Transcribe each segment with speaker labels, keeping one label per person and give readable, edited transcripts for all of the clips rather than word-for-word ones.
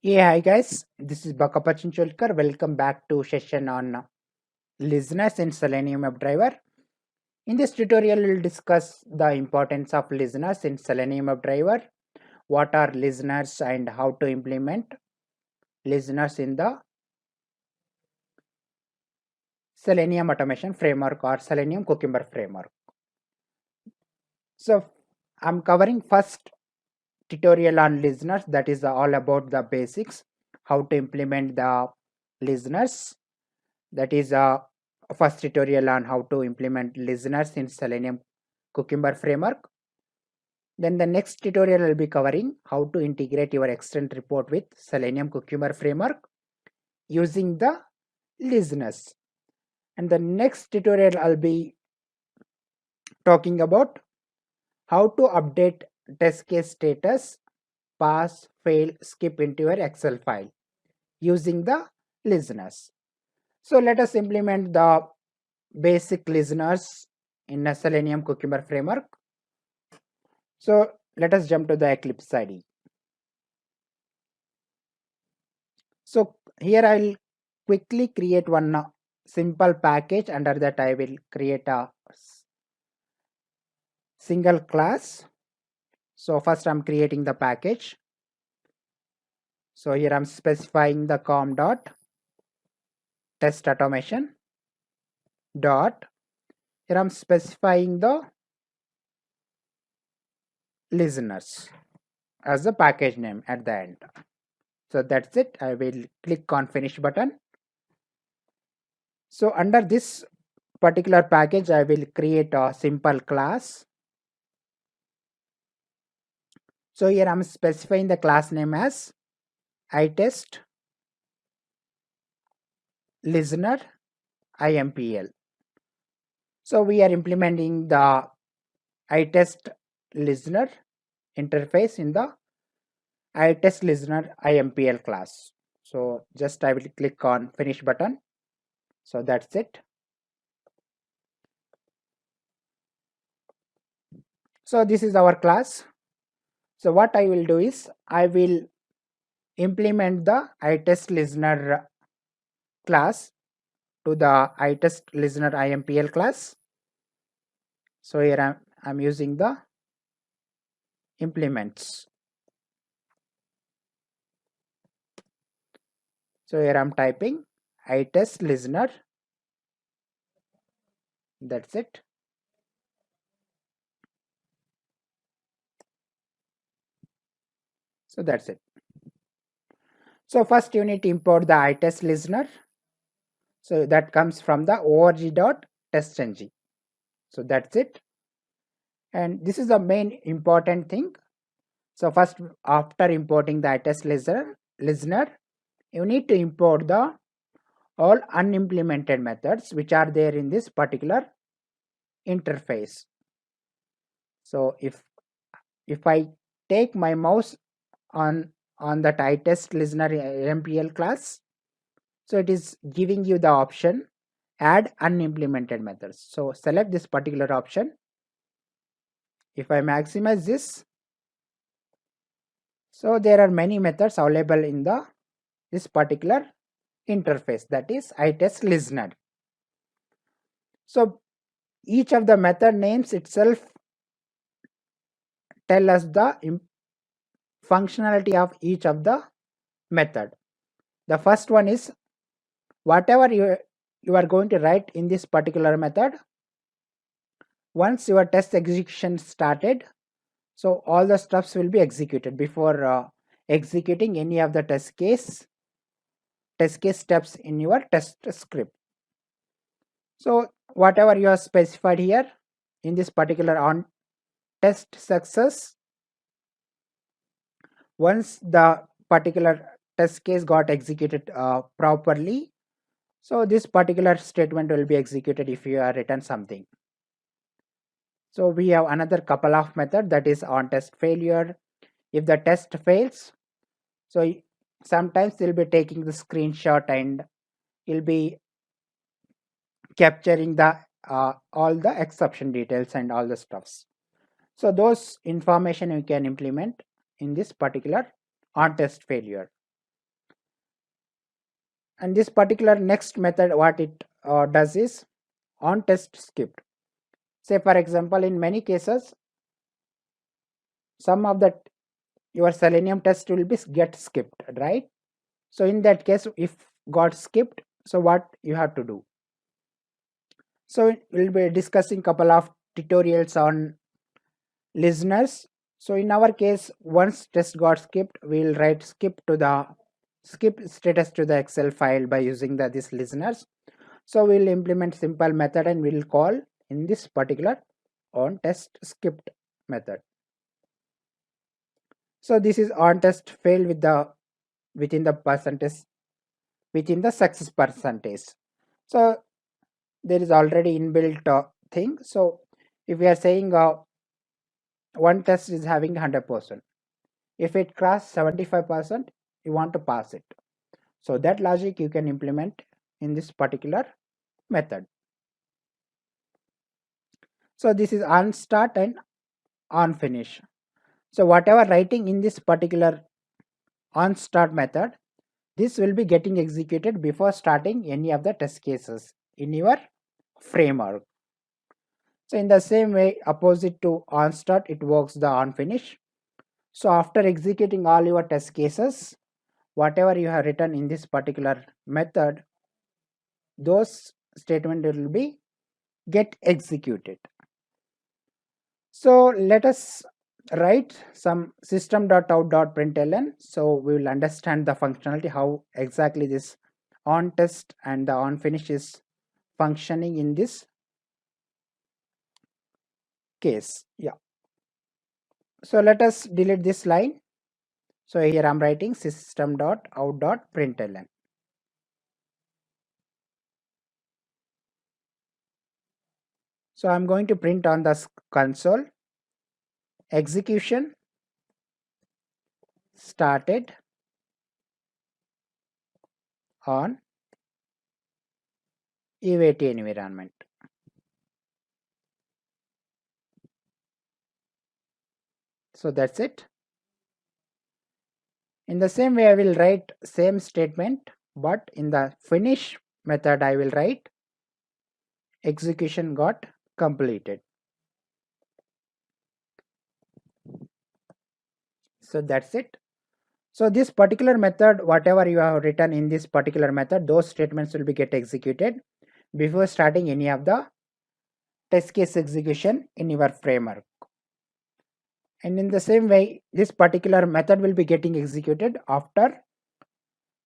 Speaker 1: Yeah, hi guys, this is Bakkappa. Welcome back to session on listeners in Selenium WebDriver. In this tutorial, we'll discuss the importance of listeners in Selenium WebDriver, what are listeners and how to implement listeners in the Selenium automation framework or Selenium Cucumber framework. So I'm covering first tutorial on listeners, that is all about the basics, how to implement the listeners. That is first tutorial on how to implement listeners in Selenium Cucumber framework. Then the next tutorial will be covering how to integrate your extend report with Selenium Cucumber framework using the listeners. And the next tutorial I'll be talking about how to update test case status, pass, fail, skip into your Excel file using the listeners. So let us implement the basic listeners in a Selenium Cucumber framework. So let us jump to the Eclipse IDE. So here I'll quickly create one simple package. Under that I will create a single class. So first I'm creating the package. So here I'm specifying the com dot test automation dot. Here I'm specifying the listeners as the package name at the end. So that's it. I will click on finish button. So under this particular package, I will create a simple class. So here I'm specifying the class name as itest listener impl. So we are implementing the itest listener interface in the itest listener impl class. So just I will click on finish button. So that's it. So this is our class. So what I will do is I will implement the itest listener class to the itest listener impl class. So here I'm using the implements. So here I'm typing itest listener. That's it. So that's it. So first you need to import the itest listener. So that comes from the org.testng. So that's it. And this is the main important thing. So first, after importing the itest listener, you need to import the all unimplemented methods which are there in this particular interface. So if I take my mouse on that itest listener MPL class, so it is giving you the option add unimplemented methods. So select this particular option. If I maximize this, so there are many methods available in this particular interface, that is itest listener. So each of the method names itself tell us the functionality of each of the method. The first one is whatever you are going to write in this particular method, once your test execution started, so all the steps will be executed before executing any of the test case steps in your test script. So whatever you have specified here in this particular on test success, once the particular test case got executed properly, so this particular statement will be executed if you are written something. So we have another couple of method, that is on test failure. If the test fails, so sometimes you'll be taking the screenshot and you'll be capturing the all the exception details and all the stuffs. So those information you can implement in this particular on test failure. And this particular next method, what it does is on test skipped. Say for example, in many cases, some of the your Selenium test will be get skipped, right? So in that case, if got skipped, so what you have to do? So we'll be discussing couple of tutorials on listeners. So in our case, once test got skipped, we'll write skip status to the Excel file by using this listeners. So we'll implement simple method and we'll call in this particular on test skipped method. So this is on test fail with the within the percentage within the success percentage. So there is already inbuilt thing. So if we are saying one test is having 100%, if it crosses 75%, you want to pass it. So that logic you can implement in this particular method. So this is on start and on finish. So whatever writing in this particular on start method, this will be getting executed before starting any of the test cases in your framework. So in the same way, opposite to on start, it works the on finish. So after executing all your test cases, whatever you have written in this particular method, those statement will be get executed. So let us write some system.out.println. So we will understand the functionality, how exactly this on test and the on finish is functioning in this case. Yeah. So let us delete this line. So here I'm writing system.out.println. So I'm going to print on the console execution started on UAT environment. So that's it. In the same way, I will write same statement, but in the finish method, I will write execution got completed. So that's it. So this particular method, whatever you have written in this particular method, those statements will be get executed before starting any of the test case execution in your framework. And in the same way, this particular method will be getting executed after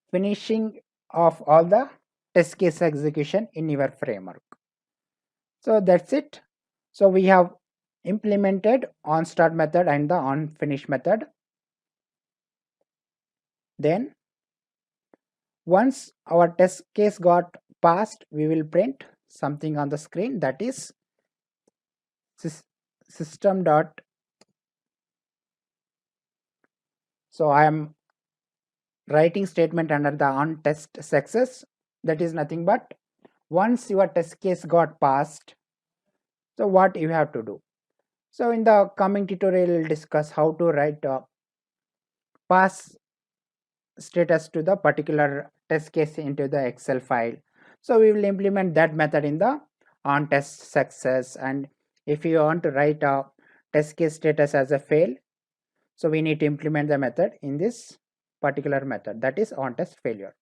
Speaker 1: finishing of all the test case execution in your framework. So that's it. So we have implemented on start method and the on finish method. Then once our test case got passed, we will print something on the screen, that is system dot. So I am writing statement under the on test success. That is nothing but once your test case got passed, so what you have to do. So in the coming tutorial, we'll discuss how to write pass status to the particular test case into the Excel file. So we will implement that method in the on test success. And if you want to write a test case status as a fail, so we need to implement the method in this particular method, that is on test failure.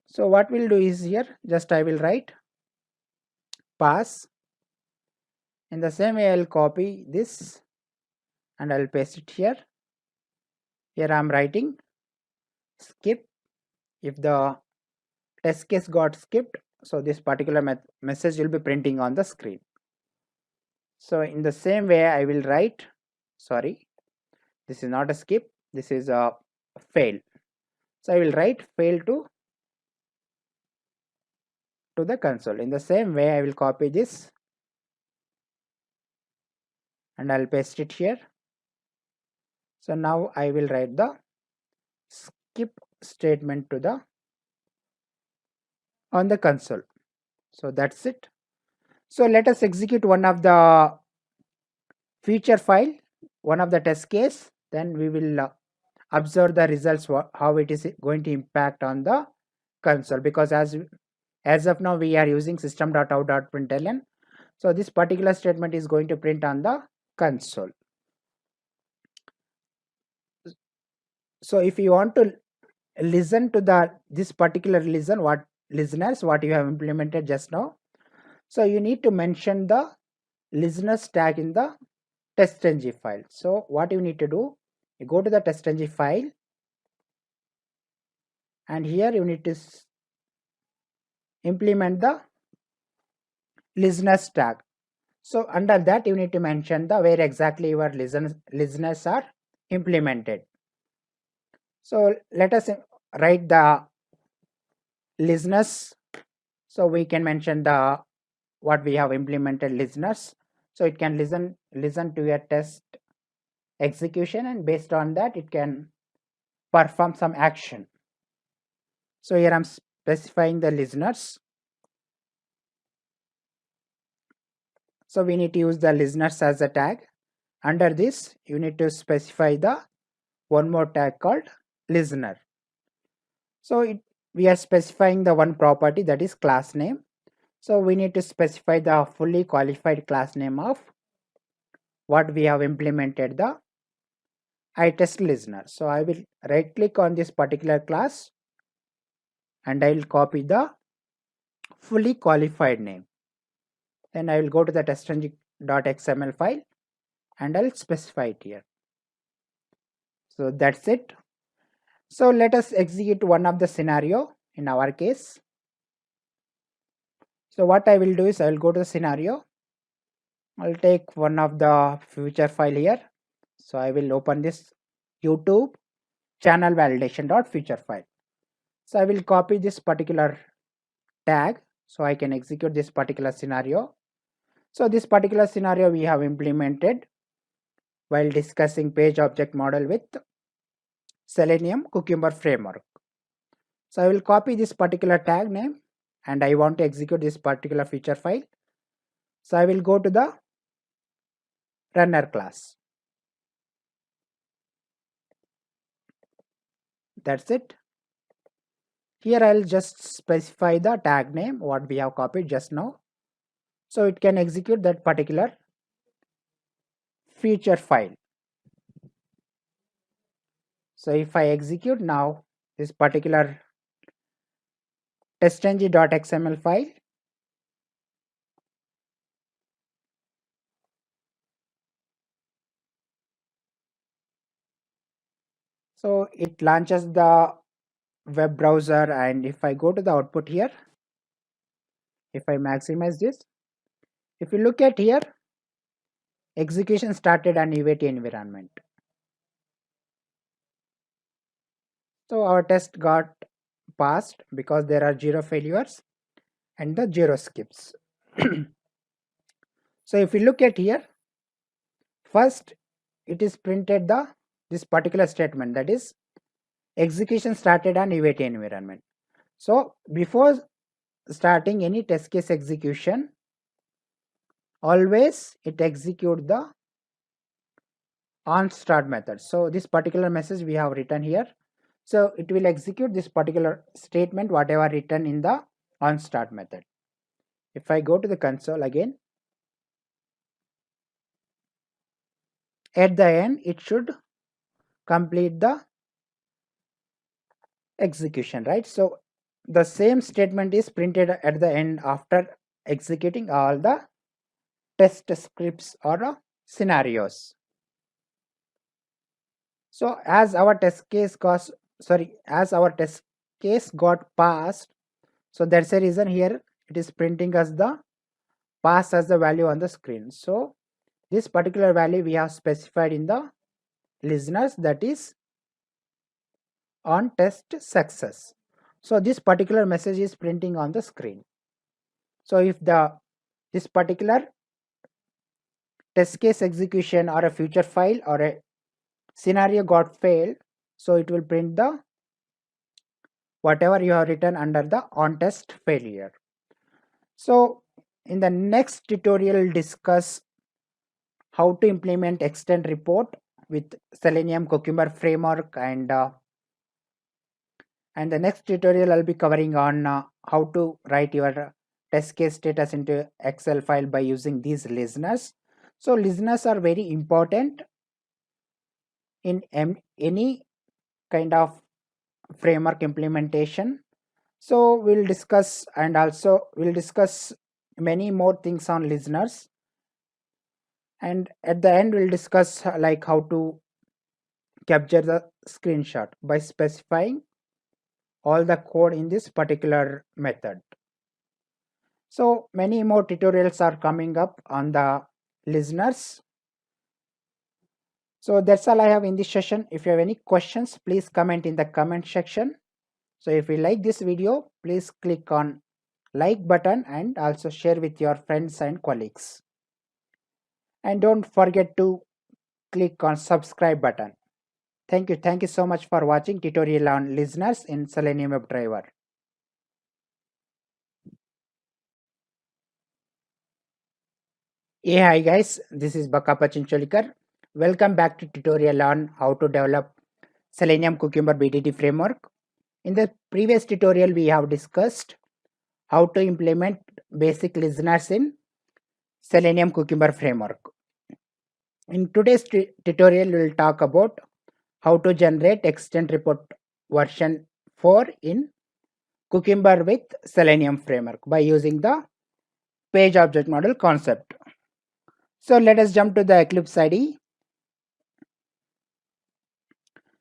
Speaker 1: So what we'll do is here, just I will write pass. In the same way, I'll copy this and I'll paste it here. Here I'm writing skip. If the test case got skipped, so this particular message will be printing on the screen. So in the same way, I will write, sorry, this is not a skip, this is a fail. So I will write fail to the console. In the same way, I will copy this and I'll paste it here. So now I will write the skip statement to the on the console. So that's it. So let us execute one of the feature file, one of the test case, then we will observe the results, how it is going to impact on the console, because as of now we are using system.out.println. So this particular statement is going to print on the console. So if you want to listen to this particular listeners what you have implemented just now, so you need to mention the listeners tag in the test.ng file. So what you need to do, you go to the test.ng file, and here you need to implement the listeners tag. So under that you need to mention the where exactly your listeners are implemented. So let us write the listeners. So we can mention the what we have implemented listeners. So it can listen to a test execution, and based on that it can perform some action. So here I'm specifying the listeners. So we need to use the listeners as a tag. Under this you need to specify the one more tag called listener. So we are specifying the one property, that is class name. So we need to specify the fully qualified class name of what we have implemented, the iTest listener. So I will right click on this particular class and I will copy the fully qualified name. Then I will go to the test.xml file and I'll specify it here. So that's it. So let us execute one of the scenario in our case. So what I will do is I will go to the scenario. I'll take one of the future file here. So I will open this YouTube channel validation.future file. So I will copy this particular tag so I can execute this particular scenario. So this particular scenario we have implemented while discussing page object model with Selenium Cucumber framework. So I will copy this particular tag name and I want to execute this particular feature file. So I will go to the runner class. That's it. Here I'll just specify the tag name what we have copied just now. So it can execute that particular feature file. So if I execute now this particular testng.xml file, so it launches the web browser, and if I go to the output here, if I maximize this, if you look at here, execution started on UAT environment. So our test got passed because there are 0 failures and the 0 skips. So if you look at here, first it is printed this particular statement, that is execution started on UAT environment. So before starting any test case execution, always it execute the on start method. So this particular message we have written here, so it will execute this particular statement whatever written in the on start method. If I go to the console again, at the end it should complete the execution, right? So the same statement is printed at the end after executing all the test scripts or scenarios. So as our test case got passed, so that's the reason here it is printing as the pass as the value on the screen. So this particular value we have specified in the listeners, that is on test success. So this particular message is printing on the screen. So if this particular test case execution or a future file or a scenario got failed, so it will print the whatever you have written under the on test failure. So in the next tutorial discuss how to implement extend report with Selenium Cucumber framework, and And the next tutorial I'll be covering on how to write your test case status into Excel file by using these listeners. So listeners are very important in any kind of framework implementation. So we'll discuss, and also we'll discuss many more things on listeners, and at the end we'll discuss like how to capture the screenshot by specifying all the code in this particular method. So many more tutorials are coming up on the listeners. So that's all I have in this session. If you have any questions, please comment in the comment section. So if you like this video, please click on like button and also share with your friends and colleagues. And don't forget to click on subscribe button. Thank you. Thank you so much for watching tutorial on listeners in Selenium WebDriver. Hey, hi guys, this is Bakkappa. Welcome back to tutorial on how to develop Selenium Cucumber BDD framework. In the previous tutorial, we have discussed how to implement basic listeners in Selenium Cucumber framework. In today's tutorial, we will talk about how to generate extent report version 4 in Cucumber with Selenium framework by using the page object model concept. So let us jump to the Eclipse IDE.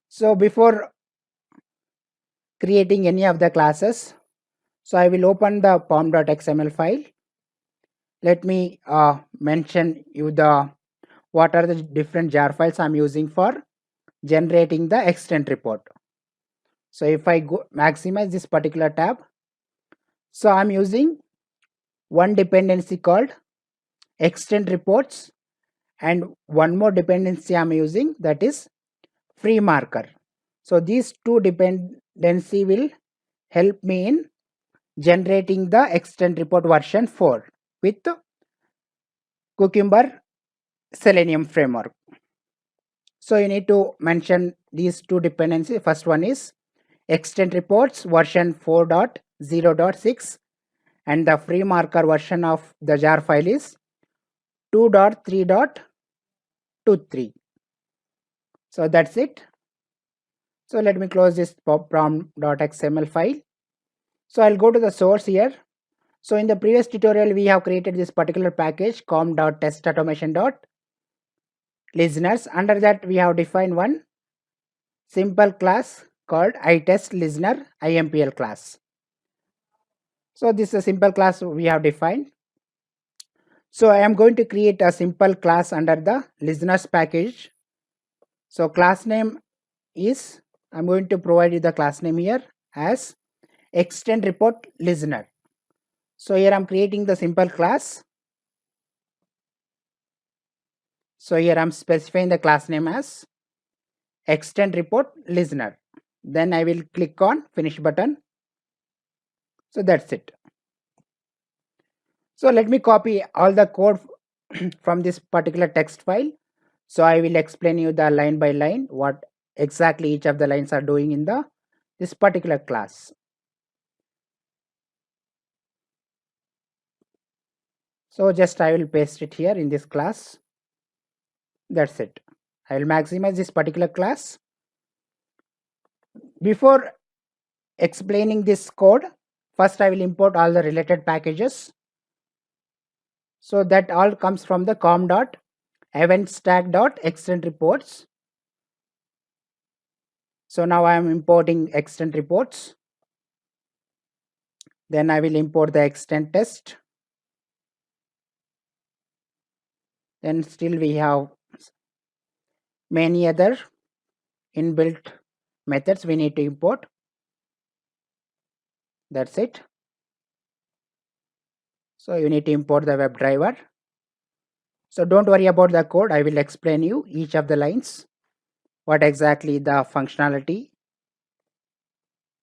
Speaker 1: So before creating any of the classes, so I will open the pom.xml file. Let me mention you the what are the different jar files I'm using for generating the extent report. So if I go maximize this particular tab, so I'm using one dependency called extent reports and one more dependency I'm using, that is free marker. So these two dependency will help me in generating the extent report version 4 with Cucumber Selenium framework. So you need to mention these two dependencies. First one is extent reports version 4.0.6 and the free marker version of the jar file is 2.3.23. So that's it. So let me close this pom.xml file. So I'll go to the source here. So in the previous tutorial, we have created this particular package com.testautomation.listeners. Under that, we have defined one simple class called iTestListener IMPL class. So this is a simple class we have defined. So I am going to create a simple class under the listeners package. So class name is, I'm going to provide you the class name here as extend report listener. So here I'm creating the simple class. So here I'm specifying the class name as extend report listener. Then I will click on finish button. So that's it. So let me copy all the code from this particular text file. So I will explain you the line by line what exactly each of the lines are doing in this particular class. So just I will paste it here in this class. That's it. I will maximize this particular class. Before explaining this code, first I will import all the related packages. So that all comes from the com.eventstack.extend reports. So now I am importing extend reports. Then I will import the extend test. Then still we have many other inbuilt methods we need to import. That's it. So you need to import the WebDriver. So don't worry about the code. I will explain you each of the lines, what exactly the functionality.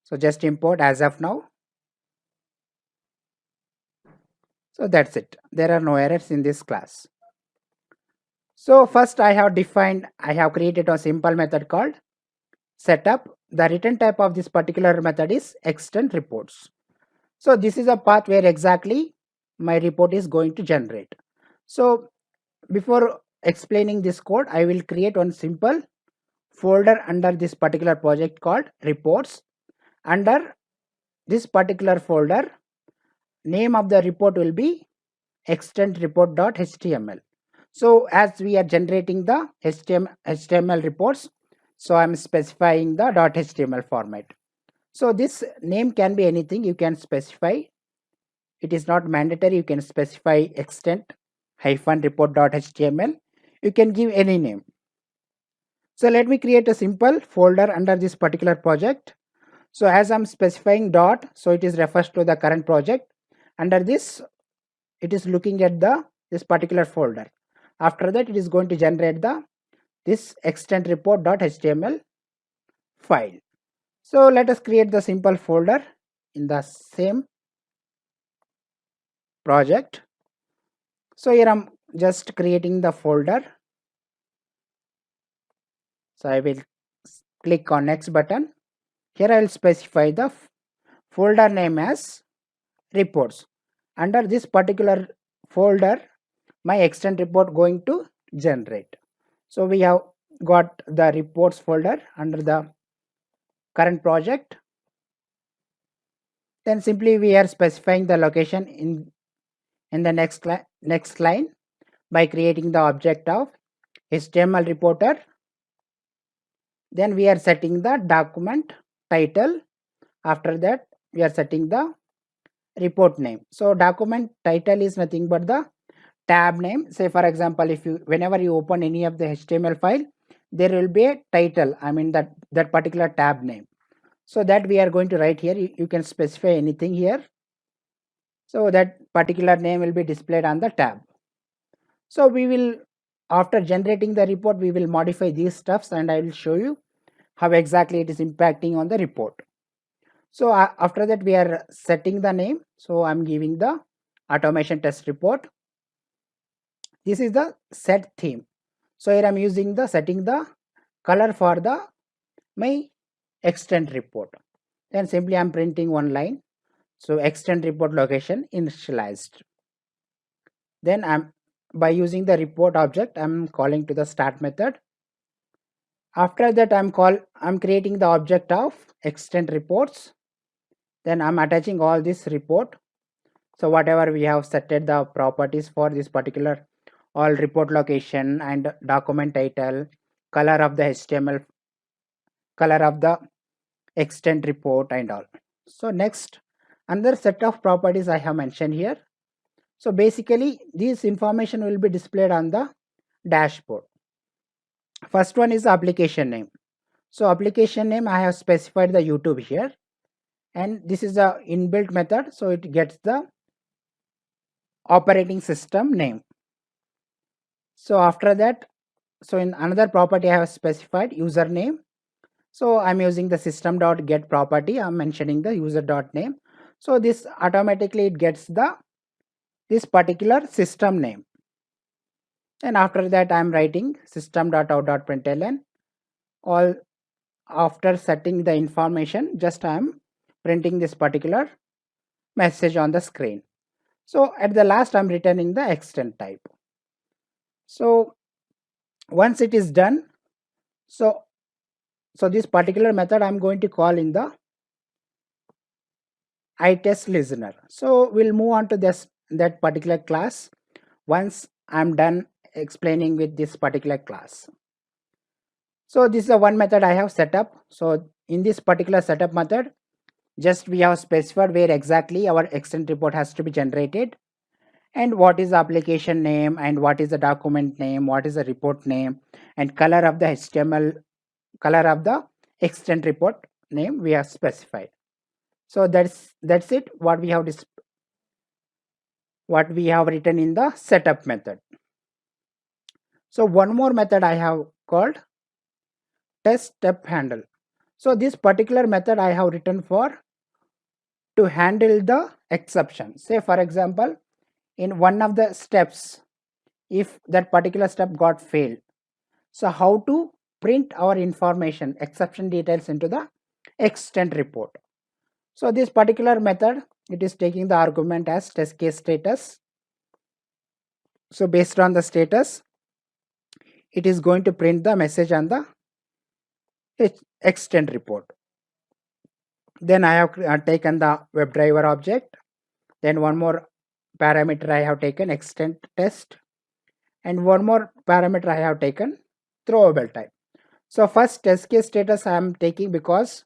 Speaker 1: So just import as of now. So that's it. There are no errors in this class. So first I have created a simple method called setup, the return type of this particular method is extend reports. So this is a path where exactly my report is going to generate. So before explaining this code, I will create one simple folder under this particular project called reports. Under this particular folder, name of the report will be extend report.html. So as we are generating the HTML reports, so I'm specifying the .html format. So this name can be anything you can specify. It is not mandatory. You can specify extend -report.html. You can give any name. So let me create a simple folder under this particular project. So as I'm specifying dot, so it is refers to the current project. Under this, it is looking at the this particular folder. After that, it is going to generate the this extend report.html file. So let us create the simple folder in the same project. So here I'm just creating the folder. So I will click on next button. Here I will specify the folder name as reports. Under this particular folder, my extend report going to generate. So we have got the reports folder under the current project. Then simply we are specifying the location in the next line by creating the object of HTML reporter. Then we are setting the document title. After that, we are setting the report name. So document title is nothing but the tab name. Say for example, if you whenever you open any of the HTML file, there will be a title. I mean that particular tab name. So that we are going to write here. You can specify anything here. So that particular name will be displayed on the tab. So we will, after generating the report, we will modify these stuffs and I will show you how exactly it is impacting on the report. So after that we are setting the name. So I'm giving the automation test report. This is the set theme. So here I'm using the setting the color for the my extend report. Then simply I'm printing one line. So extend report location initialized. Then I'm by using the report object, I'm calling to the start method. After that I'm creating the object of extend reports. Then I'm attaching all this report. So whatever we have setted the properties for this particular all report location and document title, color of the HTML, color of the extend report and all. So next, another set of properties I have mentioned here. So basically this information will be displayed on the dashboard. First one is the application name. So application name I have specified the YouTube here, and this is the inbuilt method, so it gets the operating system name. So after that, so in another property I have specified username. So I'm using the system.get property. I'm mentioning the user.name. So this automatically it gets the this particular system name. And after that I'm writing system.out.println. All after setting the information, just I'm printing this particular message on the screen. So at the last I'm returning the extend type. So once it is done, so this particular method I'm going to call in the iTest listener. So we'll move on to that particular class once I'm done explaining with this particular class. So this is the one method I have set up. So in this particular setup method, just we have specified where exactly our extend report has to be generated, and what is the application name, and what is the document name, what is the report name, and color of the HTML, color of the extend report name we have specified. So that's it what we have written in the setup method. So one more method I have called test step handle. So this particular method I have written for to handle the exception. Say for example, in one of the steps, if that particular step got failed, so how to print our information, exception details into the extent report. So this particular method, it is taking the argument as test case status. So based on the status, it is going to print the message on the extent report. Then I have taken the WebDriver object. Then one more parameter I have taken extent test, and one more parameter I have taken throwable type. So first test case status I am taking because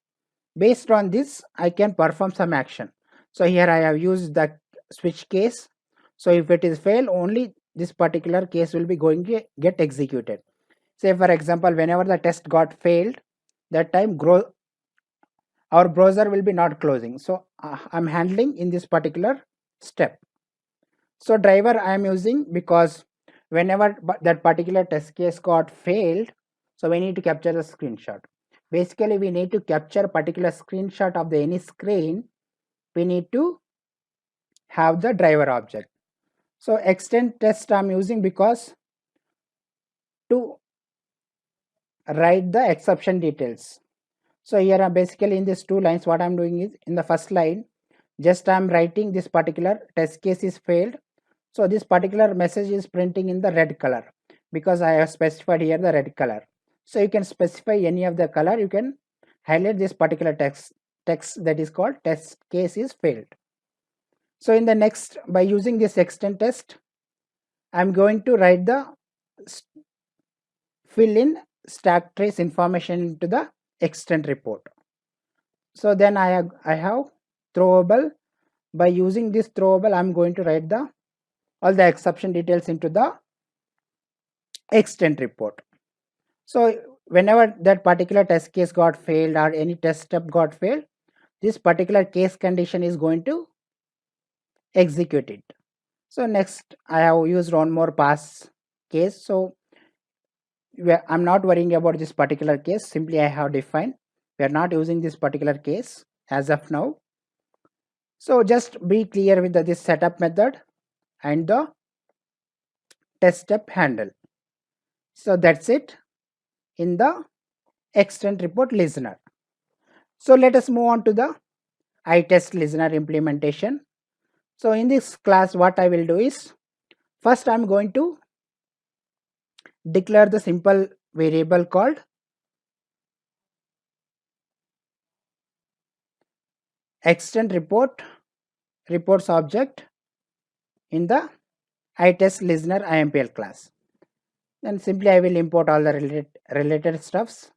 Speaker 1: based on this I can perform some action. So here I have used the switch case. So if it is fail, only this particular case will be going to get executed. Say for example, whenever the test got failed, that time our browser will be not closing. So I'm handling in this particular step. So driver I am using because whenever that particular test case got failed, so we need to capture the screenshot. Basically we need to capture a particular screenshot of the any screen. We need to have the driver object. So extent test I'm using because to write the exception details. So here I'm basically in these two lines, what I'm doing is in the first line, just I'm writing this particular test case is failed. So this particular message is printing in the red color because I have specified here the red color. So you can specify any of the color, you can highlight this particular text that is called test case is failed. So in the next, by using this extent test, I'm going to write the fill in stack trace information into the extent report. So then I have throwable. By using this throwable, I'm going to write the all the exception details into the extent report. So whenever that particular test case got failed or any test step got failed, this particular case condition is going to execute it. So next I have used one more pass case. So I'm not worrying about this particular case. Simply I have defined. We are not using this particular case as of now. So just be clear with this setup method and the test step handle. So that's it in the extent report listener. So let us move on to the iTest listener implementation. So in this class, what I will do is first I'm going to declare the simple variable called extent reports object in the iTest listener IMPL class. Then simply I will import all the related stuffs.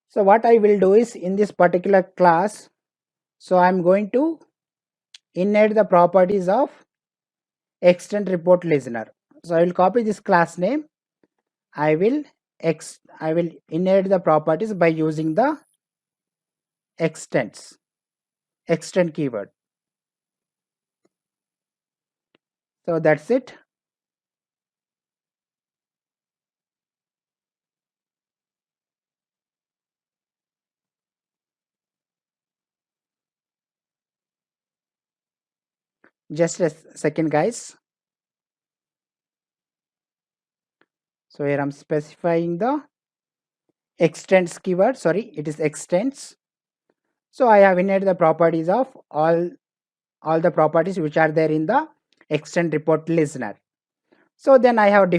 Speaker 1: So what I will do is in this particular class, so I'm going to inherit the properties of extent report listener. So I will copy this class name. I will inherit the properties by using the extend keyword. So that's it. Just a second, guys. So here I'm specifying the extends keyword. Sorry, it is extends. So I have inherited the properties of all the properties which are there in the extend report listener. So then I have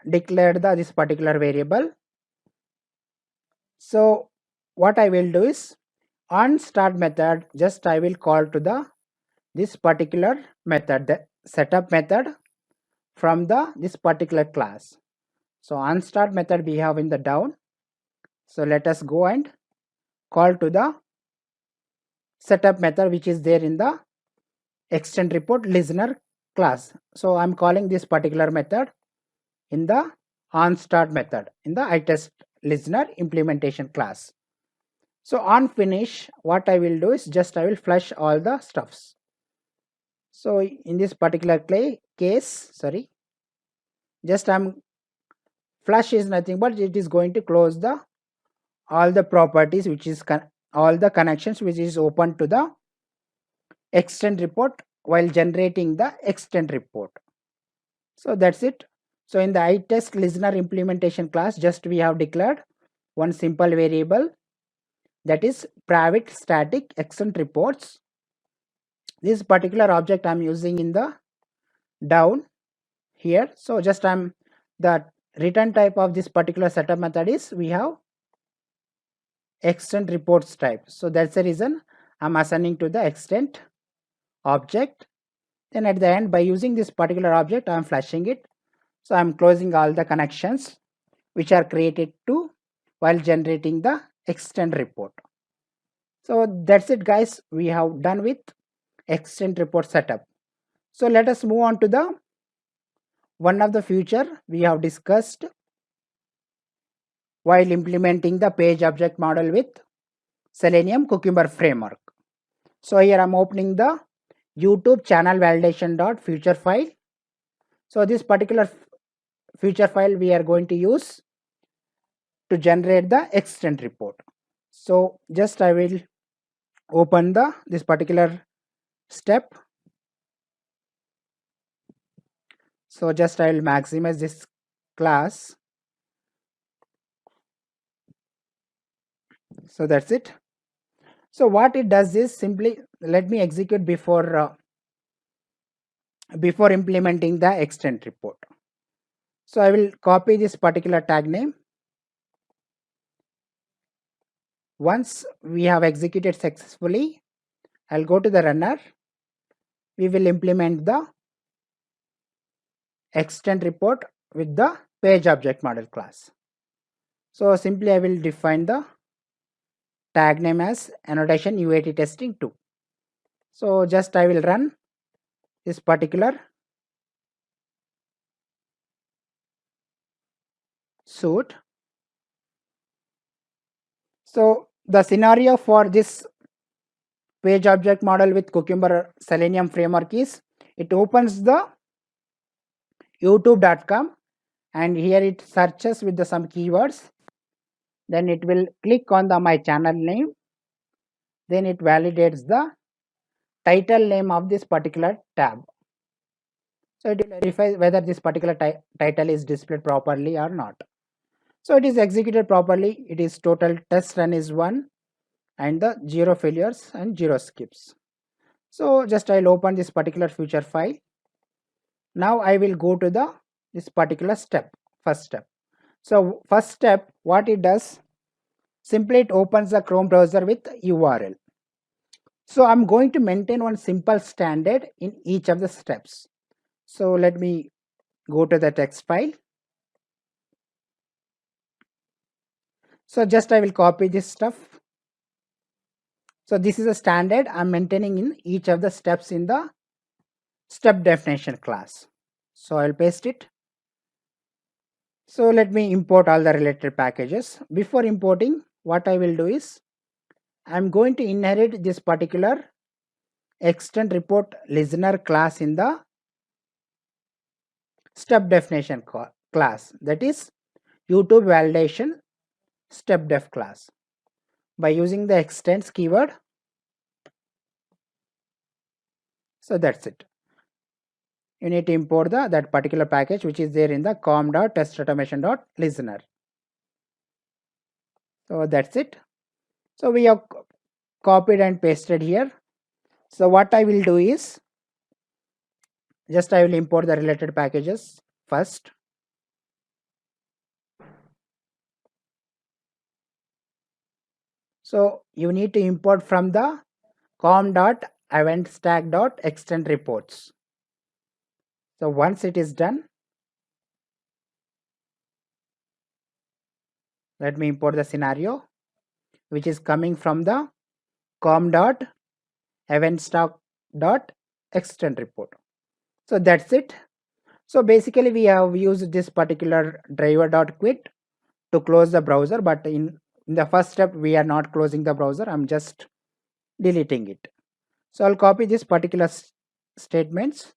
Speaker 1: declared this particular variable. So what I will do is on start method, just I will call to the this particular method, the setup method from this particular class. So on start method we have in the down. So let us go and call to the setup method which is there in the extend report listener class. So I'm calling this particular method in the on start method in the iTest listener implementation class. So on finish, what I will do is just I will flush all the stuffs. So in this particular case, sorry, just I'm flush is nothing but it is going to close the all the properties which is all the connections which is open to the extend report while generating the extend report. So that's it. So in the iTest listener implementation class, just we have declared one simple variable, that is private static extent reports. This particular object I'm using in the down here. So just the return type of this particular setup method is we have extent reports type. So that's the reason I'm assigning to the extent object. Then at the end, by using this particular object, I'm flashing it. So I'm closing all the connections which are created to while generating the extent report. So that's it guys, we have done with extent report setup. So let us move on to the one of the feature we have discussed while implementing the page object model with Selenium Cucumber framework. So here I'm opening the YouTube channel validation.feature file. So this particular feature file we are going to use to generate the extent report. So just I will open this particular step. So just I will maximize this class. So that's it. So what it does is simply let me execute before implementing the extent report. So I will copy this particular tag name. Once we have executed successfully, I'll go to the runner. We will implement the extent report with the page object model class. So simply I will define the tag name as annotation UAT testing 2. So just I will run this particular suit. So the scenario for this page object model with Cucumber Selenium framework is it opens the youtube.com and here it searches with some keywords. Then it will click on my channel name. Then it validates the title name of this particular tab. So it will verify whether this particular title is displayed properly or not. So it is executed properly. It is total test run is 1 and the 0 failures and 0 skips. So just I'll open this particular feature file. Now I will go to this particular first step. So first step, what it does, simply it opens the Chrome browser with URL. So I'm going to maintain one simple standard in each of the steps. So let me go to the text file. So just I will copy this stuff. So this is a standard I'm maintaining in each of the steps in the step definition class. So I'll paste it. So let me import all the related packages. Before importing, what I will do is I'm going to inherit this particular extent report listener class in the step definition class, that is YouTube validation step def class. By using the extends keyword. So that's it. You need to import that particular package which is there in the com.testautomation.listener. So that's it. So we have copied and pasted here. So what I will do is just I will import the related packages first. So you need to import from the com.eventstack.extend reports. So once it is done, let me import the scenario which is coming from the com.eventstack.extend report. So that's it. So basically we have used this particular driver.quit to close the browser, but in the first step we are not closing the browser, I'm just deleting it. So I'll copy this particular statements,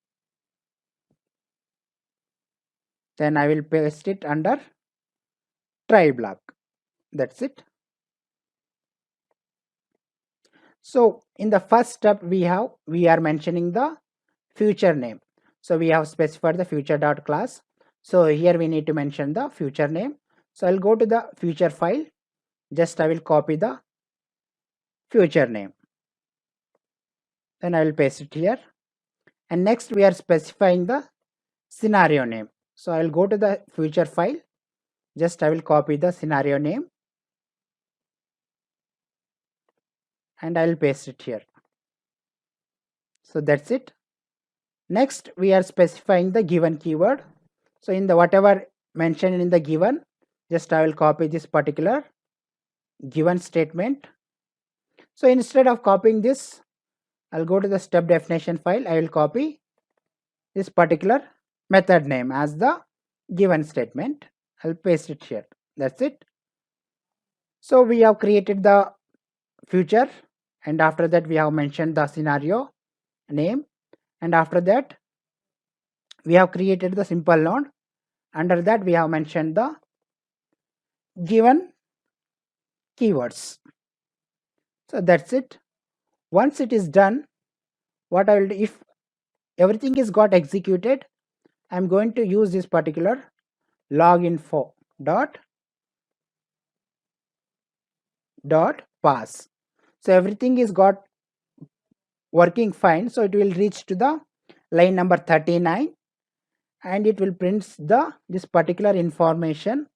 Speaker 1: then I will paste it under try block. That's it. So in the first step we are mentioning the future name. So we have specified the future.class. So here we need to mention the future name. So I'll go to the future file. Just I will copy the future name. Then I will paste it here. And next we are specifying the scenario name. So I will go to the future file. Just I will copy the scenario name and I will paste it here. So that's it. Next we are specifying the given keyword. So in the whatever mentioned in the given, just I will copy this particular given statement. So instead of copying this, I'll go to the step definition file. I will copy this particular method name as the given statement. I'll paste it here. That's it. So we have created the future, and after that we have mentioned the scenario name, and after that we have created the simple node. Under that we have mentioned the given keywords. So that's it. Once it is done, what I will do, if everything is got executed, I'm going to use this particular loginfo dot pass. So everything is got working fine. So it will reach to the line number 39 and it will print this particular information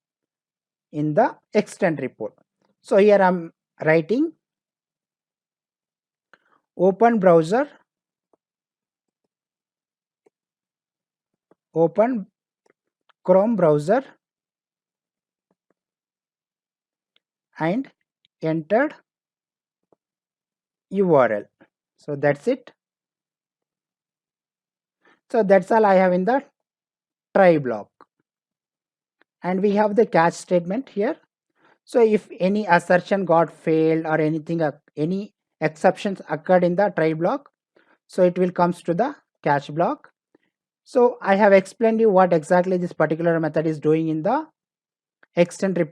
Speaker 1: in the extent report. So here I'm writing open browser, open Chrome browser and entered URL. So that's it. So that's all I have in the try block. And we have the catch statement here. So if any assertion got failed or anything, any exceptions occurred in the try block, so it will comes to the catch block. So I have explained you what exactly this particular method is doing in the extend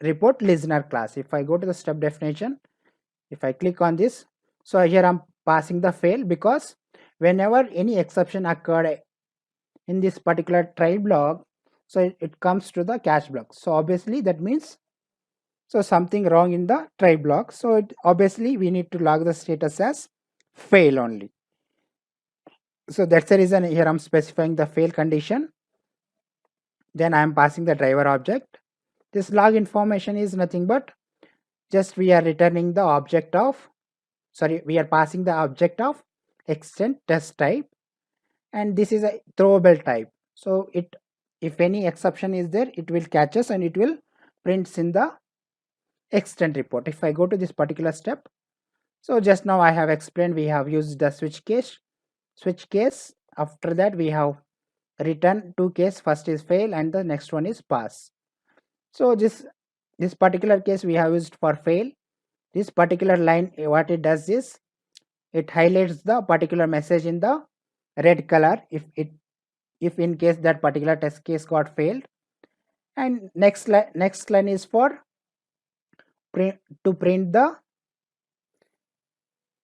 Speaker 1: report listener class. If I go to the step definition, if I click on this, so here I'm passing the fail because whenever any exception occurred in this particular try block, so it comes to the catch block. So obviously that means so something wrong in the try block. So obviously we need to log the status as fail only. So that's the reason here I'm specifying the fail condition. Then I am passing the driver object. This log information is nothing but just we are returning the object of, sorry, we are passing the object of extend test type, and this is a throwable type. So it, if any exception is there, it will catch us and it will prints in the extend report. If I go to this particular step, so just now I have explained we have used the switch case. After that we have written two case, first is fail and the next one is pass. So this particular case we have used for fail. This particular line, what it does is it highlights the particular message in the red color if in case that particular test case got failed. And next line is for to print the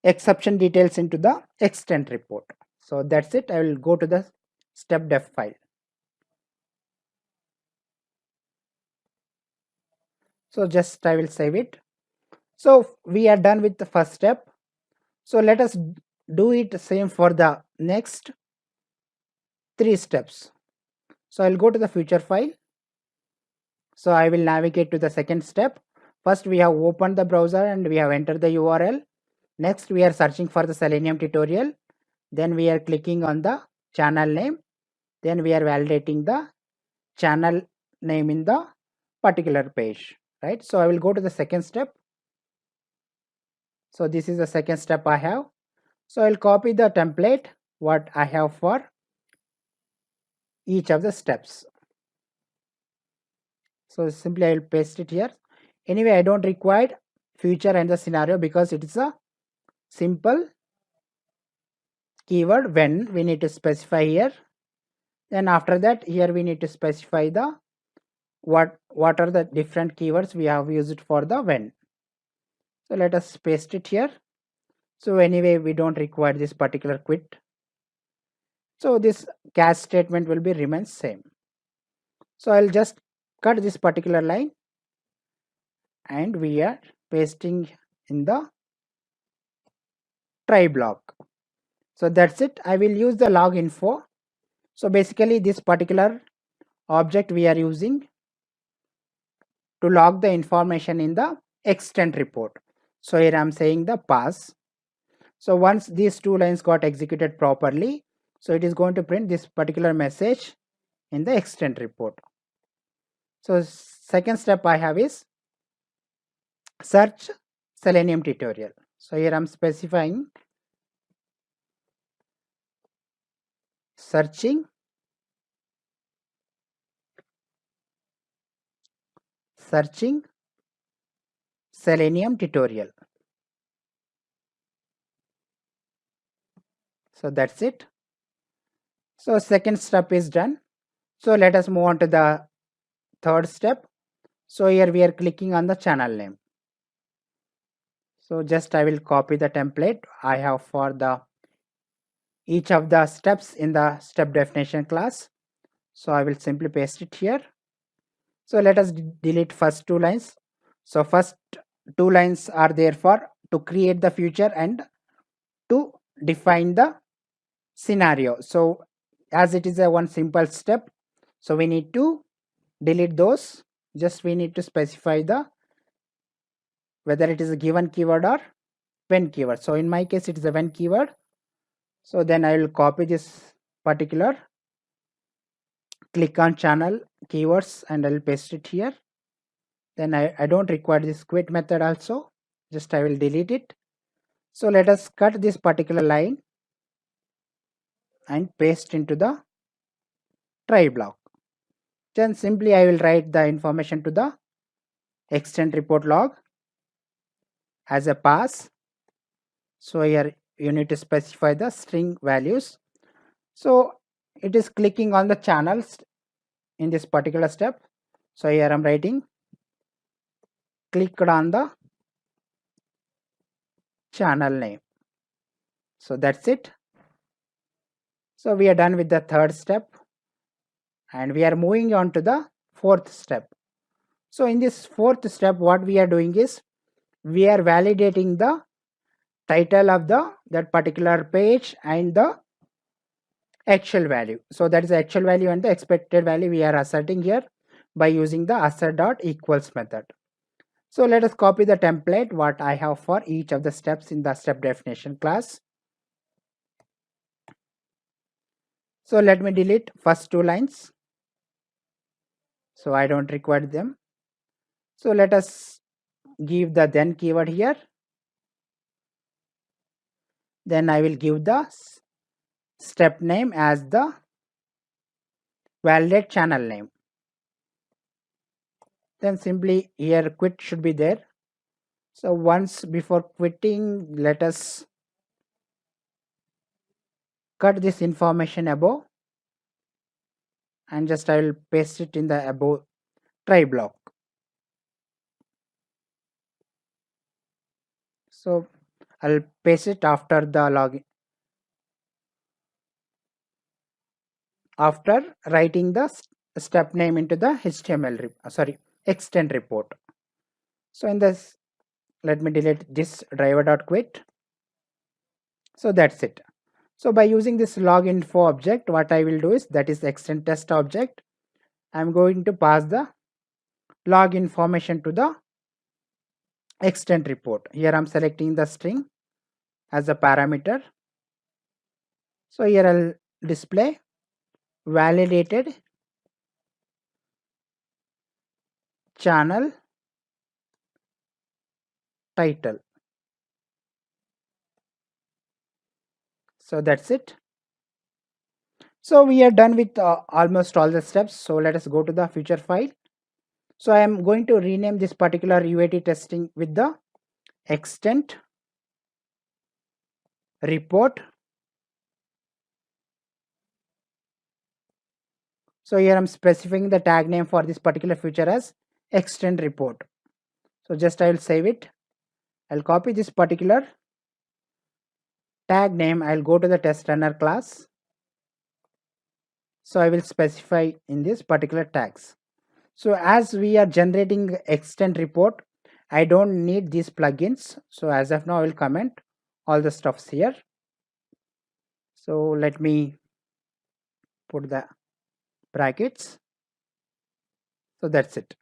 Speaker 1: exception details into the extent report. So that's it. I will go to the step def file. So just I will save it. So we are done with the first step. So let us do it same for the next 3 steps. So I'll go to the future file. So I will navigate to the second step. First we have opened the browser and we have entered the URL. Next we are searching for the Selenium tutorial. Then we are clicking on the channel name. Then we are validating the channel name in the particular page, right? So I will go to the second step. So this is the second step I have. So I'll copy the template what I have for each of the steps. So simply I will paste it here. Anyway, I don't require future and the scenario because it is a simple keyword when we need to specify here. Then after that here we need to specify the what are the different keywords we have used for the when. So let us paste it here. So anyway we don't require this particular quit. So this catch statement will be remains same. So I'll just cut this particular line and we are pasting in the try block. So that's it. I will use the log info. So basically this particular object we are using to log the information in the extent report. So here I'm saying the pass. So once these two lines got executed properly, so it is going to print this particular message in the extent report. So second step I have is search Selenium tutorial. So here I'm specifying searching Selenium tutorial. So that's it. So second step is done. So let us move on to the third step. So here we are clicking on the channel name. So just I will copy the template I have for the each of the steps in the step definition class. So I will simply paste it here. So let us delete first two lines. So first two lines are there for to create the future and to define the scenario. So as it is a one simple step, so we need to delete those. Just we need to specify the whether it is a given keyword or when keyword. So in my case it is a when keyword. So then I will copy this particular, click on channel keywords and I will paste it here. Then I don't require this quit method also, just I will delete it. So let us cut this particular line and paste into the try block. Then simply I will write the information to the extent report log as a pass. So here you need to specify the string values. So it is clicking on the channels in this particular step. So here I'm writing clicked on the channel name. So that's it. So we are done with the third step and we are moving on to the fourth step. So in this fourth step what we are doing is we are validating the title of that particular page and the actual value. So that is the actual value and the expected value we are asserting here by using the assert.equals method. So let us copy the template what I have for each of the steps in the step definition class. So let me delete first two lines. So I don't require them. So let us give the then keyword here. Then I will give the step name as the validate channel name. Then simply here quit should be there. So once before quitting, let us cut this information above and just I will paste it in the above try block. So I'll paste it after the login, after writing the step name into the HTML extend report. So in this, let me delete this driver.quit. So that's it. So by using this log info object, what I will do is that is extend test object. I'm going to pass the log information to the extend report. Here I'm selecting the string as a parameter. So here I'll display validated channel title. So that's it. So we are done with almost all the steps. So let us go to the future file. So I am going to rename this particular UAT testing with the extent report. So here I'm specifying the tag name for this particular feature as extend report. So just I will save it. I'll copy this particular tag name. I'll go to the test runner class So I will specify in this particular tags. So as we are generating extend report, I don't need these plugins. So as of now, I will comment all the stuffs here. So let me put the brackets. So that's it.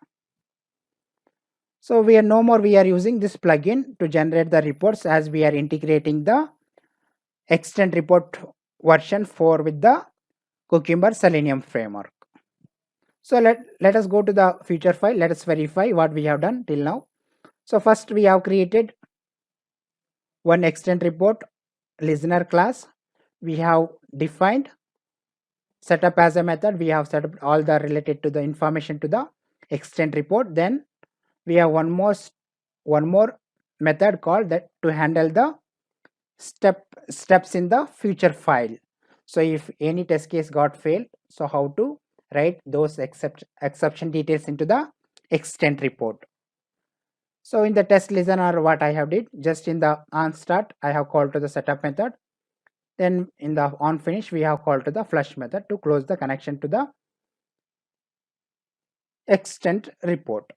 Speaker 1: So we are using this plugin to generate the reports, as we are integrating the extend report version 4 with the Cucumber Selenium framework. So let us go to the feature file. Let us verify what we have done till now. So first we have created one extend report listener class. We have defined setup as a method. We have set up all the related to the information to the extend report. Then we have one more method called that to handle the steps in the future file. So if any test case got failed, so how to write those exception details into the extend report. So in the test listener, what I have did, just in the on start, I have called to the setup method. Then in the on finish, we have called to the flush method to close the connection to the extend report.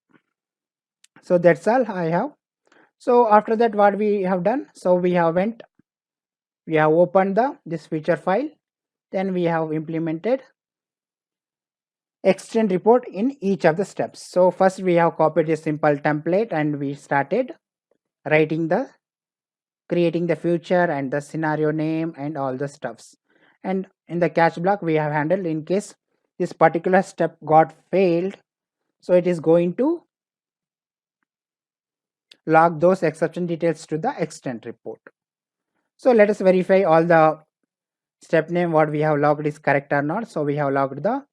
Speaker 1: So that's all I have. So after that, what we have done, so we have opened this feature file. Then we have implemented extend report in each of the steps. So first we have copied a simple template and we started creating the future and the scenario name and all the stuffs. And in the catch block we have handled in case this particular step got failed. So it is going to log those exception details to the extend report. So let us verify all the step name what we have logged is correct or not. So we have logged the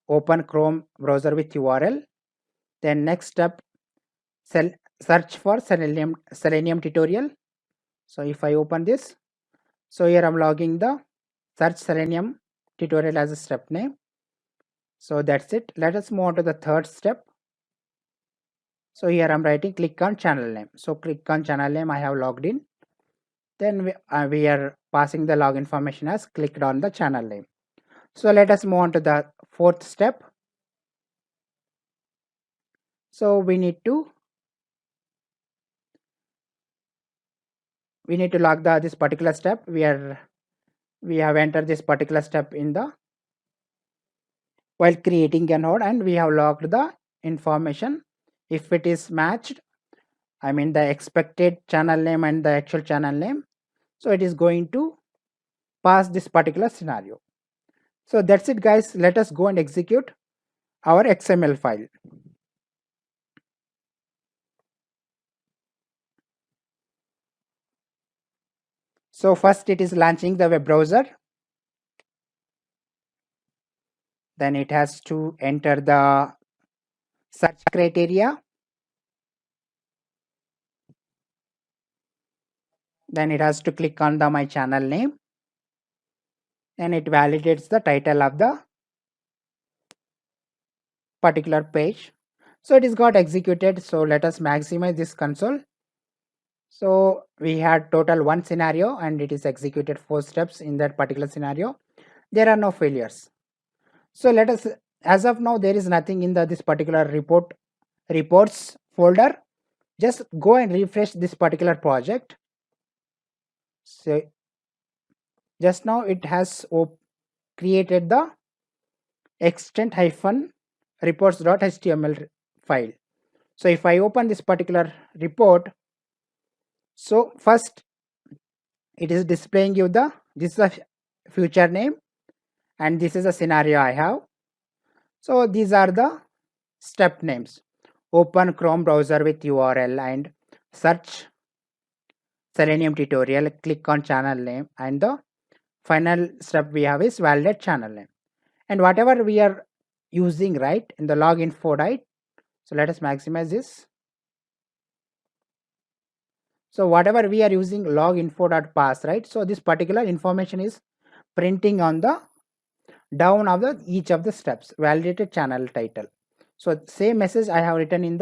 Speaker 1: open Chrome browser with URL. Then next step, search for Selenium tutorial. So if I open this, so here I'm logging the search Selenium tutorial as a step name. So that's it. Let us move on to the third step. So here I'm writing click on channel name. So click on channel name, I have logged in. Then we are passing the log information as clicked on the channel name. So let us move on to the fourth step. So we need to log this particular step. We have entered this particular step in the while creating a node, and we have logged the information. If it is matched, I mean the expected channel name and the actual channel name, so it is going to pass this particular scenario. So that's it guys. Let us go and execute our XML file. So first it is launching the web browser. Then it has to enter the search criteria. Then it has to click on the my channel name. Then it validates the title of the particular page. So it is got executed. So let us maximize this console. So we had total one scenario and it is executed 4 steps in that particular scenario. There are no failures. So let us, as of now, there is nothing in this particular reports folder. Just go and refresh this particular project. So just now it has created the extend-reports.html file. So if I open this particular report, so first it is displaying you this is a future name and this is a scenario I have. So these are the step names: open Chrome browser with URL and search Selenium tutorial, click on channel name, and the final step we have is validate channel name. And whatever we are using right in the log info, right? So let us maximize this. So whatever we are using log info.pass, right? So this particular information is printing on the down of the each of the steps, validated channel title. So same message I have written in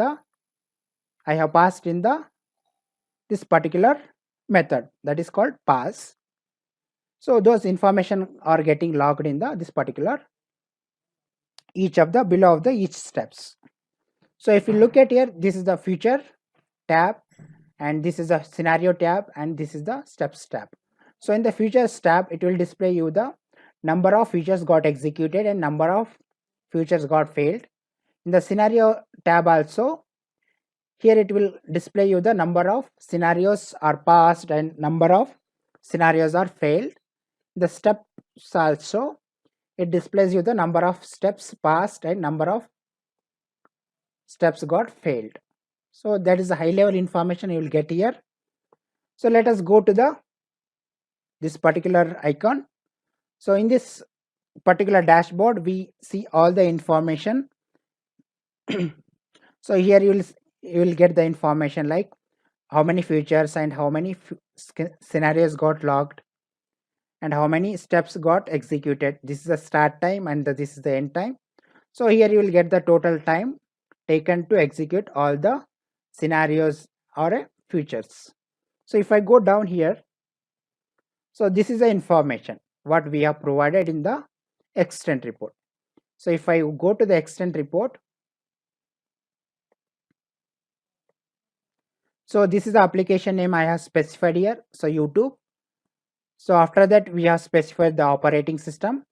Speaker 1: I have passed in this particular method that is called pass. So those information are getting logged in this particular each of the below of the each steps. So if you look at here, this is the future tab, and this is the scenario tab, and this is the steps tab. So in the futures tab, it will display you the number of features got executed and number of features got failed. In the scenario tab also, here it will display you the number of scenarios are passed and number of scenarios are failed. The steps also, it displays you the number of steps passed and number of steps got failed. So that is the high level information you will get here. So let us go to the this particular icon. So in this particular dashboard, we see all the information. So here you will get the information like how many features and how many scenarios got logged and how many steps got executed. This is the start time and this is the end time. So here you will get the total time taken to execute all the scenarios or features. So if I go down here, so this is the information what we have provided in the extent report. So if I go to the extent report, so this is the application name I have specified here, so YouTube. So after that we have specified the operating system.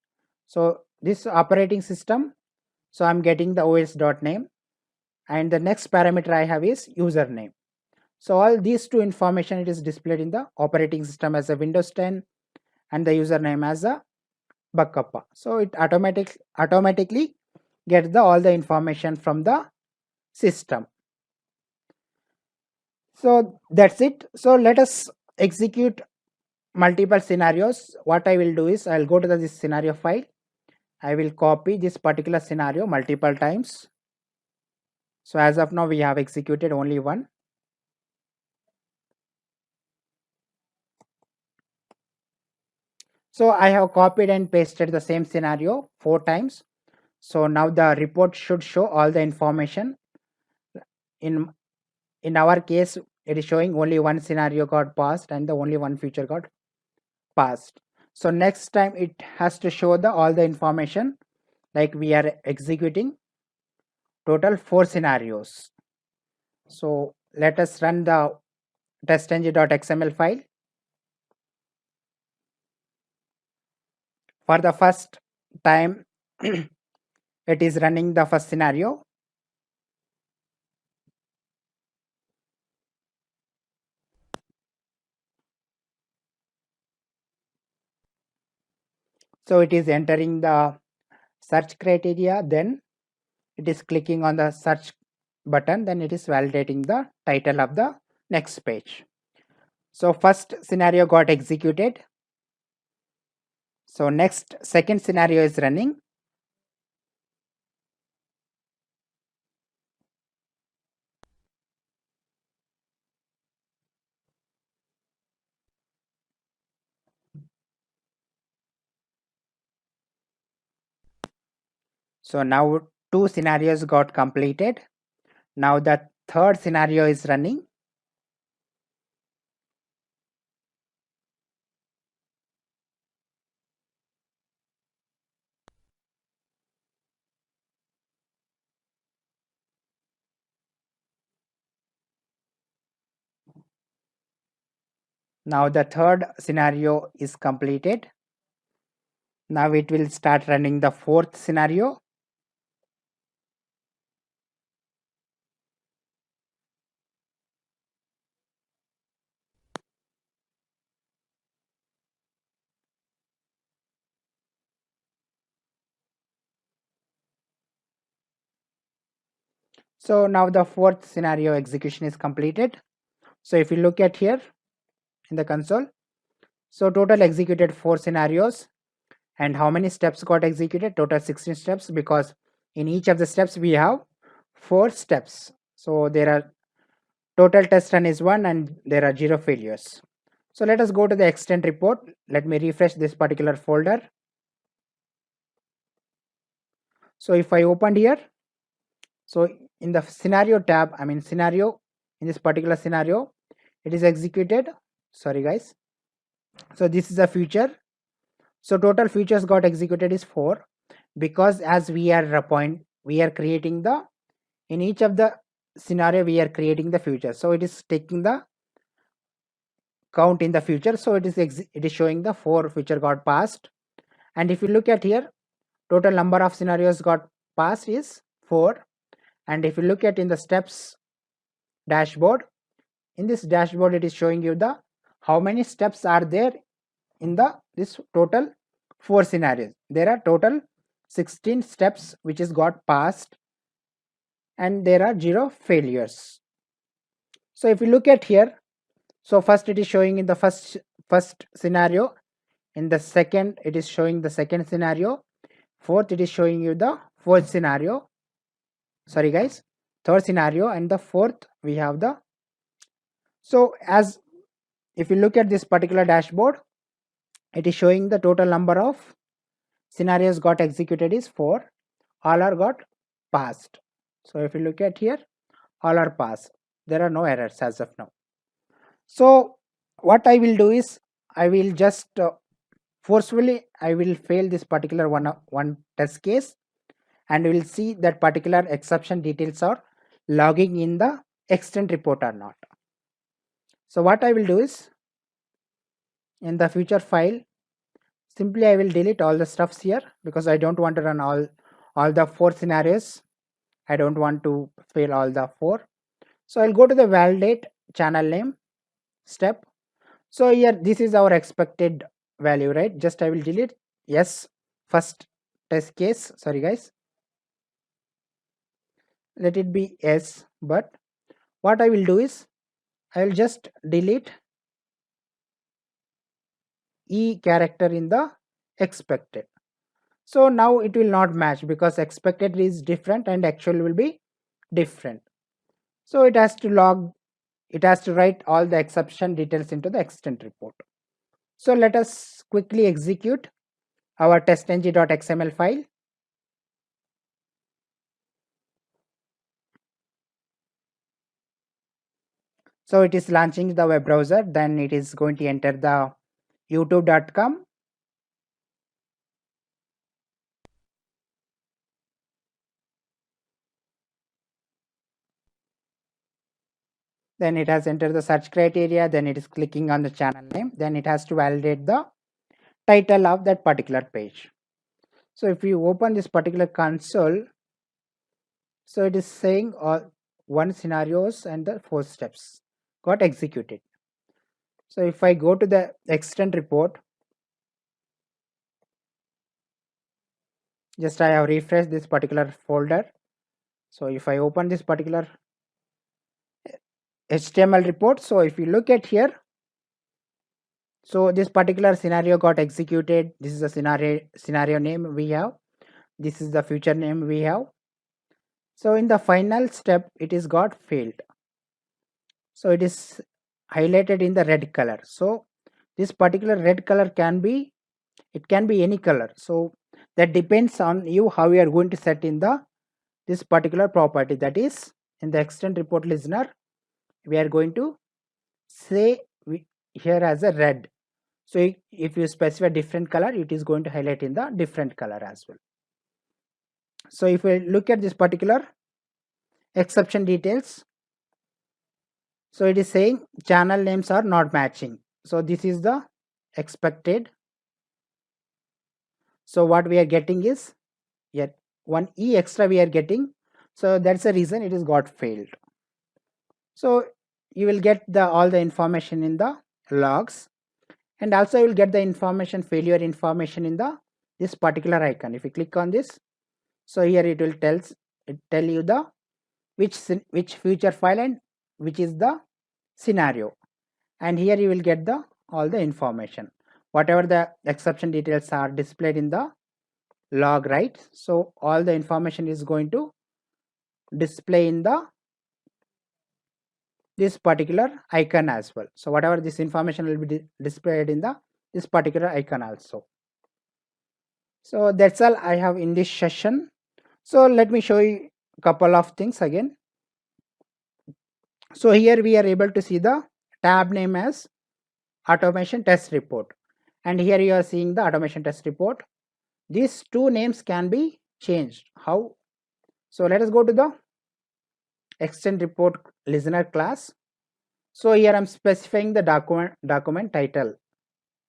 Speaker 1: So this operating system, so I'm getting the os.name, and the next parameter I have is username. So all these two information, it is displayed in the operating system as a Windows 10 and the username as a Bakkappa. So it automatically gets all the information from the system. So that's it. So let us execute multiple scenarios. What I will do is I'll go to this scenario file. I will copy this particular scenario multiple times. So as of now we have executed only one. So I have copied and pasted the same scenario 4 times. So now the report should show all the information. In our case, it is showing only one scenario got passed and the only one feature got passed. So next time it has to show the all the information, like we are executing total 4 scenarios. So let us run the testng.xml file. For the first time it is running the first scenario. So it is entering the search criteria, then it is clicking on the search button, then it is validating the title of the next page. So first scenario got executed. So next second scenario is running. So now 2 scenarios got completed. Now the third scenario is running. Now the third scenario is completed. Now it will start running the fourth scenario. So now the fourth scenario execution is completed. So if you look at here in the console, so total executed 4 scenarios, and how many steps got executed? Total 16 steps, because in each of the steps we have 4 steps. So there are total test run is 1 and there are 0 failures. So let us go to the extent report. Let me refresh this particular folder. So if I opened here, so in the scenario tab, scenario, in this particular scenario, it is executed. Sorry guys. So this is a feature. So total features got executed is 4, because as we are creating the, in each of the scenario we are creating the future, so it is taking the count in the future. So it is showing the 4 future got passed. And if you look at here, total number of scenarios got passed is 4. And if you look at in the steps dashboard, in this dashboard it is showing you the how many steps are there in the this total 4 scenarios. There are total 16 steps which is got passed, and there are 0 failures. So if you look at here, so first it is showing in the first scenario, in the second it is showing the second scenario, fourth it is showing you the fourth scenario, sorry guys, third scenario, and the fourth we have the. So as if you look at this particular dashboard, it is showing the total number of scenarios got executed is 4, all are got passed. So if you look at here, all are passed, there are no errors as of now. So what I will do is I will just forcefully I will fail this particular one test case, and we will see that particular exception details are logging in the extent report or not. So what I will do is, in the future file, simply I will delete all the stuffs here because I don't want to run all the 4 scenarios. I don't want to fail all the 4. So I'll go to the validate channel name step. So here this is our expected value, right? Just I will delete yes first test case, sorry guys, let it be yes. But what I will do is I will just delete e character in the expected. So now it will not match because expected is different and actual will be different. So it has to write all the exception details into the extent report. So let us quickly execute our testng.xml file. So it is launching the web browser, then it is going to enter the youtube.com. Then it has entered the search criteria, then it is clicking on the channel name, then it has to validate the title of that particular page. So if you open this particular console, so it is saying all 1 scenarios and the 4 steps got executed. So if I go to the extent report, just I have refreshed this particular folder. So if I open this particular HTML report, so if you look at here, so this particular scenario got executed. This is the scenario name we have. This is the future name we have. So in the final step, it is got failed. So it is highlighted in the red color. So this particular red color can be any color. So that depends on you how you are going to set in the this particular property. That is, in the extent report listener, we are going to say here as a red. So if you specify different color, it is going to highlight in the different color as well. So if we look at this particular exception details, so it is saying channel names are not matching. So this is the expected. So what we are getting is yet one e extra we are getting. So that's the reason it is got failed. So you will get the all the information in the logs, and also you will get the information, failure information in the this particular icon. If you click on this, so here it will tell you the which future file and which is the scenario, and here you will get the all the information, whatever the exception details are displayed in the log, right? So all the information is going to display in the this particular icon as well. So whatever this information will be displayed in the this particular icon also. So that's all I have in this session. So let me show you a couple of things again. So here we are able to see the tab name as automation test report, and here you are seeing the automation test report. these two names can be changed. How? So let us go to the extend report listener class. So here I'm specifying the document title.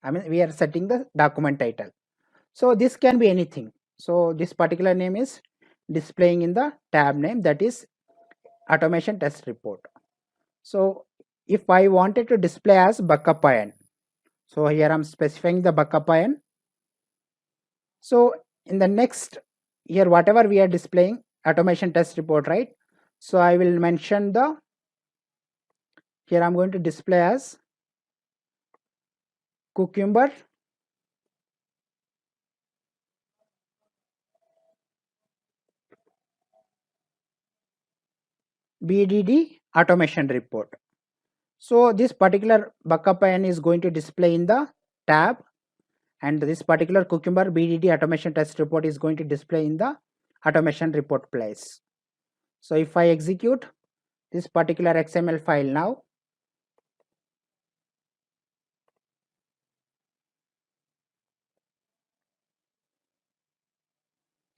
Speaker 1: I mean, we are setting the document title. So this can be anything. So this particular name is displaying in the tab name, that is automation test report. So if I wanted to display as Bakkappa, so here I'm specifying the Bakkappa. So in the next here, whatever we are displaying automation test report, right? So I will mention the, here I'm going to display as cucumber BDD automation report. So this particular Bakkappa is going to display in the tab, and this particular cucumber BDD automation test report is going to display in the automation report place. So if I execute this particular XML file now,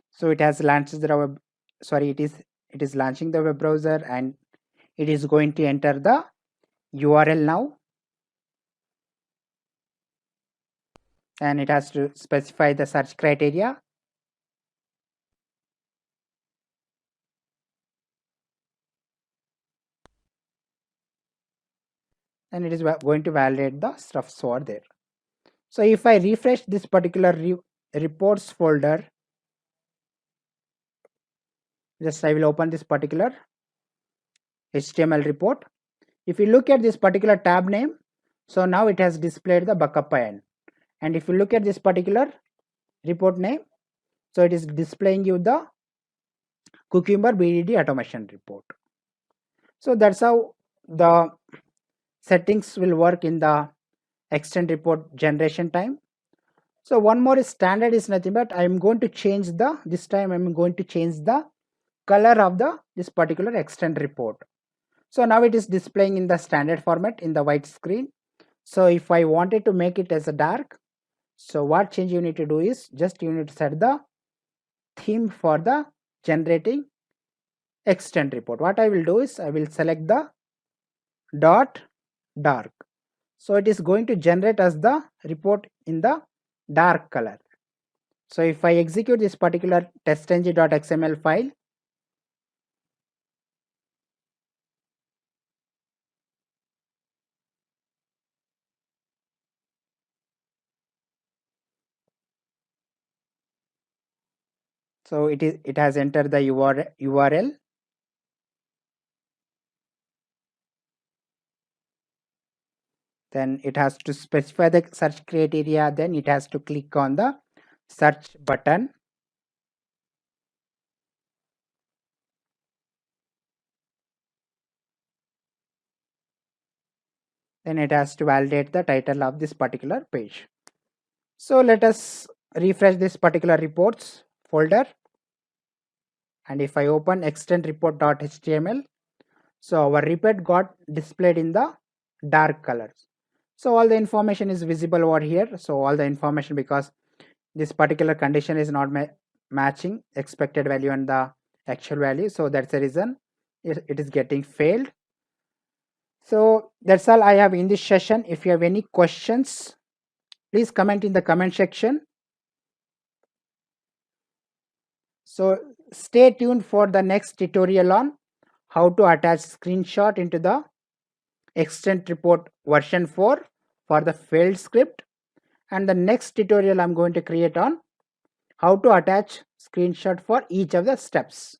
Speaker 1: so it has launched the web, sorry, it is launching the web browser, and it is going to enter the URL now, and it has to specify the search criteria. And it is going to validate the stuffs over there. So if I refresh this particular reports folder, just I will open this particular HTML report. If you look at this particular tab name, so now it has displayed the Bakkappa. And if you look at this particular report name, so it is displaying you the cucumber BDD automation report. So that's how the settings will work in the extend report generation time. So one more is standard is nothing but I am going to change the, this time I am going to change the color of the this particular extend report. So now it is displaying in the standard format in the white screen. So if I wanted to make it as a dark, so what change you need to do is just you need to set the theme for the generating extend report. What I will do is I will select the dot dark. So it is going to generate as the report in the dark color. So if I execute this particular testng.xml file, so it has entered the URL. Then it has to specify the search criteria. Then it has to click on the search button. Then it has to validate the title of this particular page. So let us refresh this particular reports folder. And if I open extend report.html, so our report got displayed in the dark colors. So all the information is visible over here. So all the information, because this particular condition is not matching expected value and the actual value. So that's the reason it is getting failed. So that's all I have in this session. If you have any questions, please comment in the comment section. So stay tuned for the next tutorial on how to attach screenshot into the extend report version 4 for the failed script. And the next tutorial I'm going to create on how to attach screenshot for each of the steps.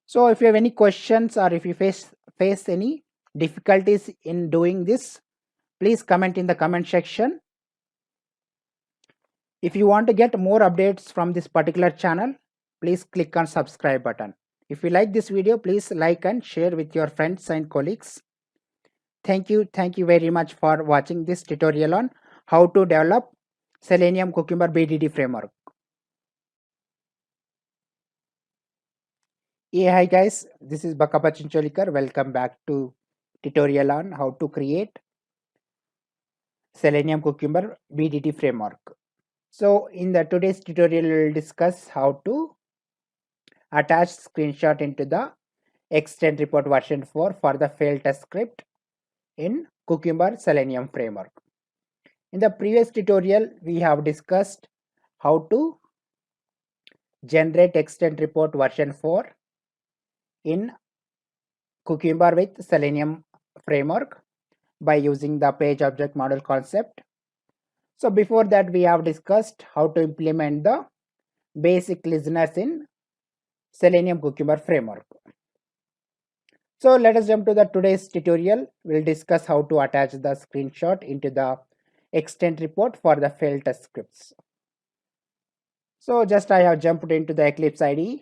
Speaker 1: So if you have any questions or if you face any difficulties in doing this, please comment in the comment section. If you want to get more updates from this particular channel, please click on subscribe button. If you like this video, please like and share with your friends and colleagues. Thank you very much for watching this tutorial on how to develop Selenium Cucumber BDD framework. Yeah, hi guys, this is Bakkappa Chincholikar. Welcome back to tutorial on how to create Selenium Cucumber BDD framework. So in the today's tutorial, we will discuss how to attach screenshot into the extend report version 4 for the fail test script in Cucumber Selenium framework. In the previous tutorial, we have discussed how to generate extend report version 4 in Cucumber with Selenium framework by using the page object model concept. So before that, we have discussed how to implement the basic listeners in Selenium Cucumber framework. So let us jump to the today's tutorial. We'll discuss how to attach the screenshot into the extend report for the fail test scripts. So just I have jumped into the Eclipse IDE.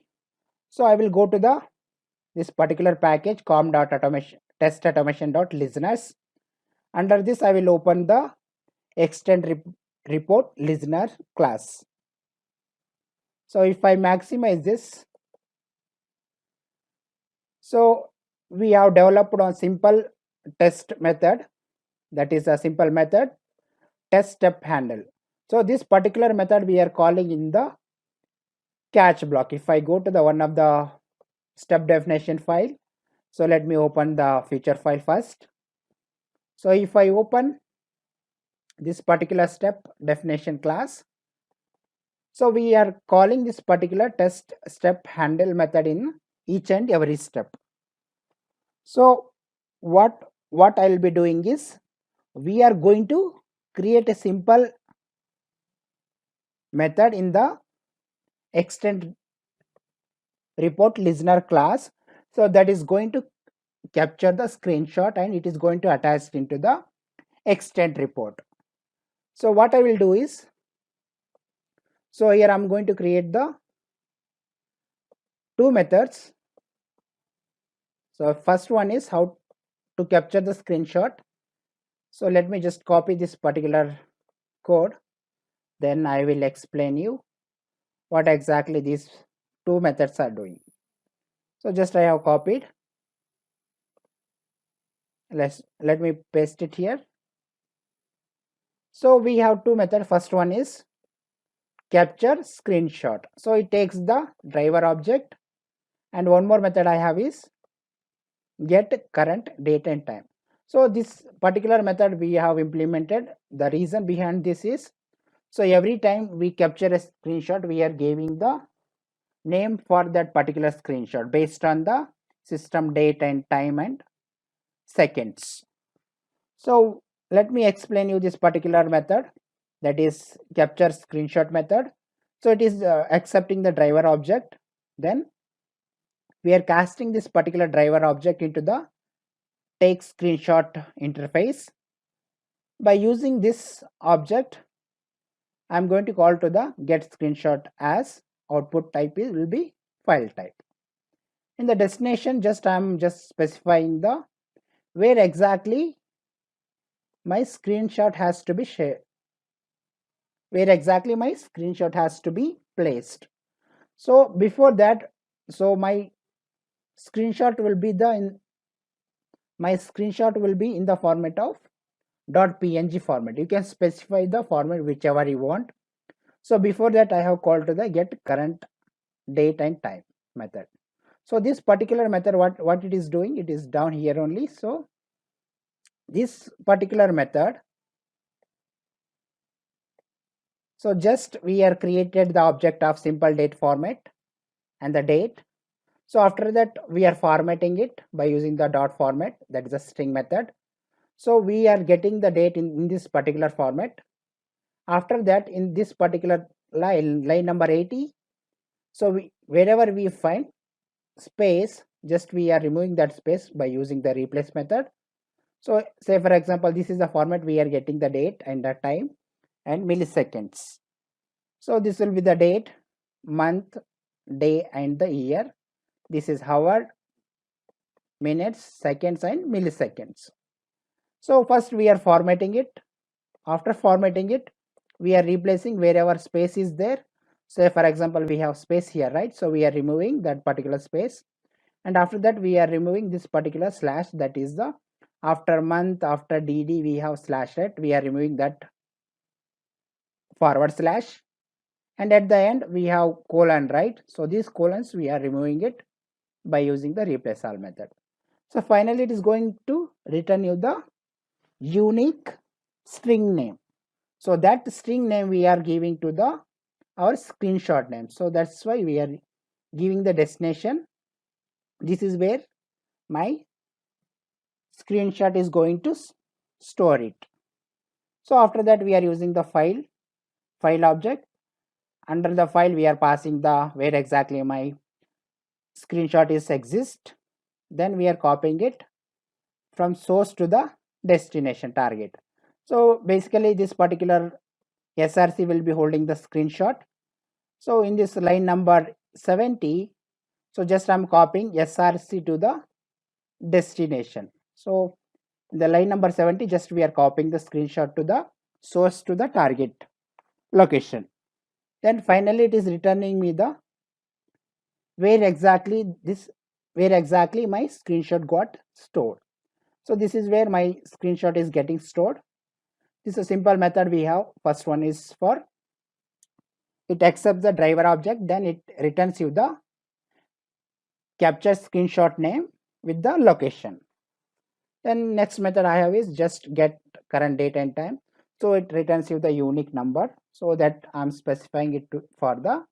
Speaker 1: So I will go to this particular package com.automation test.automation.listeners. Under this I will open the extend report listener class. So if I maximize this, so we have developed a simple test method, that is a simple method test step handle. So this particular method we are calling in the catch block. If I go to the one of the step definition file, so let me open the feature file first. So if I open this particular step definition class, so we are calling this particular test step handle method in each and every step. So what I'll be doing is, we are going to create a simple method in the extend report listener class, so that is going to capture the screenshot and it is going to attach into the extend report. So what I will do is, so here I'm going to create the two methods. So first one is how to capture the screenshot. So let me just copy this particular code, then I will explain you what exactly these two methods are doing. So just I have copied. Let me paste it here. So we have two methods. First one is capture screenshot. So it takes the driver object, and one more method I have is get current date and time. So this particular method we have implemented. The reason behind this is, so every time we capture a screenshot, we are giving the name for that particular screenshot based on the system date and time and seconds. So let me explain you this particular method, that is capture screenshot method. So it is accepting the driver object, then we are casting this particular driver object into the take screenshot interface. By using this object, I'm going to call to the get screenshot as output type will be file type. In the destination, I'm just specifying the where exactly my screenshot has to be shared, where exactly my screenshot has to be placed. So before that, so my screenshot will be in the format of .png format. You can specify the format whichever you want. So before that, I have called to the get current date and time method. So this particular method, what it is doing, it is down here only. So this particular method, so just we are created the object of simple date format and the date. So after that, we are formatting it by using the dot format, that is a string method. So we are getting the date in this particular format. After that, in this particular line number 80, so wherever we find space, just we are removing that space by using the replace method. So say for example, this is the format we are getting the date and the time and milliseconds. So this will be the date, month, day and the year. This is hour, minutes, seconds and milliseconds. So first we are formatting it. After formatting it, we are replacing wherever space is there. Say for example, we have space here, right? So we are removing that particular space, and after that we are removing this particular slash, that is the after month, after dd we have slash, right? We are removing that forward slash. and at the end we have colon, right? So these colons we are removing it by using the replace all method. So finally it is going to return you the unique string name. So that string name we are giving to the our screenshot name. So that's why we are giving the destination. This is where my screenshot is going to store it. So after that we are using the file object. Under the file we are passing the where exactly my screenshot is exist. Then we are copying it from source to the destination target. So basically this particular SRC will be holding the screenshot. So in this line number 70, so just I'm copying SRC to the destination. So in the line number 70, just we are copying the screenshot to the source to the target location. Then finally it is returning me the where exactly my screenshot got stored. So this is where my screenshot is getting stored. This is a simple method we have. First one is for it accepts the driver object, then it returns you the capture screenshot name with the location. Then next method I have is just get current date and time. So it returns you the unique number, so that I'm specifying it for the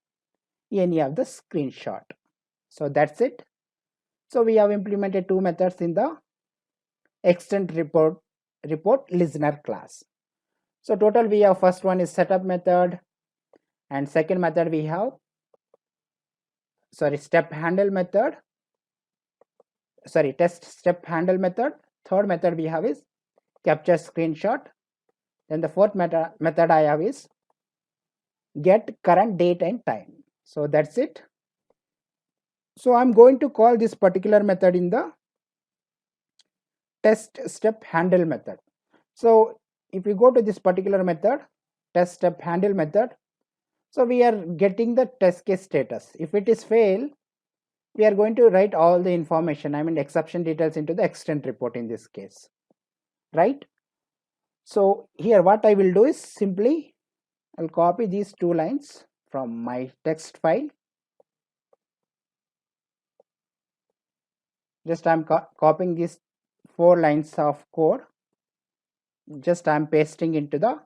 Speaker 1: any of the screenshot. So that's it. So we have implemented two methods in the extend report listener class. So total we have first one is setup method, and second method we have step handle method, test step handle method. Third method we have is capture screenshot. Then the fourth method I have is get current date and time. So that's it. So I'm going to call this particular method in the test step handle method. So if you go to this particular method, test step handle method, so we are getting the test case status. If it is fail, we are going to write all the information, I mean exception details, into the extent report in this case, right? So here what I will do is simply I'll copy these two lines from my text file. Just I'm copying these 4 lines of code. Just I'm pasting into the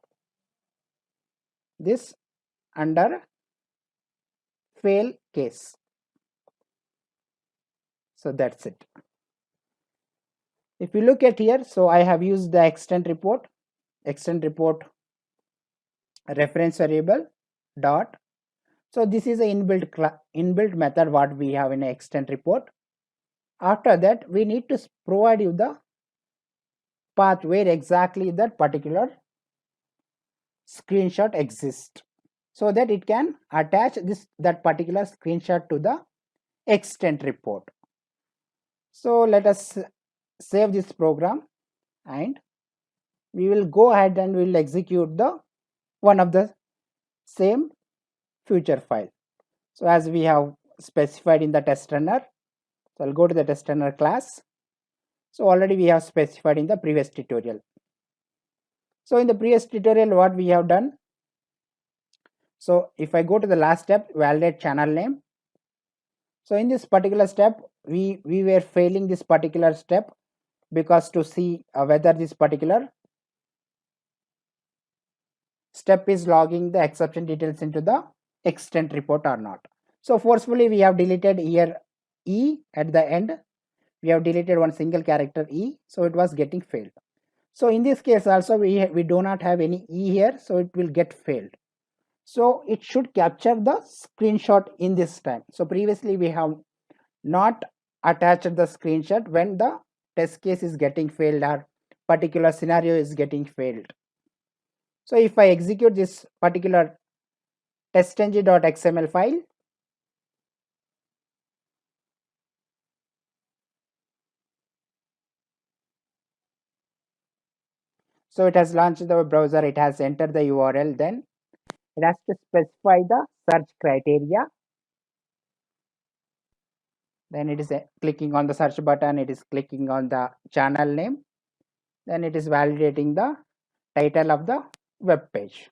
Speaker 1: this under fail case. So that's it. If you look at here, so I have used the extent report reference variable dot. So this is a inbuilt method what we have in extent report. After that we need to provide you the path where exactly that particular screenshot exists, so that it can attach that particular screenshot to the extent report. So let us save this program, and we will go ahead and we will execute the one of the same future file. So as we have specified in the test runner, so I'll go to the test runner class. So already we have specified in the previous tutorial. So in the previous tutorial what we have done, so if I go to the last step, validate channel name. So in this particular step we were failing this particular step because to see whether this particular step is logging the exception details into the extent report or not. So forcefully we have deleted here E at the end. We have deleted one single character E, so it was getting failed. So in this case also we do not have any E here, so it will get failed. So it should capture the screenshot in this time. So previously we have not attached the screenshot when the test case is getting failed or particular scenario is getting failed. So if I execute this particular testng.xml file, so it has launched the web browser, it has entered the URL, then it has to specify the search criteria. Then it is clicking on the search button, it is clicking on the channel name, then it is validating the title of the web page.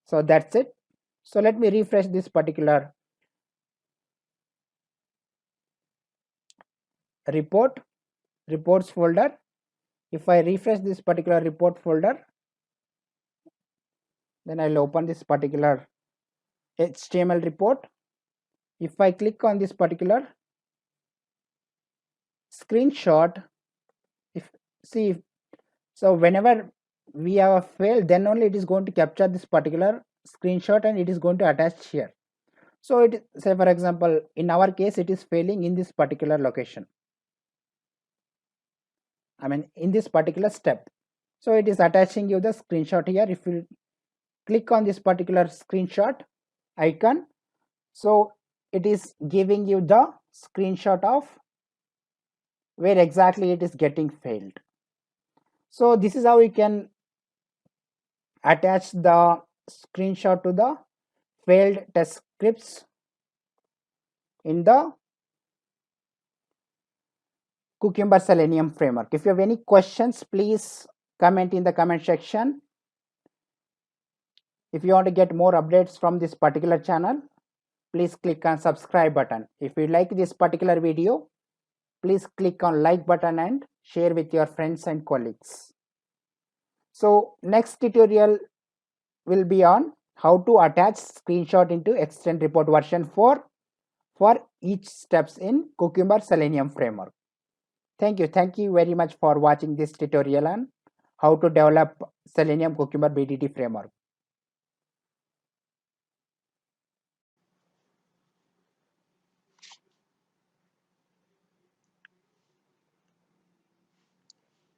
Speaker 1: So that's it. So let me refresh this particular reports folder. If I refresh this particular report folder, then I'll open this particular HTML report. If I click on this particular screenshot, if see, so whenever we have a fail, then only it is going to capture this particular screenshot and it is going to attach here. So it, say for example, in our case it is failing in this particular location, I mean in this particular step. So it is attaching you the screenshot here. If you click on this particular screenshot icon, so it is giving you the screenshot of where exactly it is getting failed. So this is how we can attach the screenshot to the failed test scripts in the Cucumber Selenium framework. If you have any questions, please comment in the comment section. If you want to get more updates from this particular channel, please click on subscribe button. If you like this particular video, please click on like button and share with your friends and colleagues. So next tutorial will be on how to attach screenshot into extend report version 4 for each steps in Cucumber Selenium framework. Thank you very much for watching this tutorial on how to develop Selenium Cucumber BDD framework.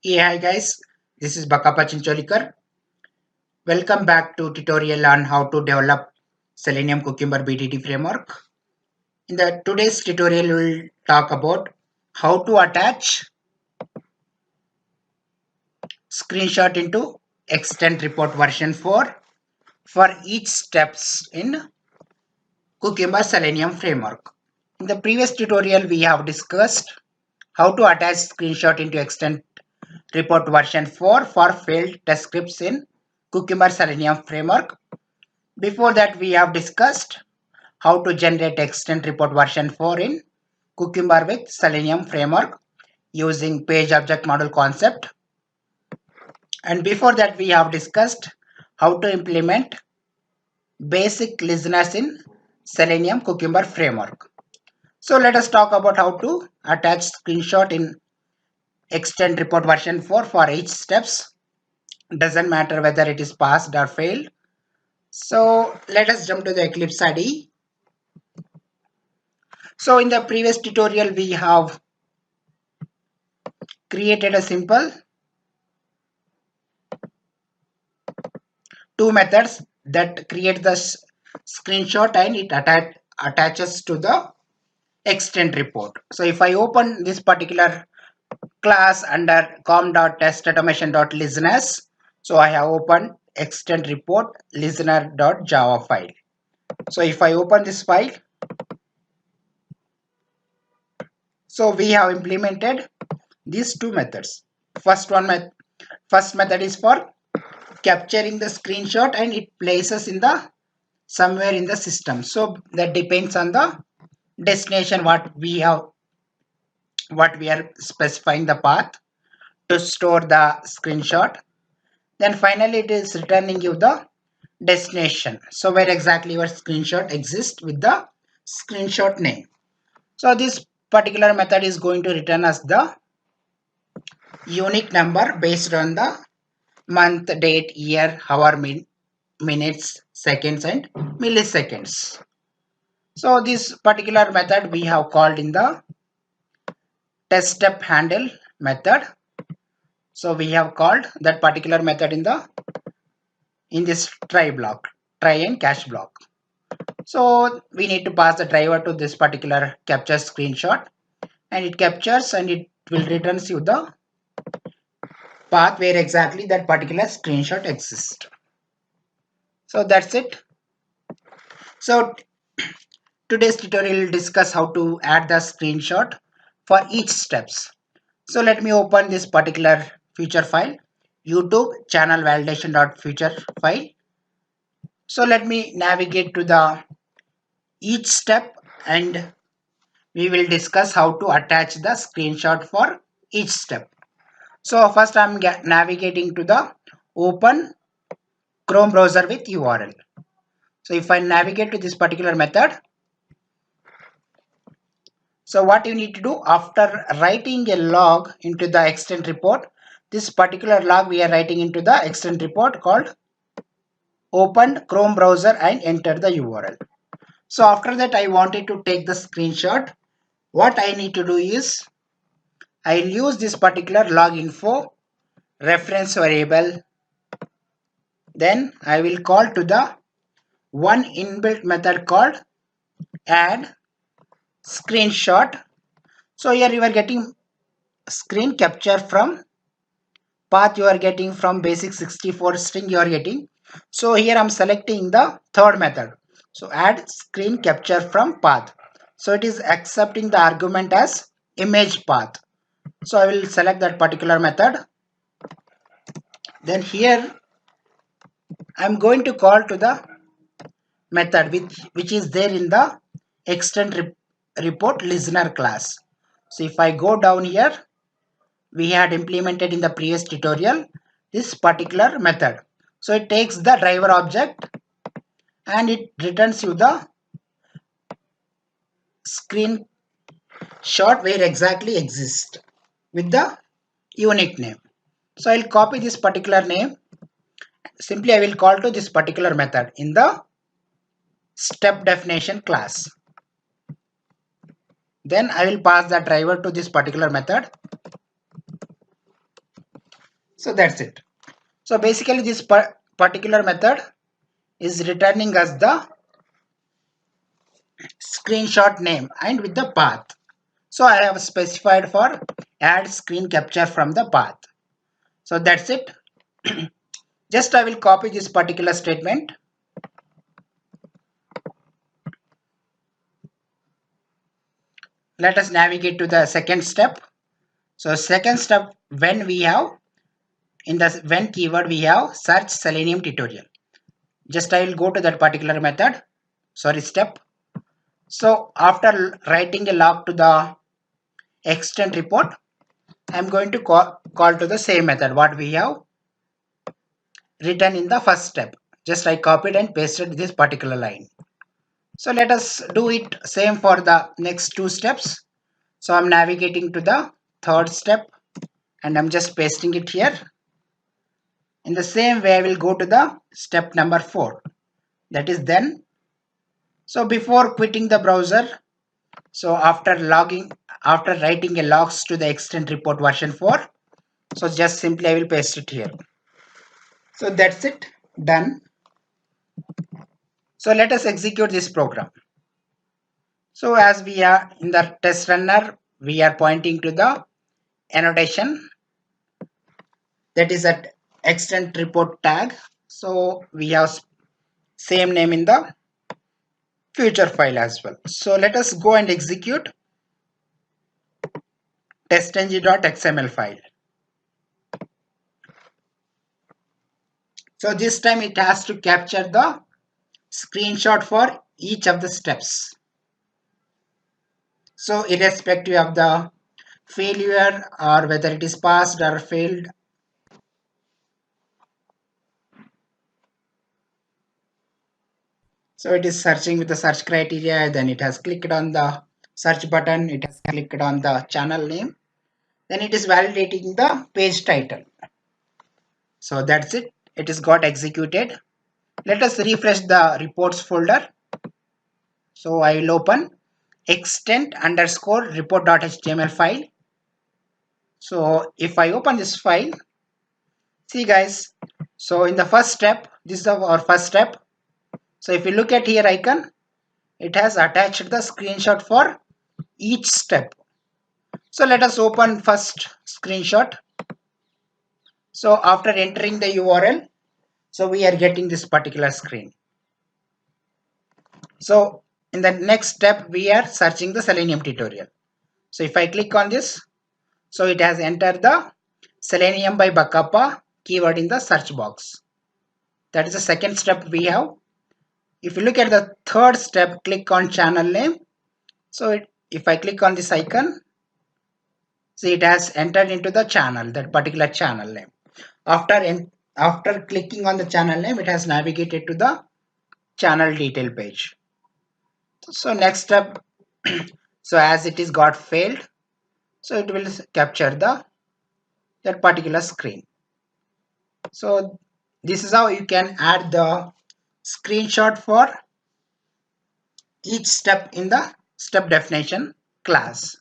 Speaker 1: Hey, hi guys, this is Bakkappa Chincholikar. Welcome back to tutorial on how to develop Selenium Cucumber BDD framework. In the today's tutorial, we'll talk about how to attach screenshot into extend report version 4 for each steps in Cucumber Selenium framework. In the previous tutorial, we have discussed how to attach screenshot into extend report version 4 for failed test scripts in Cucumber Selenium framework. Before that, we have discussed how to generate extend report version 4 in Cucumber with Selenium framework using page object model concept. And before that, we have discussed how to implement basic listeners in Selenium Cucumber framework. So let us talk about how to attach screenshot in extend report version 4 for each steps. Doesn't matter whether it is passed or failed. So let us jump to the Eclipse IDE. So in the previous tutorial, we have created a simple two methods that create the screenshot and it attaches to the extend report. So if I open this particular class under com.testautomation.listeners, so I have opened extend report listener.java file. So if I open this file, so we have implemented these two methods. First method is for capturing the screenshot and it places in the somewhere in the system. So that depends on the destination what we are specifying the path to store the screenshot. Then finally it is returning you the destination. So where exactly your screenshot exists with the screenshot name. So this particular method is going to return us the unique number based on the month, date, year, hour, minutes, seconds and milliseconds. So this particular method we have called in the test step handle method. So we have called that particular method in this try block, try and catch block. So we need to pass the driver to this particular capture screenshot and it captures and it will returns you the path where exactly that particular screenshot exists. So that's it. So today's tutorial will discuss how to add the screenshot for each steps. So let me open this particular feature file, YouTube channel validation.feature file. So let me navigate to the each step and we will discuss how to attach the screenshot for each step. So first I'm navigating to the open Chrome browser with URL. So if I navigate to this particular method, so what you need to do after writing a log into the extent report, this particular log we are writing into the extent report called open Chrome browser and enter the URL. So after that I wanted to take the screenshot. What I need to do is I'll use this particular log info reference variable. Then I will call to the one inbuilt method called add screenshot. So here you are getting screen capture from path, you are getting from basic 64 string you are getting. So here I'm selecting the third method. So add screen capture from path. So it is accepting the argument as image path. So I will select that particular method. Then here I'm going to call to the method which is there in the extend report listener class. So if I go down here, we had implemented in the previous tutorial this particular method. So it takes the driver object and it returns you the screenshot where exactly exists with the unique name. So I'll copy this particular name. Simply I will call to this particular method in the step definition class. Then I will pass the driver to this particular method. So that's it. So basically this particular method is returning us the screenshot name and with the path. So I have specified for add screen capture from the path. So that's it. Just I will copy this particular statement. Let us navigate to the second step. So second step, when we have in the when keyword we have search Selenium tutorial. Just I will go to that particular method. Sorry, step. So after writing a log to the extent report, I'm going to call to the same method what we have written in the first step. Just I copied and pasted this particular line. So let us do it same for the next two steps. So I'm navigating to the third step and I'm just pasting it here. In the same way I will go to the step number 4, that is then. So before quitting the browser, so after writing a logs to the extent report version 4, so just simply I will paste it here. So that's it, done. So let us execute this program. So as we are in the test runner, we are pointing to the annotation that is at extent report tag. So we have same name in the future file as well. So let us go and execute testng.xml file. So this time it has to capture the screenshot for each of the steps. So irrespective of the failure or whether it is passed or failed. So it is searching with the search criteria, then it has clicked on the search button, it has clicked on the channel name, then it is validating the page title. So that's it, it is got executed. Let us refresh the reports folder. So I will open extent underscore report.html file. So if I open this file, see guys, so in the first step, this is our first step. So if you look at here icon, it has attached the screenshot for each step. So let us open first screenshot. So after entering the URL, so we are getting this particular screen. So in the next step, we are searching the Selenium tutorial. So if I click on this, so it has entered the Selenium by Bakkappa keyword in the search box. That is the second step we have if you look at the third step, click on channel name. So if I click on this icon, see it has entered into the channel, that particular channel name. After clicking on the channel name, it has navigated to the channel detail page. So next step, so as it is got failed, so it will capture that particular screen. So this is how you can add the screenshot for each step in the step definition class.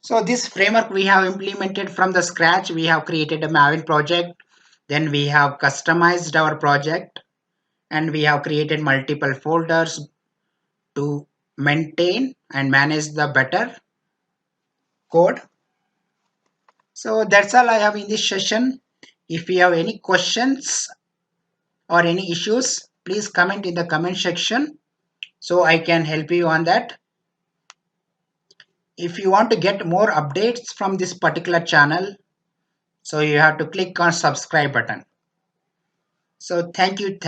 Speaker 1: So this framework we have implemented from the scratch. We have created a Maven project, then we have customized our project, and we have created multiple folders to maintain and manage the better code. So that's all I have in this session. If you have any questions or any issues, please comment in the comment section so I can help you on that. If you want to get more updates from this particular channel, so you have to click on subscribe button. So thank you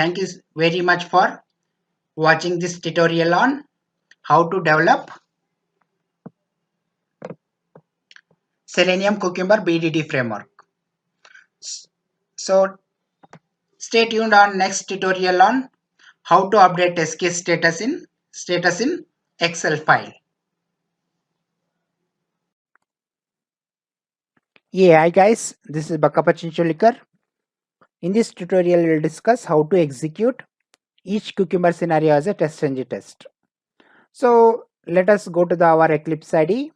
Speaker 1: very much for watching this tutorial on how to develop Selenium Cucumber BDD framework. So stay tuned on next tutorial on how to update test case status in Excel file. Yeah, hi guys, this is Bakkappa. In this tutorial, we'll discuss how to execute each cucumber scenario as a test-ng test. So let us go to our Eclipse IDE.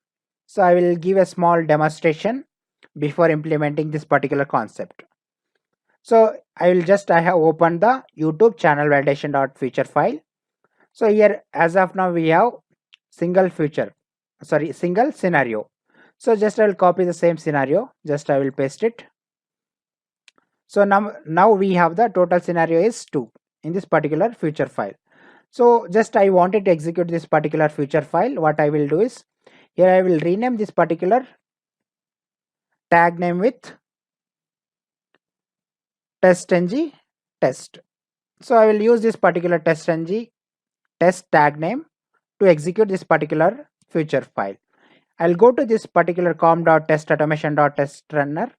Speaker 1: So I will give a small demonstration before implementing this particular concept. So I have opened the YouTube channel validation.feature file. So here as of now we have single scenario. So just I will copy the same scenario, just I will paste it. So now we have the total scenario is 2 in this particular feature file. So just I wanted to execute this particular feature file. What I will do is here I will rename this particular tag name with test.ng test. So I will use this particular test.ng test tag name to execute this particular feature file. I'll go to this particular com.testautomation.test runner.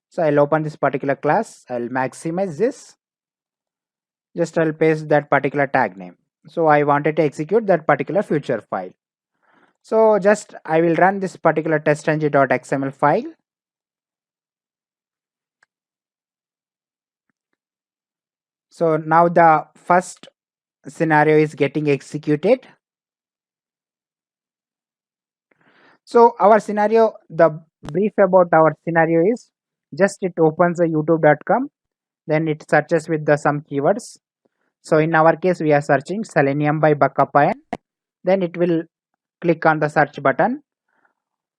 Speaker 1: So I'll open this particular class. I'll maximize this. Just I'll paste that particular tag name. So I wanted to execute that particular feature file. So just I will run this particular testng.xml file. So now the first scenario is getting executed. So our scenario, the brief about our scenario is just it opens a youtube.com, then it searches with some keywords. So in our case we are searching Selenium by Bakkappa, then it will click on the search button.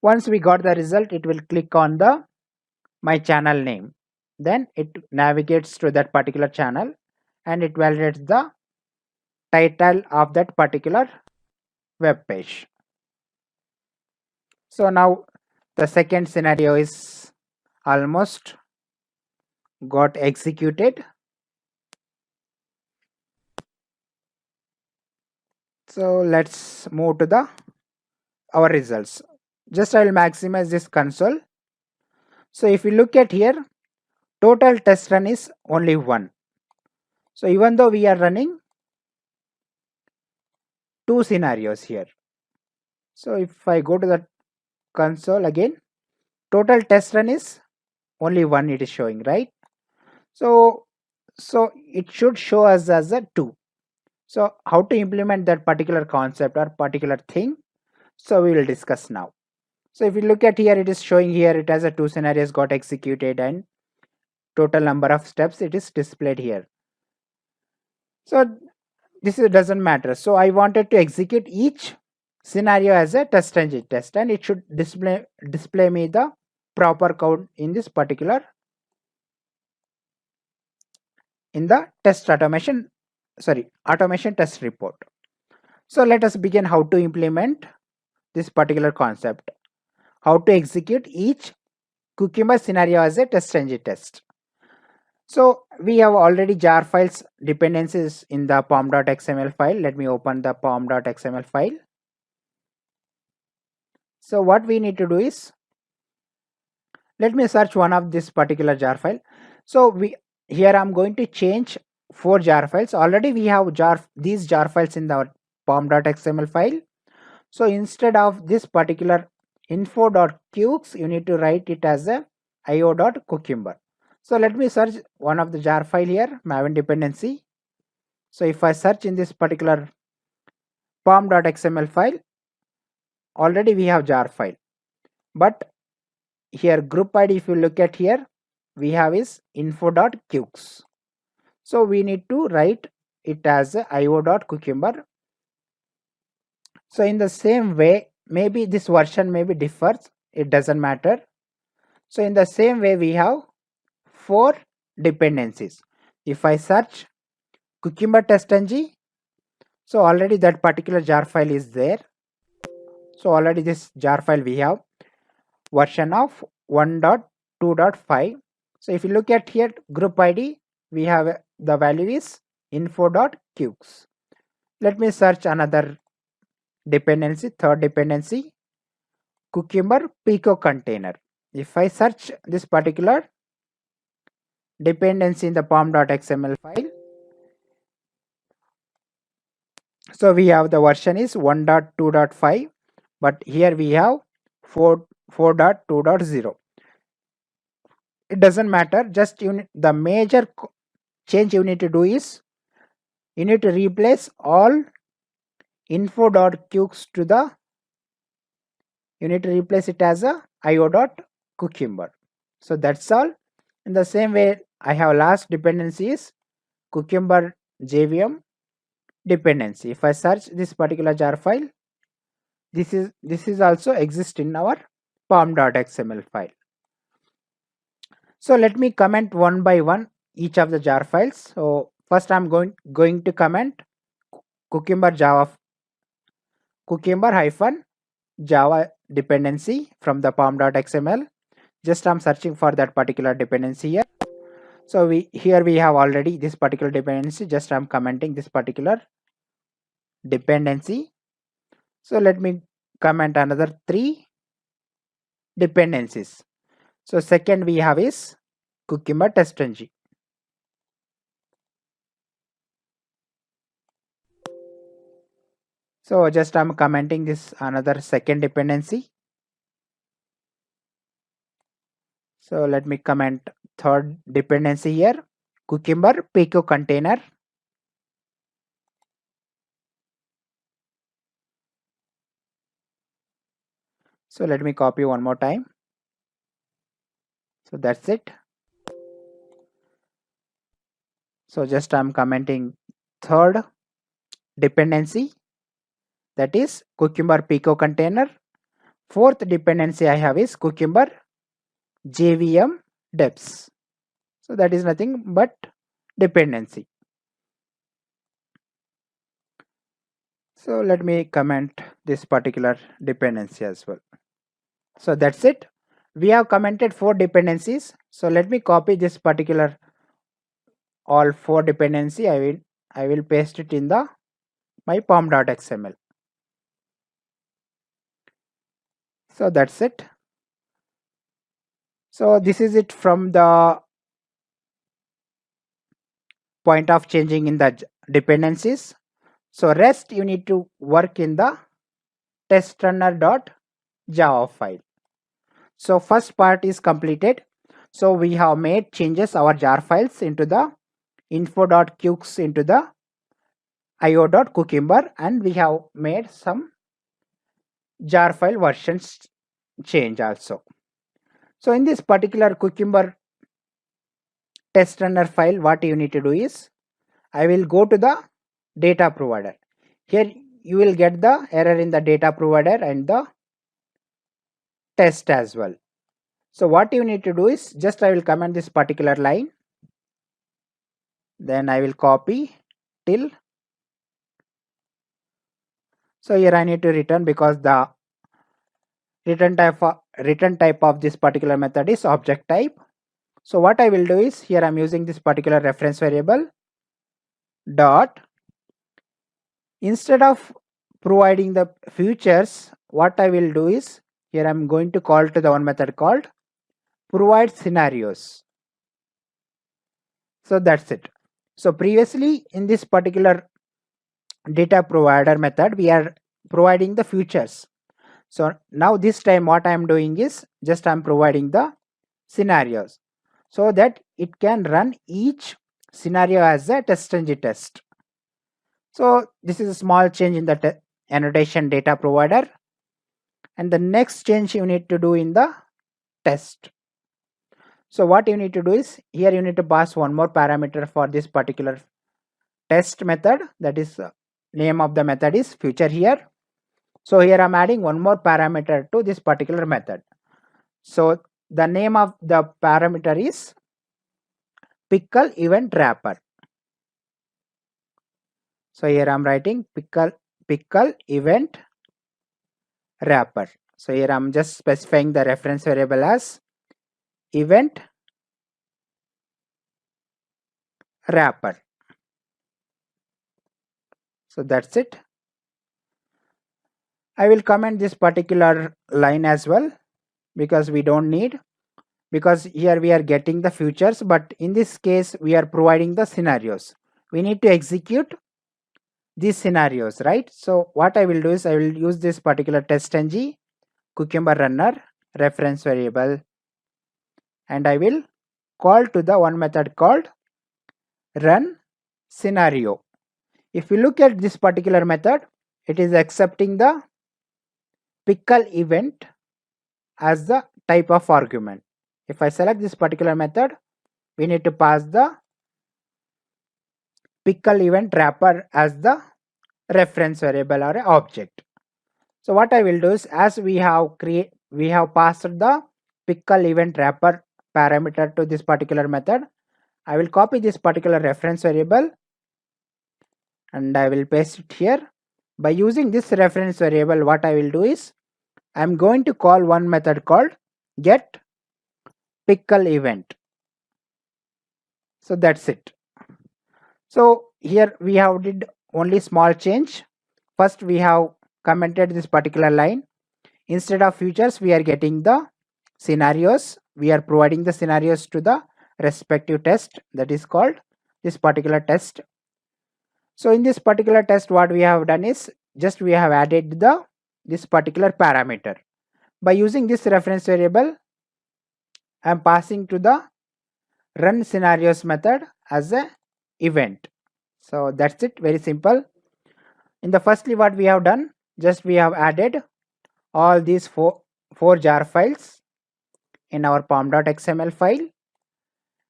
Speaker 1: Once we got the result, it will click on the my channel name, then it navigates to that particular channel and it validates the title of that particular web page. So now the second scenario is almost got executed. So let's move to our results. Just I will maximize this console. So if you look at here, total test run is only 1. So even though we are running 2 scenarios here. So if I go to the console again, total test run is only 1, it is showing, right? So it should show us as a 2. So how to implement that particular concept or particular thing, so we will discuss now. So if you look at here, it is showing here it has a 2 scenarios got executed and total number of steps it is displayed here. So this doesn't matter. So I wanted to execute each scenario as a test-ng test, and it should display me the proper code in this particular in the automation test report. So let us begin how to implement this particular concept, how to execute each cucumber scenario as a test-ng test. So we have already jar files dependencies in the pom.xml file. Let me open the pom.xml file. So what we need to do is, let me search one of this particular jar file. So here I'm going to change 4 jar files. Already we have these jar files in the pom.xml file. So instead of this particular info.cukes, you need to write it as a io.cucumber. So let me search one of the jar file here, Maven dependency. So if I search in this particular pom.xml file, already we have jar file. But here group ID, if you look at here, we have is info.cukes. So we need to write it as a io.cucumber. So in the same way, maybe this version maybe differs, it doesn't matter. So in the same way, we have 4 dependencies. If I search cucumber test.ng, so already that particular jar file is there. So already this jar file we have version of 1.2.5. So if you look at here group ID, we have the value is info.cukes. Let me search another dependency, third dependency, cucumber pico container. If I search this particular dependency in the pom.xml file, so we have the version is 1.2.5, but here we have 4.2.0. It doesn't matter, just the major change you need to do is you need to replace all info.cukes to the, you need to replace it as a io.cucumber. So that's all. In the same way, I have last dependency is cucumber jvm dependency. If I search this particular jar file, this is also exist in our pom.xml file. So let me comment one by one each of the jar files. So first I'm going to comment cucumber cucumber hyphen java dependency from the pom.xml. Just I'm searching for that particular dependency here. So here we have already this particular dependency. Just I'm commenting this particular dependency. So let me comment another 3 dependencies. So second we have is cucumber test.ng. So just I'm commenting this another second dependency. So let me comment third dependency here, cucumber pico container. So let me copy one more time. So that's it. So just I'm commenting third dependency, that is cucumber pico container. Fourth dependency I have is cucumber jvm deps. So that is nothing but dependency. So let me comment this particular dependency as well. So that's it. We have commented 4 dependencies. So let me copy this particular all 4 dependency. I will paste it in the my pom.xml. So that's it. So this is it from the point of changing in the dependencies. So rest you need to work in the testrunner.java file. So first part is completed. So we have made changes our jar files into the info.cukes into the io.cucumber, and we have made some jar file versions change also. So in this particular cucumber test runner file, what you need to do is, I will go to the data provider. Here you will get the error in the data provider and the test as well. So what you need to do is, just I will comment this particular line, then I will copy till. So here I need to return because the return type of this particular method is object type. So what I will do is, here I'm using this particular reference variable dot, instead of providing the futures, what I will do is, here I'm going to call to the one method called provide scenarios. So that's it. So previously in this particular data provider method, we are providing the futures. So now this time what I am doing is, just I am providing the scenarios so that it can run each scenario as a test-ng test. So this is a small change in the annotation data provider. And the next change you need to do in the test. So what you need to do is, here you need to pass one more parameter for this particular test method, that is name of the method is future here. So here I'm adding one more parameter to this particular method. So the name of the parameter is pickle event wrapper. So here I'm writing pickle event wrapper. So here I'm just specifying the reference variable as event wrapper. So that's it. I will comment this particular line as well, because we don't need, because here we are getting the futures, but in this case we are providing the scenarios. We need to execute these scenarios, right? So what I will do is, I will use this particular test-ng cucumber runner reference variable, and I will call to the one method called run scenario. If you look at this particular method, it is accepting the pickle event as the type of argument. If I select this particular method, we need to pass the pickle event wrapper as the reference variable or object. So what I will do is, as we have passed the pickle event wrapper parameter to this particular method, I will copy this particular reference variable and I will paste it here. By using this reference variable, what I will do is, I am going to call one method called get pickle event. So that's it. So here we have did only small change. First we have commented this particular line. Instead of futures, we are getting the scenarios. We are providing the scenarios to the respective test, that is called this particular test. So in this particular test, what we have done is, just we have added this particular parameter. By using this reference variable, I am passing to the run scenarios method as a event. So that's it, very simple. In the firstly, what we have done, just we have added all these four jar files in our pom.xml file,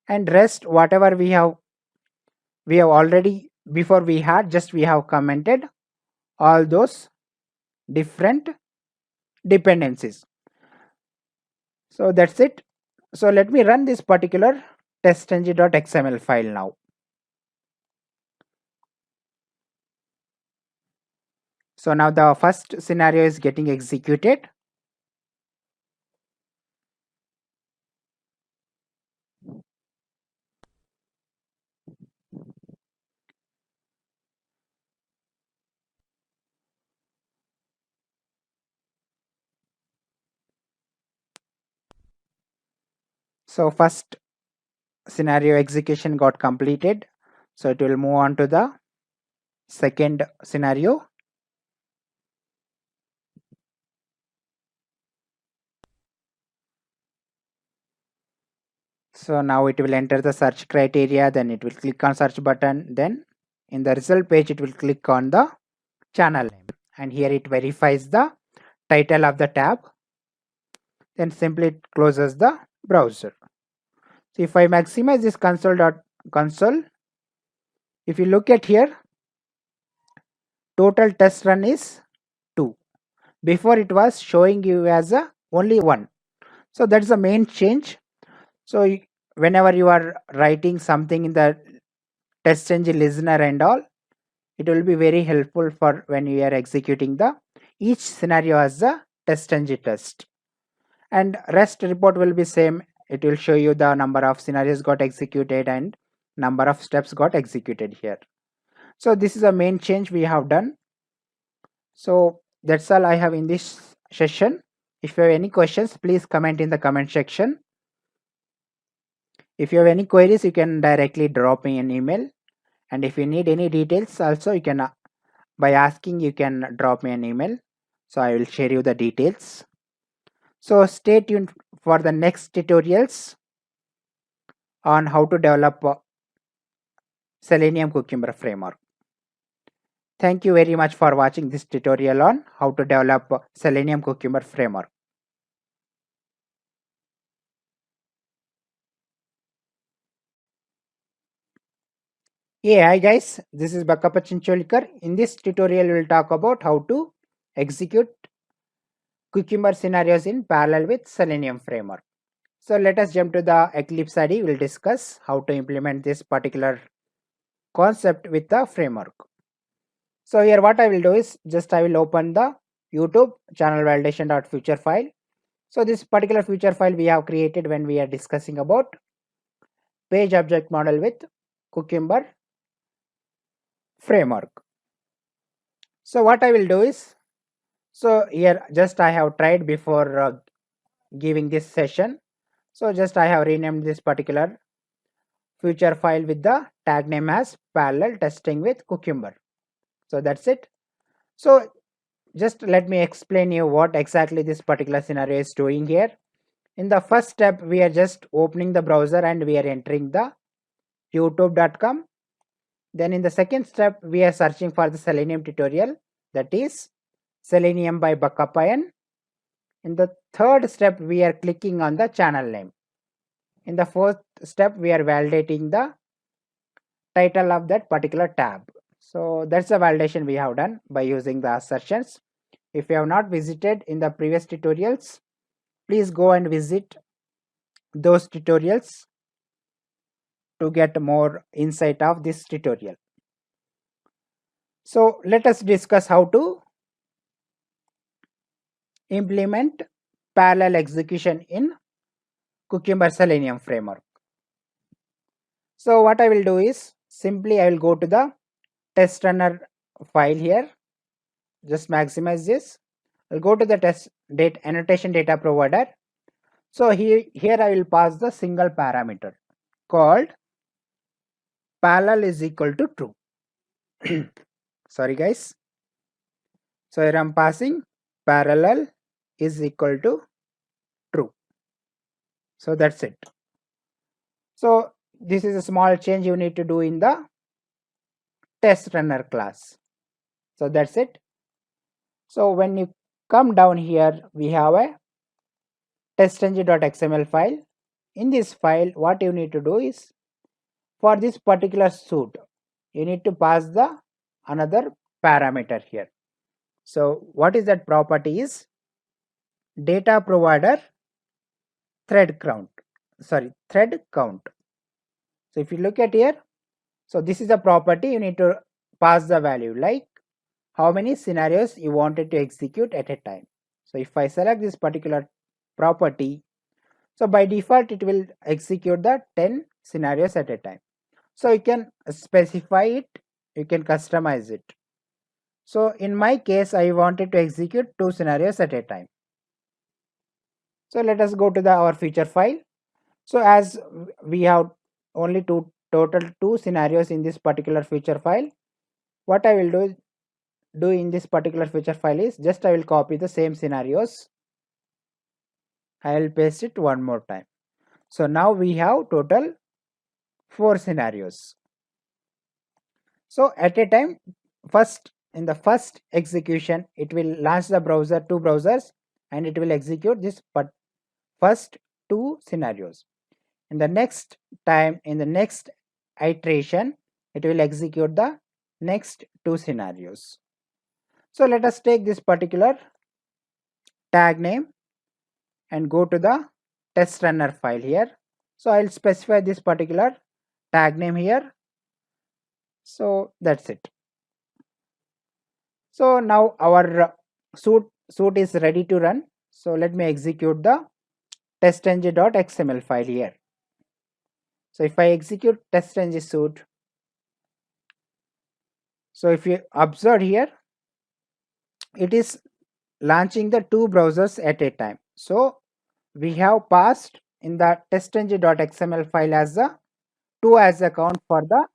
Speaker 1: and rest whatever we have already, before we had, just we have commented all those different dependencies. So that's it. So let me run this particular testng.xml file now. So now the first scenario is getting executed. So first scenario execution got completed. So it will move on to the second scenario. So now it will enter the search criteria, then it will click on search button, then in the result page it will click on the channel name, and here it verifies the title of the tab, then simply it closes the browser. So if I maximize this console, if you look at here, total test run is 2. Before it was showing you as a only 1. So that's the main change. So whenever you are writing something in the test-ng listener and all, it will be very helpful for when you are executing the each scenario as a test-ng test. And rest report will be same it will show you the number of scenarios got executed and number of steps got executed here. So this is a main change we have done. So that's all I have in this session. If you have any questions, please comment in the comment section. If you have any queries, you can directly drop me an email. And if you need any details also, you can by asking you can drop me an email. So I will share you the details. So stay tuned for the next tutorials on how to develop Selenium Cucumber framework. Thank you very much for watching this tutorial on how to develop Selenium Cucumber framework. Hey, hi guys, this is Bakkappa. In this tutorial, we will talk about how to execute Cucumber scenarios in parallel with Selenium framework. So let us jump to the Eclipse IDE. We will discuss how to implement this particular concept with the framework. So here what I will do is just I will open the YouTube channel validation.future file. So this particular future file we have created when we are discussing about page object model with Cucumber framework. So what I will do is, so here just I have tried before giving this session. So just I have renamed this particular future file with the tag name as parallel testing with Cucumber. So that's it. So just let me explain you what exactly this particular scenario is doing here. In the first step, we are just opening the browser and we are entering the youtube.com. Then in the second step, we are searching for the Selenium tutorial, that is Selenium by Bakkappa. In the third step, we are clicking on the channel name. In the fourth step, we are validating the title of that particular tab. So that's the validation we have done by using the assertions. If you have not visited in the previous tutorials, please go and visit those tutorials to get more insight of this tutorial. So let us discuss how to implement parallel execution in Cucumber Selenium framework. So what I will do is simply I will go to the test runner file here. Just maximize this. I'll go to the test date annotation data provider. So here I will pass the single parameter called parallel is equal to true. Sorry guys. So here I'm passing parallel is equal to true. So that's it. So this is a small change you need to do in the test runner class. So that's it. So when you come down here, we have a testng.xml file. In this file, what you need to do is for this particular suit, you need to pass the another parameter here. So what is that property is data provider thread count. Thread count. So if you look at here, so this is the property you need to pass the value like how many scenarios you wanted to execute at a time. So if I select this particular property, so by default it will execute the 10 scenarios at a time. So you can specify it, you can customize it. So in my case, I wanted to execute 2 scenarios at a time. So let us go to our feature file. So as we have only total 2 scenarios in this particular feature file, what I will do in this particular feature file is just I will copy the same scenarios. I will paste it one more time. So now we have total 4 scenarios. So at a time, in the first execution, it will launch the browser, 2 browsers, and it will execute this first 2 scenarios. In the next time, in the next iteration, it will execute the next 2 scenarios. So let us take this particular tag name and go to the test runner file here. So I'll specify this particular tag name here. So that's it. So now our suit is ready to run. So let me execute the testng.xml file here. So if I execute testng suite, so if you observe here, it is launching the two browsers at a time. So we have passed in the testng.xml file as the 2 as a count for the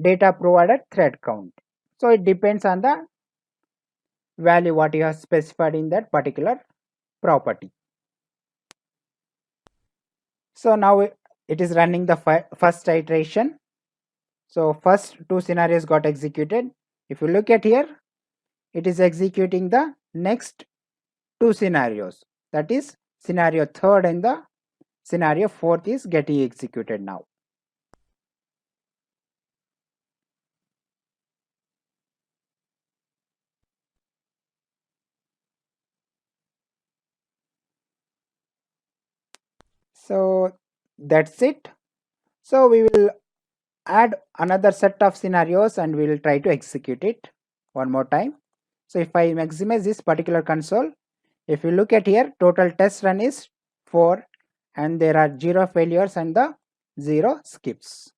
Speaker 1: data provider thread count. So it depends on the value what you have specified in that particular property. So now it is running the first iteration. So first two scenarios got executed. If you look at here, it is executing the next two scenarios. That is scenario third and the scenario fourth is getting executed now. So that's it. So we will add another set of scenarios and we will try to execute it one more time. So if I maximize this particular console, if you look at here, total test run is 4 and there are 0 failures and the 0 skips.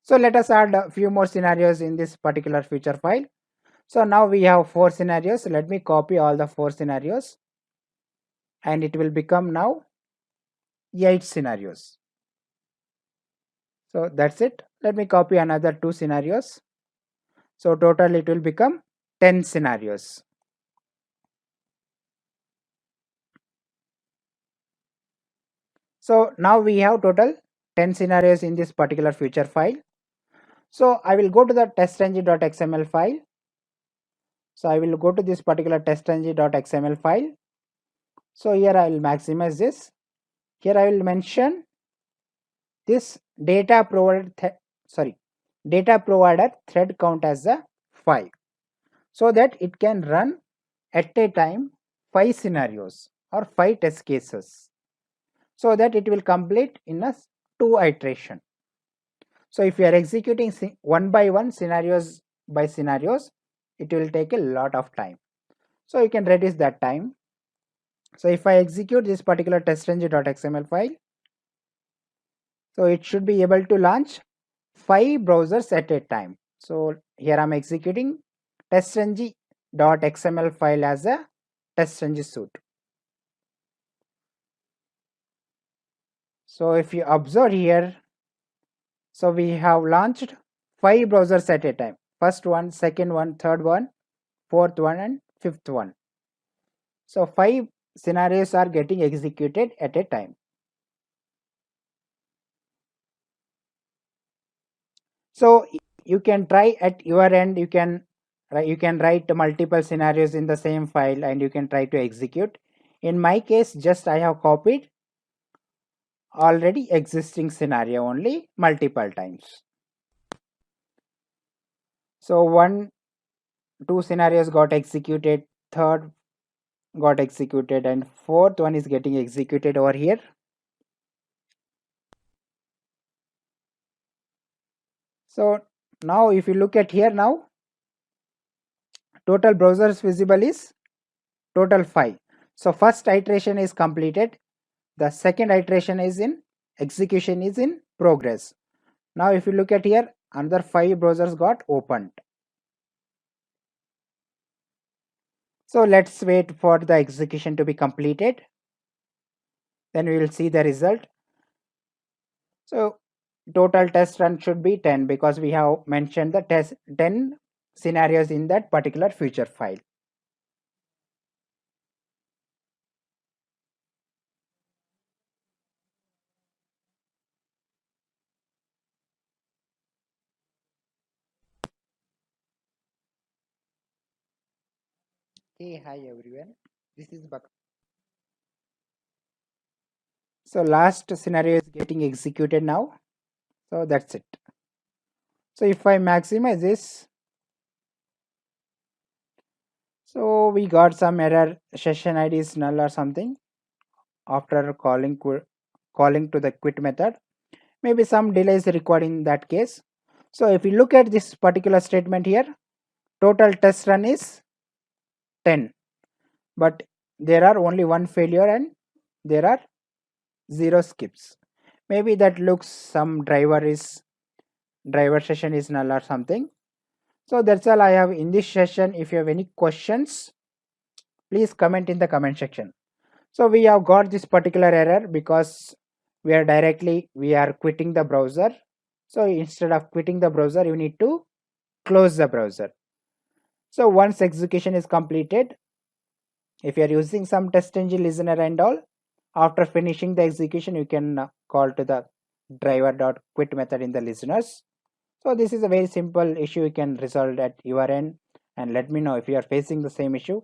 Speaker 1: So let us add a few more scenarios in this particular feature file. So now we have 4 scenarios. Let me copy all the 4 scenarios and it will become now 8 scenarios. So that's it. Let me copy another 2 scenarios. So total it will become 10 scenarios. So now we have total 10 scenarios in this particular feature file. So I will go to the testng.xml file. So I will go to this particular testng.xml file. So here I will maximize this. Here I will mention this data provider thread count as a 5 so that it can run at a time 5 scenarios or 5 test cases so that it will complete in a 2 iteration. So if you are executing one by one scenarios by scenarios, it will take a lot of time. So you can reduce that time. So if I execute this particular testng.xml file, so it should be able to launch 5 browsers at a time. So here I'm executing testng.xml file as a testng suite. So if you observe here, so we have launched 5 browsers at a time. First one, second one, third one, fourth one and fifth one. So 5 scenarios are getting executed at a time. So you can try at your end, you can write multiple scenarios in the same file and you can try to execute. In my case, just I have copied already existing scenario only multiple times. So 1, 2 scenarios got executed, third got executed and fourth one is getting executed over here. So now if you look at here now, total browsers visible is total 5. So first iteration is completed. The second iteration is in execution is in progress. Now if you look at here, another 5 browsers got opened. So let's wait for the execution to be completed. Then we will see the result. So total test run should be 10 because we have mentioned the 10 scenarios in that particular feature file. Hey, hi everyone. This is Bakkappa. So last scenario is getting executed now. So that's it. So if I maximize this, so we got some error, session ID is null or something after calling to the quit method. Maybe some delay is required in that case. So if you look at this particular statement here, total test run is 10, but there are only one failure and there are 0 skips. Maybe that looks some driver session is null or something. So that's all I have in this session. If you have any questions, please comment in the comment section. So we have got this particular error because we are quitting the browser. So instead of quitting the browser, you need to close the browser. So once execution is completed, if you are using some test engine listener and all, after finishing the execution, you can call to the driver.quit method in the listeners. So this is a very simple issue you can resolve at your end, and let me know if you are facing the same issue.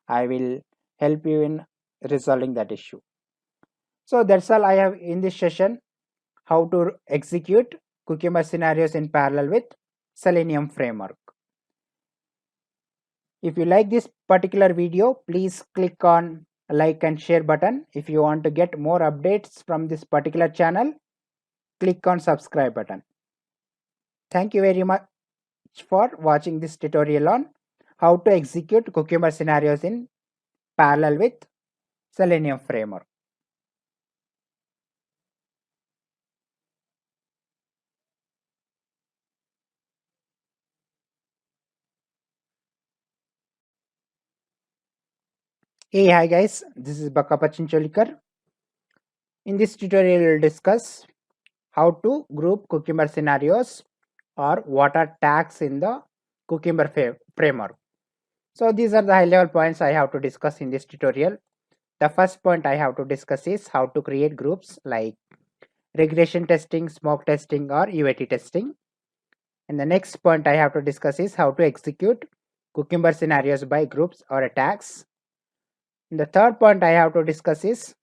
Speaker 1: I will help you in resolving that issue. So that's all I have in this session, how to execute Cucumber scenarios in parallel with Selenium framework. If you like this particular video, please click on like and share button. If you want to get more updates from this particular channel, click on subscribe button. Thank you very much for watching this tutorial on how to execute Cucumber scenarios in parallel with Selenium framework. Hey, hi guys, this is Bakkappa. In this tutorial, we will discuss how to group Cucumber scenarios or what are tags in the Cucumber framework. So these are the high level points I have to discuss in this tutorial. The first point I have to discuss is how to create groups like regression testing, smoke testing or UAT testing. And the next point I have to discuss is how to execute Cucumber scenarios by groups or attacks. And the third point I have to discuss is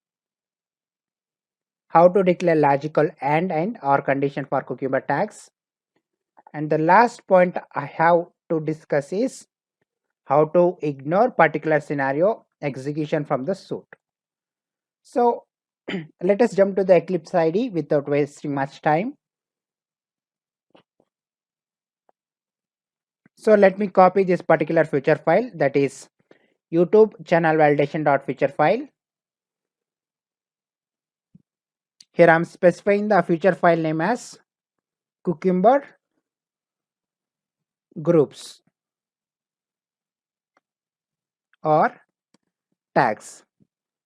Speaker 1: how to declare logical and or condition for Cucumber tags. And the last point I have to discuss is how to ignore particular scenario execution from the suite. So let us jump to the Eclipse IDE without wasting much time. So let me copy this particular feature file, that is YouTube channel validation.feature file. Here I am specifying the feature file name as Cucumber groups or tags.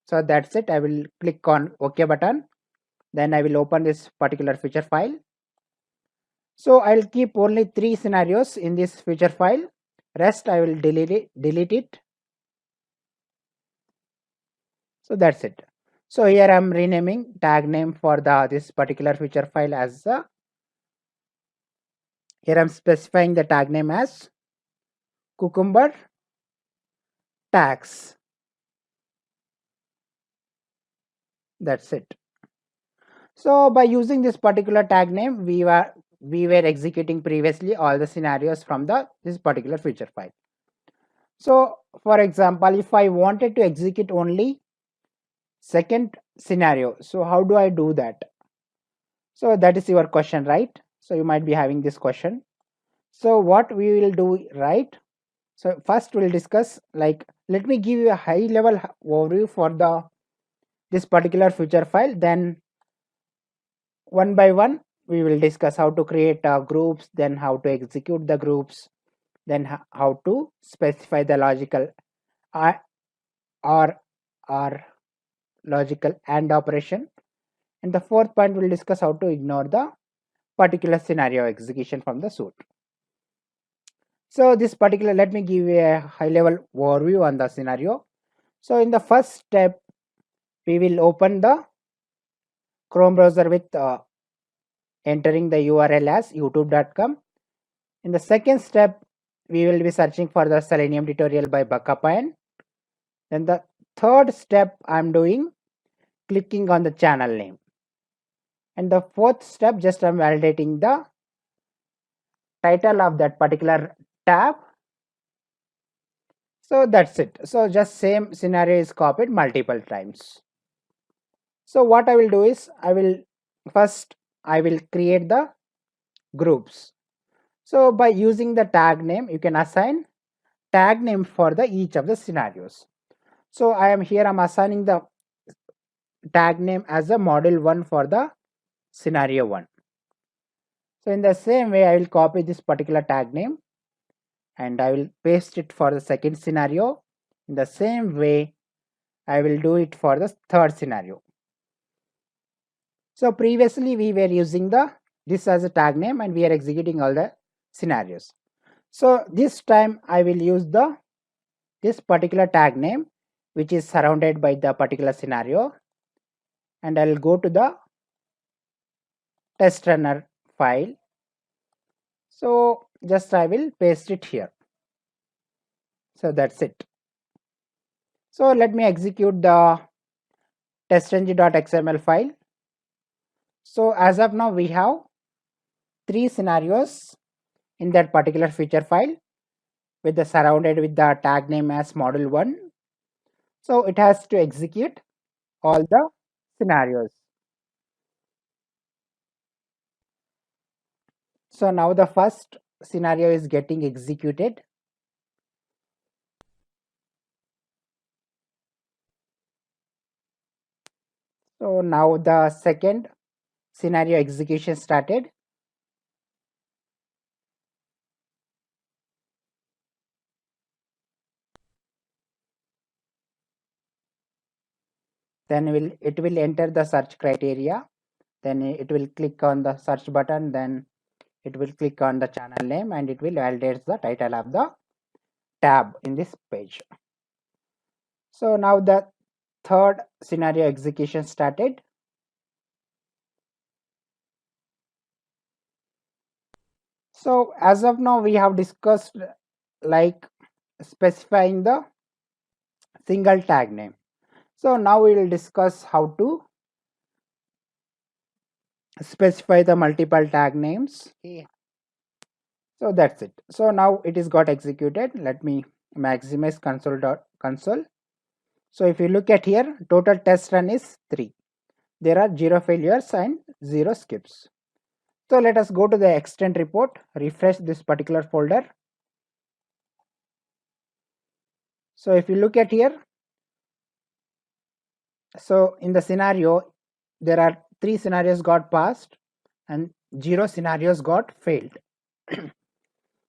Speaker 1: So that's it. I will click on OK button. Then I will open this particular feature file. So I'll keep only 3 scenarios in this feature file. Rest I will delete it. So that's it. So here I'm renaming tag name for this particular feature file as here I'm specifying the tag name as Cucumber tags. That's it. So by using this particular tag name, we were executing previously all the scenarios from this particular feature file. So for example, if I wanted to execute only second scenario, so how do I do that? So that is your question, right? So you might be having this question. So what we will do, right? So first we'll discuss, like, let me give you a high level overview for this particular feature file. Then one by one we will discuss how to create groups, then how to execute the groups, then how to specify the logical or logical and operation, and the fourth point we'll discuss how to ignore the particular scenario execution from the suite. So this particular, let me give you a high level overview on the scenario. So in the first step, we will open the Chrome browser with entering the URL as youtube.com. In the second step, we will be searching for the Selenium tutorial by Bakkappa. And then the third step I'm doing, clicking on the channel name. And the fourth step, just I'm validating the title of that particular tab. So that's it. So just same scenario is copied multiple times. So what I will do is I will create the groups. So by using the tag name, you can assign tag name for the each of the scenarios. So I'm assigning the tag name as a model 1 for the scenario 1. So in the same way, I will copy this particular tag name and I will paste it for the second scenario. In the same way, I will do it for the third scenario. So previously we were using this as a tag name and we are executing all the scenarios. So this time I will use this particular tag name which is surrounded by the particular scenario, and I will go to the test runner file. So just I will paste it here. So that's it. So let me execute the testng.xml file. So as of now we have 3 scenarios in that particular feature file with the surrounded with the tag name as model 1. So it has to execute all the scenarios. So now the first scenario is getting executed. So now the second scenario execution started. Then it will enter the search criteria. Then it will click on the search button. Then it will click on the channel name and it will validate the title of the tab in this page. So now the third scenario execution started. So as of now we have discussed like specifying the single tag name. So now we will discuss how to specify the multiple tag names. So that's it. So now it is got executed. Let me maximize console. So if you look at here, total test run is 3. There are 0 failures and 0 skips. So let us go to the extent report, refresh this particular folder. So if you look at here, so in the scenario, there are 3 scenarios got passed and 0 scenarios got failed.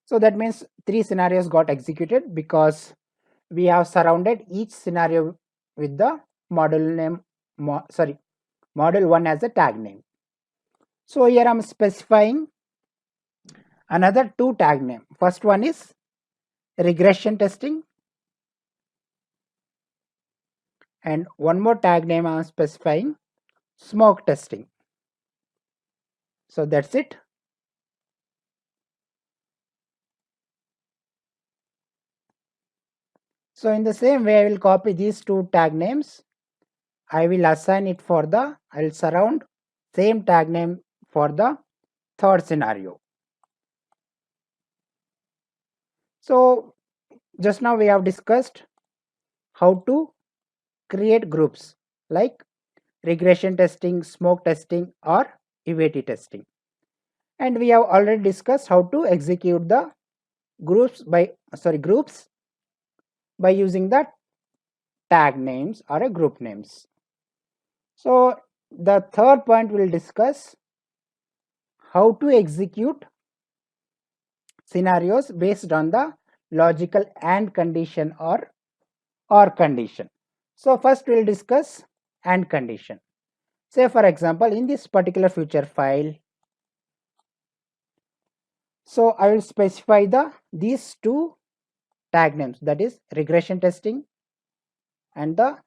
Speaker 1: So that means 3 scenarios got executed because we have surrounded each scenario with the model name, model 1 as a tag name. So here I am specifying another 2 tag name. First one is regression testing, and one more tag name I am specifying smoke testing. So that's it. So in the same way, I will copy these 2 tag names. I will assign it for I will surround same tag name for the third scenario. So just now we have discussed how to create groups like regression testing, smoke testing or UAT testing. And we have already discussed how to execute the groups by using the tag names or a group names. So the third point we'll discuss how to execute scenarios based on the logical AND condition or condition. So first we'll discuss AND condition. Say for example, in this particular feature file, so I will specify these 2 tag names, that is regression testing and the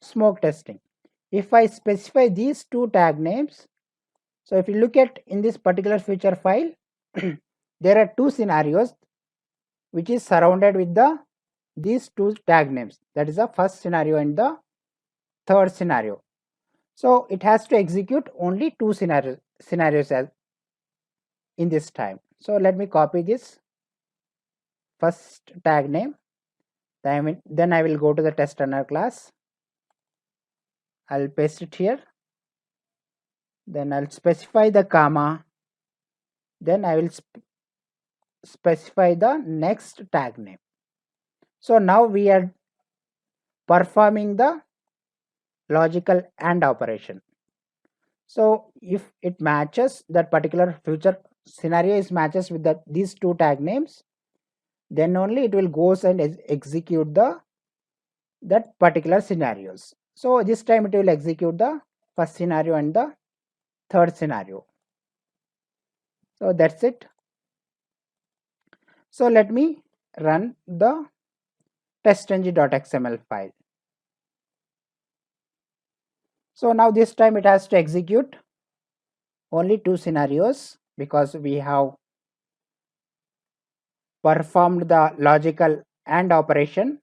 Speaker 1: smoke testing. If I specify these 2 tag names, so if you look at in this particular feature file, there are 2 scenarios which is surrounded with these 2 tag names, that is the first scenario and the third scenario. So it has to execute only 2 scenarios as in this time. So let me copy this first tag name. Then I will go to the test runner class. I'll paste it here. Then I'll specify the comma. Then I will specify the next tag name. So now we are performing the logical AND operation. So if it matches, that particular future scenario is matches with these two tag names, then only it will goes and execute that particular scenarios. So this time it will execute the first scenario and the third scenario. So that's it. So let me run the testng.xml file. So now this time it has to execute only two scenarios because we have performed the logical AND operation.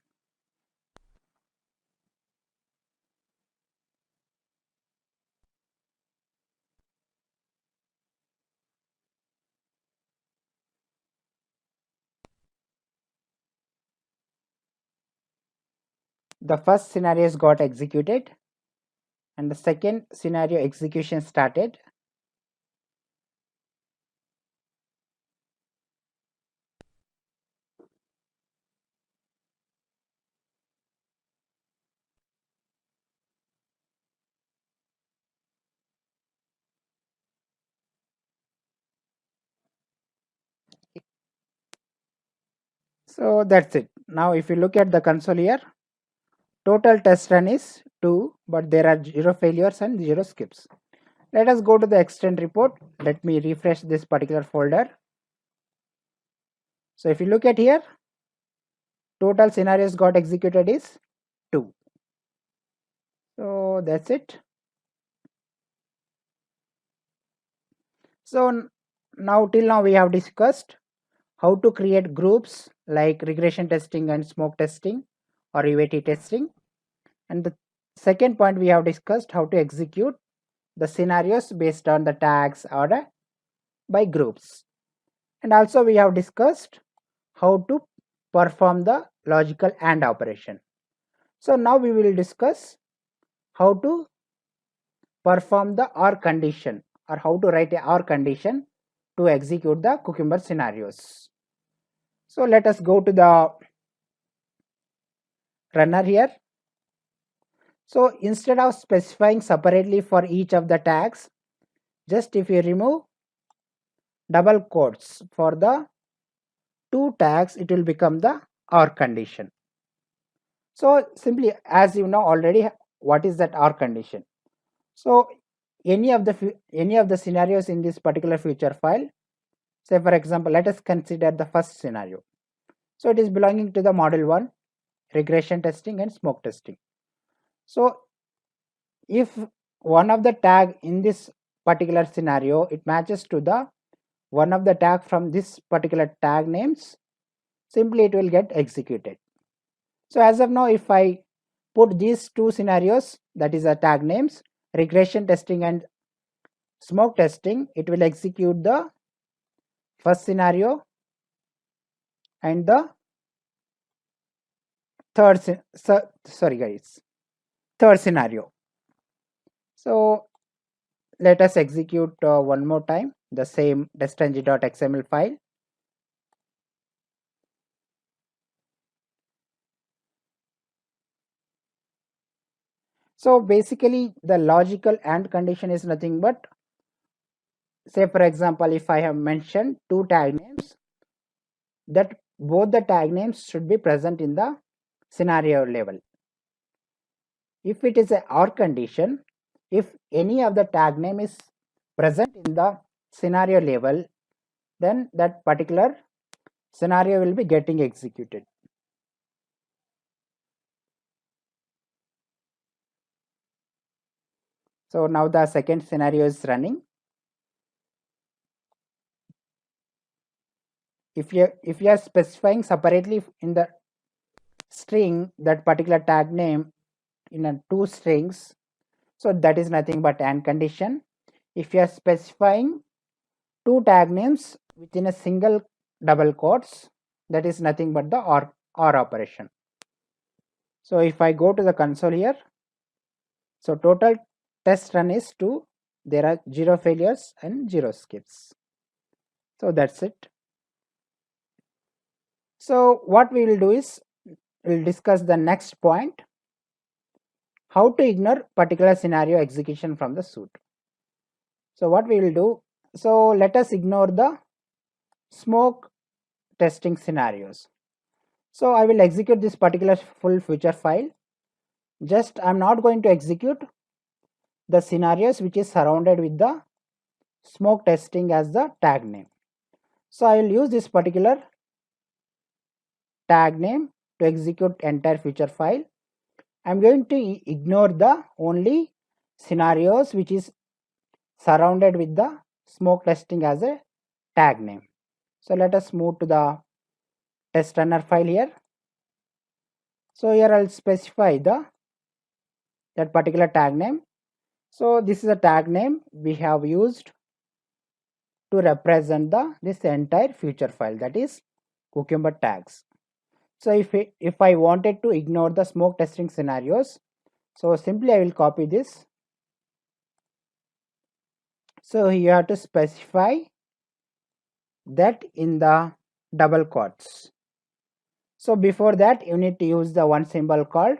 Speaker 1: The first scenarios got executed and the second scenario execution started. So that's it. Now if you look at the console here, total test run is 2, but there are 0 failures and 0 skips. Let us go to the extend report. Let me refresh this particular folder. So if you look at here, total scenarios got executed is 2. So that's it. So now till now we have discussed how to create groups like regression testing and smoke testing or UAT testing. And the second point we have discussed how to execute the scenarios based on the tags or by groups. And also we have discussed how to perform the logical AND operation. So now we will discuss how to perform the OR condition or how to write a OR condition to execute the cucumber scenarios. So let us go to the runner here. So instead of specifying separately for each of the tags, just if you remove double quotes for the two tags, it will become the OR condition. So simply, as you know already, what is that OR condition? So any of the scenarios in this particular feature file, say for example, let us consider the first scenario. So it is belonging to the model 1, regression testing and smoke testing. So if one of the tag in this particular scenario, it matches to the one of the tag from this particular tag names, simply it will get executed. So as of now, if I put these two scenarios, that is the tag names, regression testing and smoke testing, it will execute the first scenario and the third scenario. So let us execute one more time the same testng.xml file. So basically the logical AND condition is nothing but, say for example, if I have mentioned two tag names, that both the tag names should be present in the scenario level. If it is a OR condition, if any of the tag name is present in the scenario level, then that particular scenario will be getting executed. So now the second scenario is running. If you are specifying separately in the string that particular tag name in a two strings, so that is nothing but AND condition. If you are specifying two tag names within a single double quotes, that is nothing but the OR operation. So if I go to the console here, so total test run is 2, there are 0 failures and 0 skips. So that's it. So what we will do is we'll discuss the next point, how to ignore particular scenario execution from the suit. So what we will do, so let us ignore the smoke testing scenarios. So I will execute this particular full feature file. Just I'm not going to execute the scenarios which is surrounded with the smoke testing as the tag name. So I will use this particular tag name to execute entire feature file. I'm going to ignore the only scenarios which is surrounded with the smoke testing as a tag name. So let us move to the test runner file here. So here I'll specify that particular tag name. So this is a tag name we have used to represent this entire feature file, that is Cucumber tags. So if I wanted to ignore the smoke testing scenarios, so simply I will copy this. So you have to specify that in the double quotes. So before that you need to use the one symbol called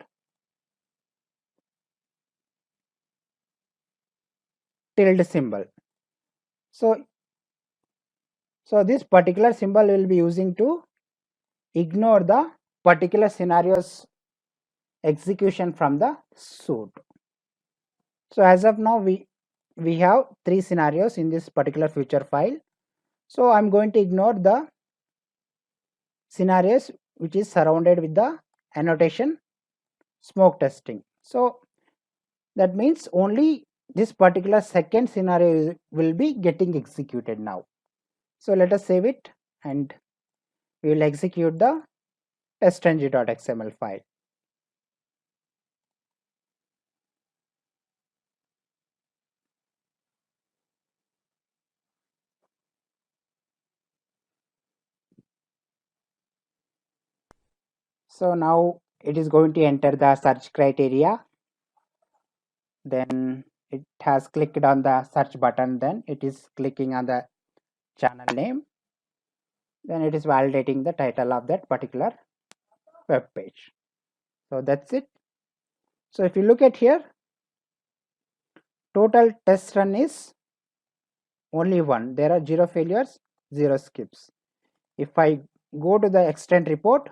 Speaker 1: tilde symbol. So this particular symbol will be using to ignore the particular scenarios execution from the suit. So as of now we have 3 scenarios in this particular feature file. So I'm going to ignore the scenarios which is surrounded with the annotation smoke testing. So that means only this particular second scenario will be getting executed now. So let us save it and we will execute the testng.xml file. So now it is going to enter the search criteria. Then it has clicked on the search button. Then it is clicking on the channel name. Then it is validating the title of that particular web page. So that's it. So if you look at here, total test run is only 1. There are 0 failures, 0 skips. If I go to the extent report,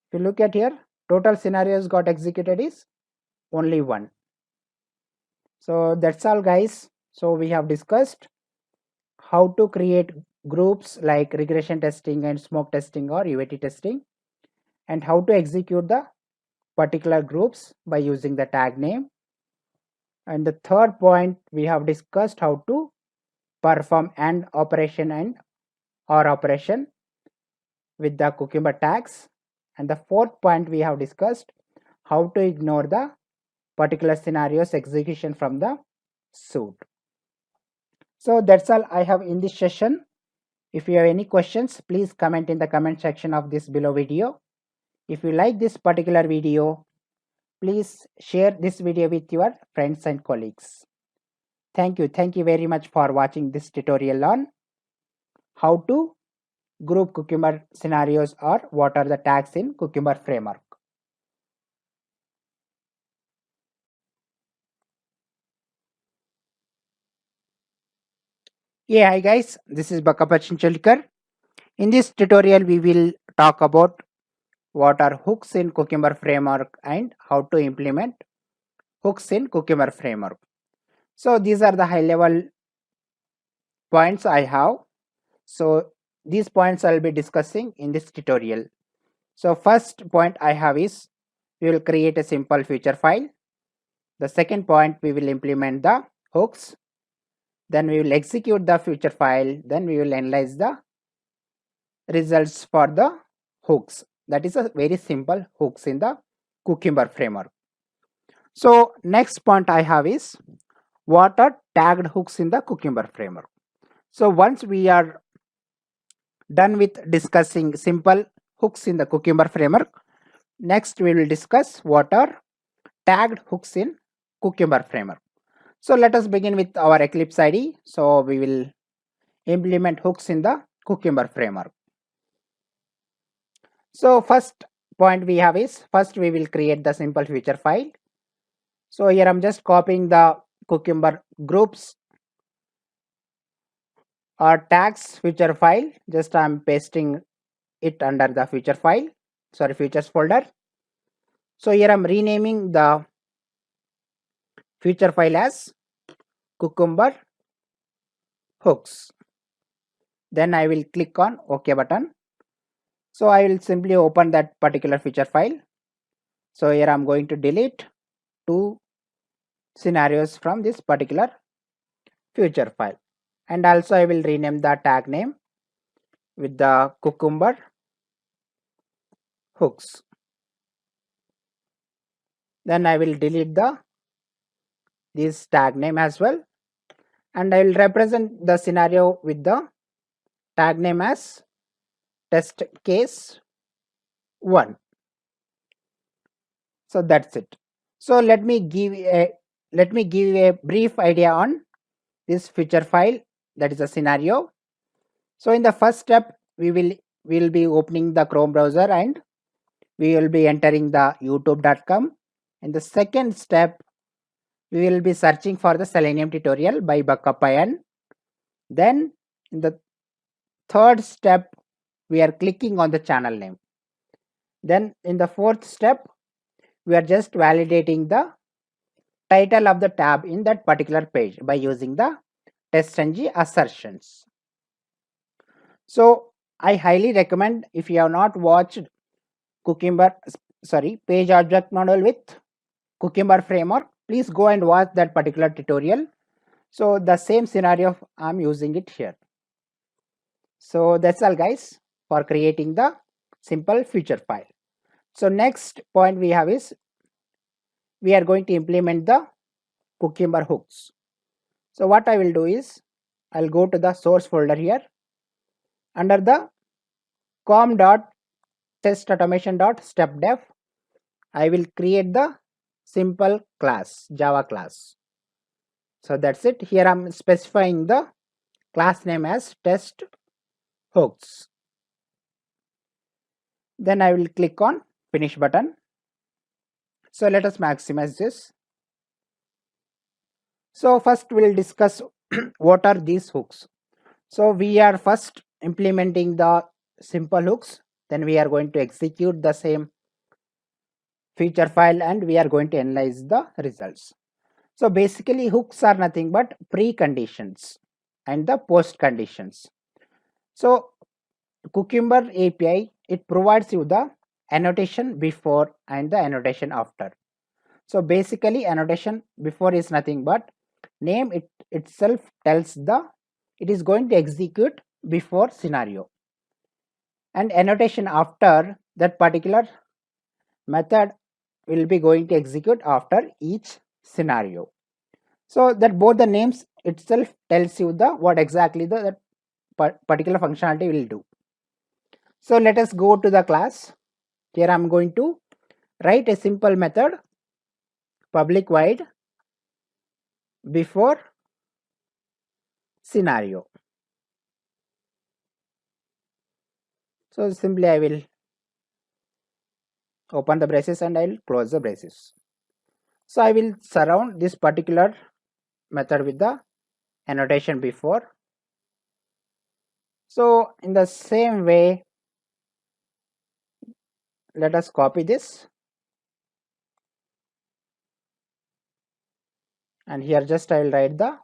Speaker 1: if you look at here, total scenarios got executed is only 1. So that's all guys. So we have discussed how to create groups like regression testing and smoke testing or UAT testing, and how to execute the particular groups by using the tag name. And the third point, we have discussed how to perform AND operation and OR operation with the Cucumber tags. And the fourth point, we have discussed how to ignore the particular scenarios execution from the suit. So that's all I have in this session. If you have any questions, please comment in the comment section of this below video. If you like this particular video, please share this video with your friends and colleagues. Thank you. Thank you very much for watching this tutorial on how to group Cucumber scenarios or what are the tags in Cucumber framework. Yeah, hi guys, this is Bakkappa. In this tutorial, we will talk about what are hooks in Cucumber framework and how to implement hooks in Cucumber framework. So these are the high level points I have. So these points I'll be discussing in this tutorial. So first point I have is we will create a simple feature file. The second point, we will implement the hooks. Then we will execute the feature file. Then we will analyze the results for the hooks. That is a very simple hooks in the Cucumber framework. So next point I have is what are tagged hooks in the Cucumber framework. So once we are done with discussing simple hooks in the Cucumber framework, next we will discuss what are tagged hooks in Cucumber framework. So let us begin with our Eclipse IDE. So we will implement hooks in the Cucumber framework. So first point we have is, first we will create the simple feature file. So here I'm just copying the Cucumber groups or tags feature file, just I'm pasting it under the feature file, sorry, features folder. So here I'm renaming the feature file as Cucumber hooks. Then I will click on OK button. So I will simply open that particular feature file. So here I'm going to delete two scenarios from this particular feature file, and also I will rename the tag name with the Cucumber hooks. Then I will delete this tag name as well, and I will represent the scenario with the tag name as test case 1. So that's it. So let me give a brief idea on this feature file, that is a scenario. So in the first step we will be opening the Chrome browser and we will be entering the youtube.com. In the second step we will be searching for the Selenium tutorial by Bakkappa. And then in the third step we are clicking on the channel name. Then in the fourth step we are just validating the title of the tab in that particular page by using the testng assertions. So I highly recommend, if you have not watched page object model with Cucumber framework, please go and watch that particular tutorial. So the same scenario I'm using it here. So that's all guys for creating the simple feature file. So next point we have is, we are going to implement the Cucumber hooks. So what I will do is, I'll go to the source folder here. Under the com.testautomation.stepdef, I will create the simple class, Java class. So that's it. Here I'm specifying the class name as test hooks. Then I will click on finish button. So let us maximize this. So first we'll discuss what are these hooks. So we are first implementing the simple hooks, then we are going to execute the same feature file and we are going to analyze the results. So basically hooks are nothing but preconditions and the post conditions. So Cucumber API, it provides you the annotation before and the annotation after. So basically annotation before is nothing but name itself tells it is going to execute before scenario, and annotation after, that particular method will be going to execute after each scenario. So that both the names itself tells you what exactly the particular functionality will do. So let us go to the class. Here I am going to write a simple method, public void before scenario. So simply I will open the braces and I will close the braces. So I will surround this particular method with the annotation before. So in the same way, let us copy this, and here just I will write the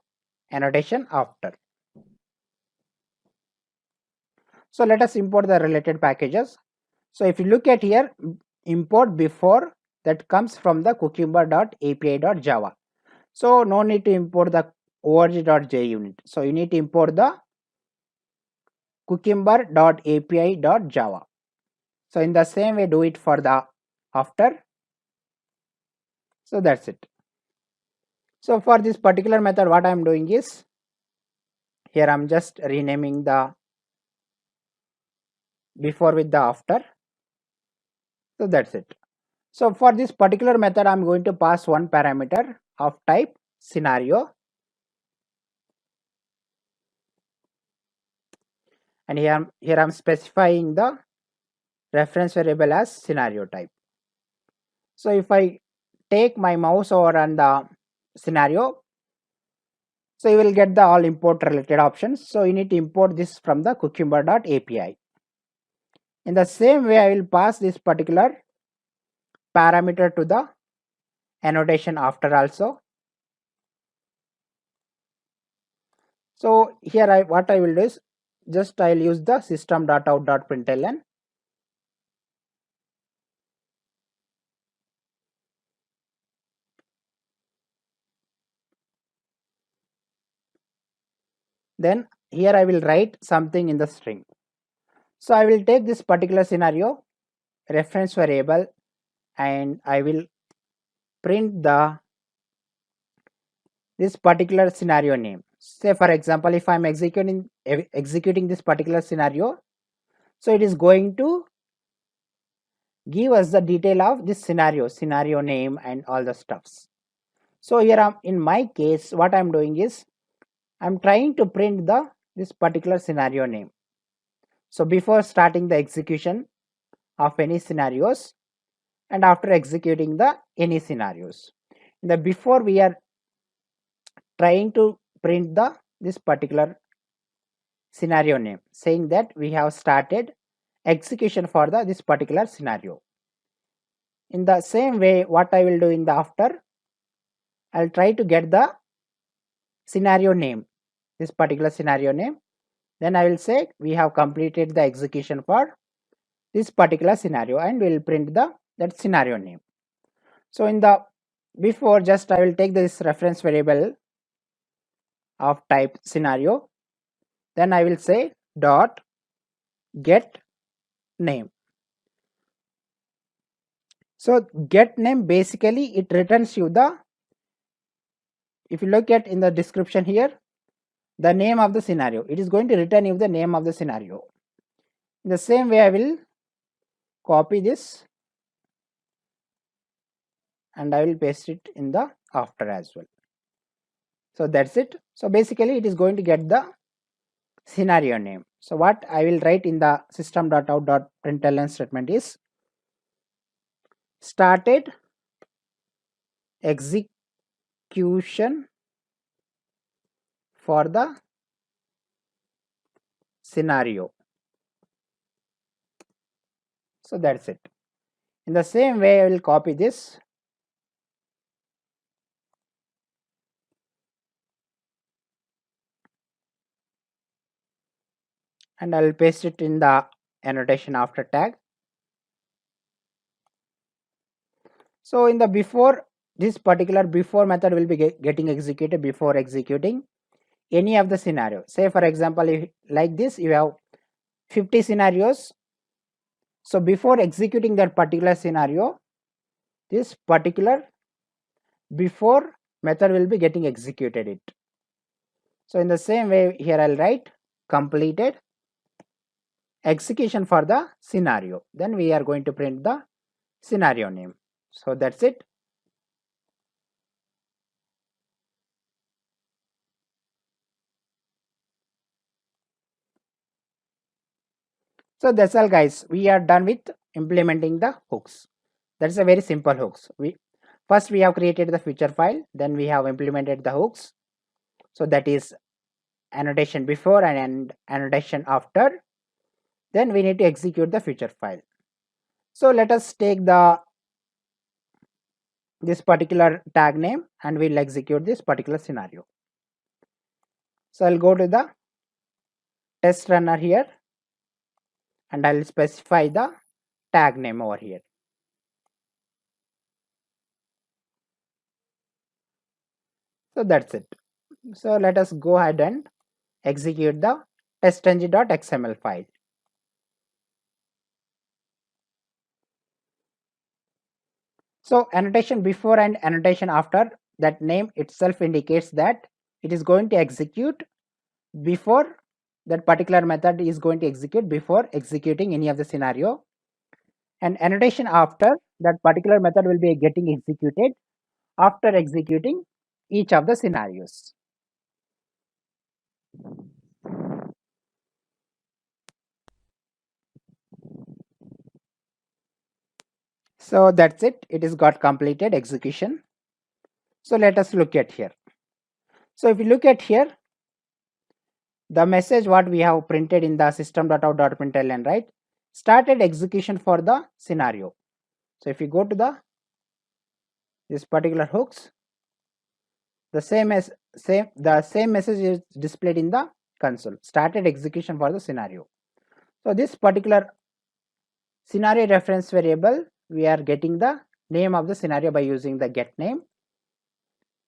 Speaker 1: annotation after. So let us import the related packages. So if you look at here, import before, that comes from the cucumber.api.java. So no need to import the org.junit. So you need to import the cucumber.api.java. So in the same way do it for the after. So that's it. So for this particular method what I am doing is, here I am just renaming the before with the after. So that's it. So for this particular method I am going to pass one parameter of type scenario, and here I'm specifying the reference variable as scenario type. So if I take my mouse over on the scenario, so you will get the all import related options. So you need to import this from the cucumber.api. In the same way, I will pass this particular parameter to the annotation after also. So here what I will do is just I will use the system.out.println. Then here I will write something in the string. So I will take this particular scenario reference variable and I will print this particular scenario name. Say for example, if I am executing this particular scenario, so it is going to give us the detail of this scenario name and all the stuffs. So here in my case, what I am doing is I am trying to print this particular scenario name. So before starting the execution of any scenarios and after executing the any scenarios, in the before we are trying to print this particular scenario name, saying that we have started execution for this particular scenario. In the same way, what I will do in the after, I'll try to get the scenario name, this particular scenario name. Then I will say we have completed the execution for this particular scenario and we will print that scenario name. So in the before, just I will take this reference variable of type scenario. Then I will say dot get name. So get name basically it returns you if you look at in the description here, the name of the scenario. It is going to return you the name of the scenario. In the same way, I will copy this and I will paste it in the after as well. So that's it. So basically it is going to get the scenario name. So what I will write in the system.out.println statement is started execution for the scenario. So that's it. In the same way, I will copy this and I will paste it in the annotation after tag. So in the before, this particular before method will be getting executed before executing any of the scenario. Say for example, if like this you have 50 scenarios. So before executing that particular scenario, this particular before method will be getting executed it. So in the same way here I'll write completed execution for the scenario. Then we are going to print the scenario name. So that's it. So that's all guys. We are done with implementing the hooks. That's a very simple hooks. First we have created the feature file, then we have implemented the hooks. So that is annotation before and annotation after. Then we need to execute the feature file. So let us take this particular tag name and we'll execute this particular scenario. So I'll go to the test runner here and I'll specify the tag name over here. So that's it. So let us go ahead and execute the testng.xml file. So annotation before and annotation after, that name itself indicates that it is going to execute before that particular method is going to execute before executing any of the scenario, and annotation after, that particular method will be getting executed after executing each of the scenarios. So that's it. It is got completed execution. So let us look at here. So if you look at here, the message what we have printed in the system.out.println, right, started execution for the scenario. So if you go to this particular hooks, the same message is displayed in the console, started execution for the scenario. So this particular scenario reference variable, we are getting the name of the scenario by using the get name,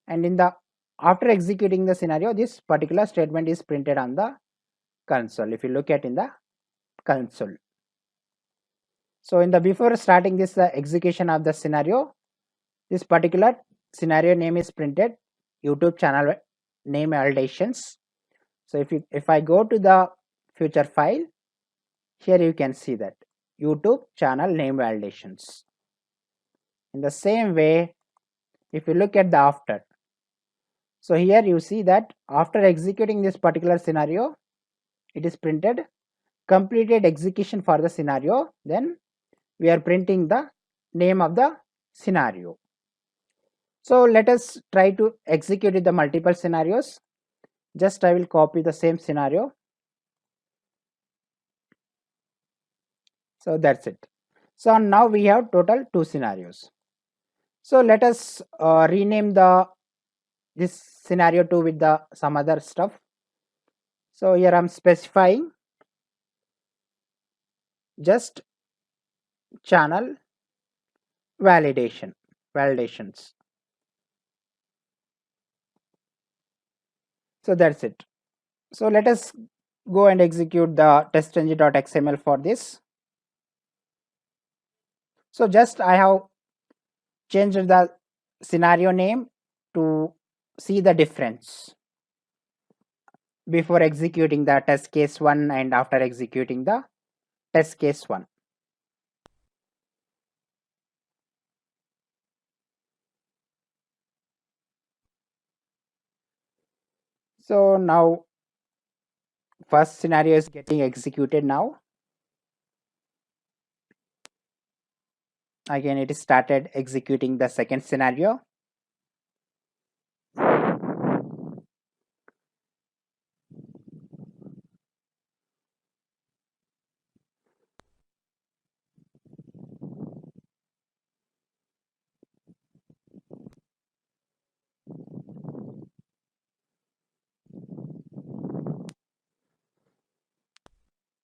Speaker 1: and in the after executing the scenario, this particular statement is printed on the console. If you look at in the console, so in the before starting this execution of the scenario, this particular scenario name is printed, YouTube channel name validations. So if I go to the future file, here you can see that YouTube channel name validations. In the same way, if you look at the after, so here you see that after executing this particular scenario, it is printed completed execution for the scenario. Then we are printing the name of the scenario. So let us try to execute the multiple scenarios. Just I will copy the same scenario. So that's it. So now we have total 2 scenarios. So let us rename this scenario 2 with the some other stuff. So here I'm specifying just channel validations. So that's it. So let us go and execute the testng.xml for this. So just I have changed the scenario name to see the difference before executing the test case 1 and after executing the test case 1. So now first scenario is getting executed now. Again it is started executing the second scenario.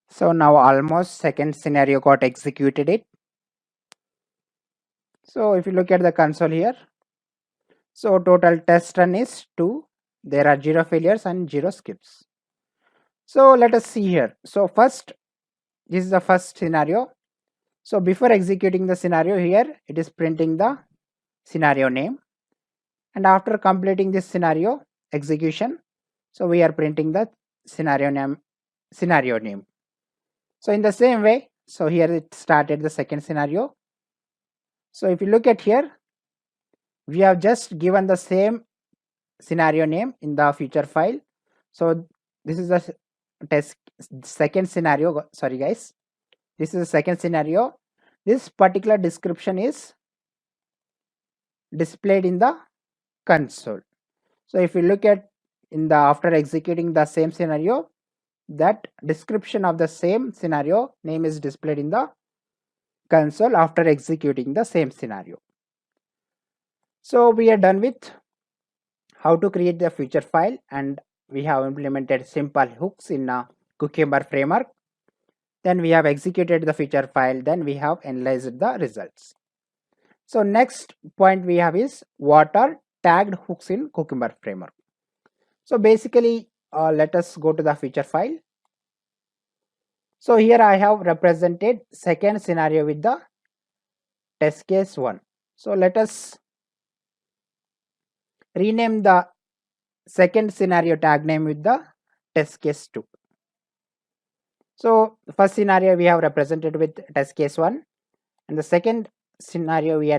Speaker 1: So now almost second scenario got executed it. So if you look at the console here, so total test run is 2. There are 0 failures and 0 skips. So let us see here. So first, this is the first scenario. So before executing the scenario here, it is printing the scenario name. And after completing this scenario execution, so we are printing the scenario name. So in the same way, so here it started the second scenario. So if you look at here, we have just given the same scenario name in the feature file. So this is the second scenario. Sorry guys, this is the second scenario. This particular description is displayed in the console. So if you look at in the after executing the same scenario, that description of the same scenario name is displayed in the console after executing the same scenario. So we are done with how to create the feature file, and we have implemented simple hooks in a Cucumber framework. Then we have executed the feature file, then we have analyzed the results. So next point we have is what are tagged hooks in Cucumber framework. So basically let us go to the feature file. So here I have represented second scenario with the test case 1. So let us rename the second scenario tag name with the test case 2. So first scenario we have represented with test case 1, and the second scenario we are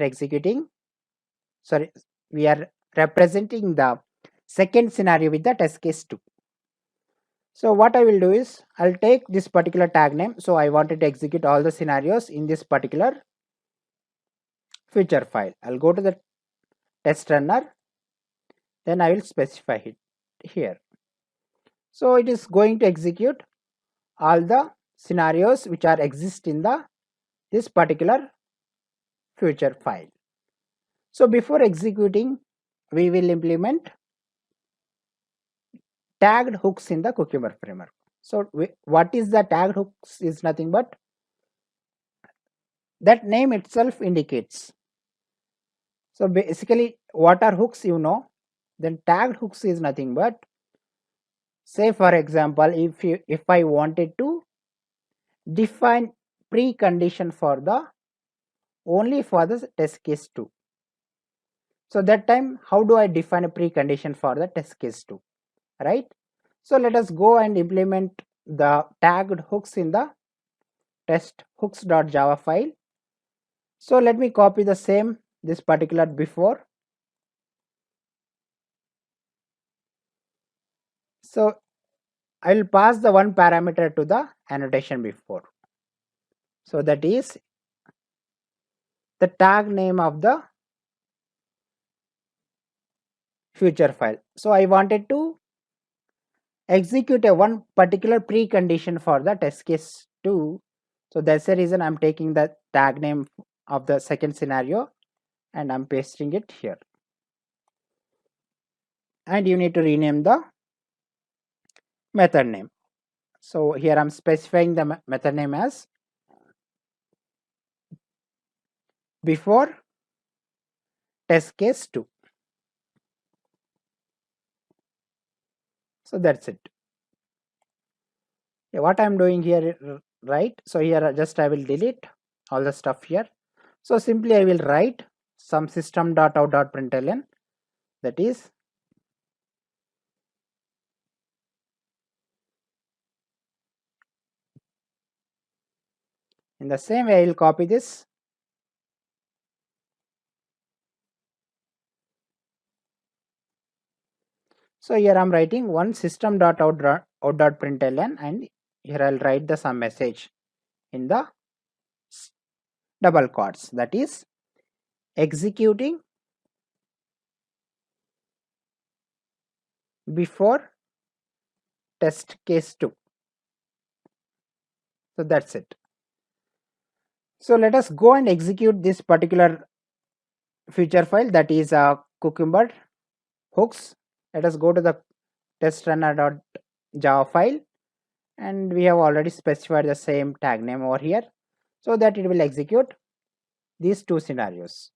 Speaker 1: representing the second scenario with the test case 2. So what I will do is I'll take this particular tag name. So I wanted to execute all the scenarios in this particular future file. I'll go to the test runner, then I will specify it here. So it is going to execute all the scenarios which are exist in the this particular future file. So before executing, we will implement tagged hooks in the Cucumber framework. So what is the tagged hooks is nothing but that name itself indicates. So basically what are hooks, you know, then tagged hooks is nothing but, say for example, if I wanted to define precondition for the only for the test case 2. So that time how do I define a precondition for the test case 2, right? So let us go and implement the tagged hooks in the test hooks.java file. So let me copy the same this particular before. So I will pass the one parameter to the annotation before. So that is the tag name of the future file. So I wanted to execute a one particular precondition for the test case 2. So that's the reason I'm taking the tag name of the second scenario and I'm pasting it here. And you need to rename the method name. So here I'm specifying the method name as before test case 2. So that's it. What I'm doing here, right? So here just I will delete all the stuff here. So simply I will write some system.out.println, that is in the same way I will copy this. So here I'm writing one system.out.println and here I'll write the some message in the double quotes, that is executing before test case 2. So that's it. So let us go and execute this particular feature file, that is a Cucumber hooks. Let us go to the testrunner.java file and we have already specified the same tag name over here so that it will execute these two scenarios.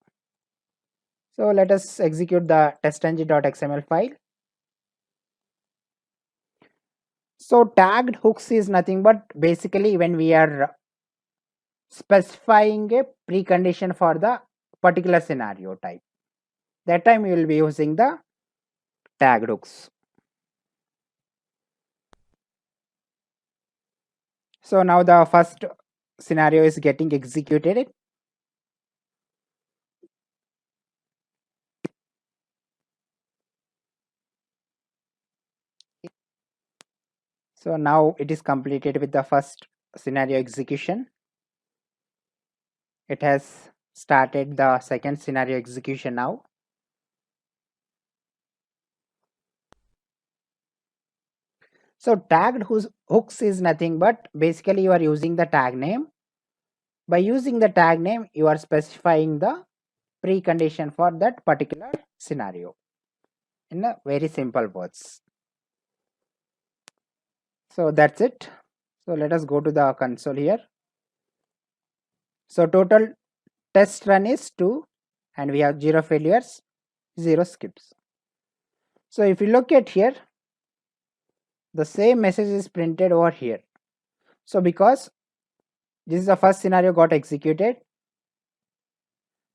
Speaker 1: So let us execute the testng.xml file. So tagged hooks is nothing but basically when we are specifying a precondition for the particular scenario type, that time you will be using the tagged hooks. So now the first scenario is getting executed. So now it is completed with the first scenario execution. It has started the second scenario execution now. So tagged hooks is nothing but basically you are using the tag name. By using the tag name, you are specifying the precondition for that particular scenario in a very simple words. So that's it. So let us go to the console here. So total test run is 2 and we have 0 failures, 0 skips. So if you look at here, the same message is printed over here. So because this is the first scenario got executed,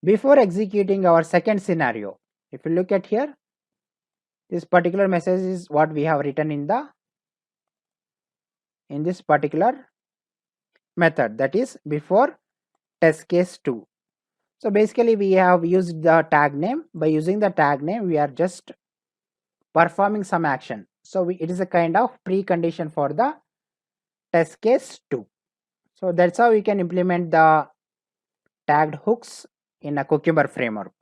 Speaker 1: before executing our second scenario, if you look at here, this particular message is what we have written in this particular method, that is before test case 2. So basically we have used the tag name. By using the tag name we are just performing some action. So it is a kind of precondition for the test case 2. So that's how we can implement the tagged hooks in a Cucumber framework.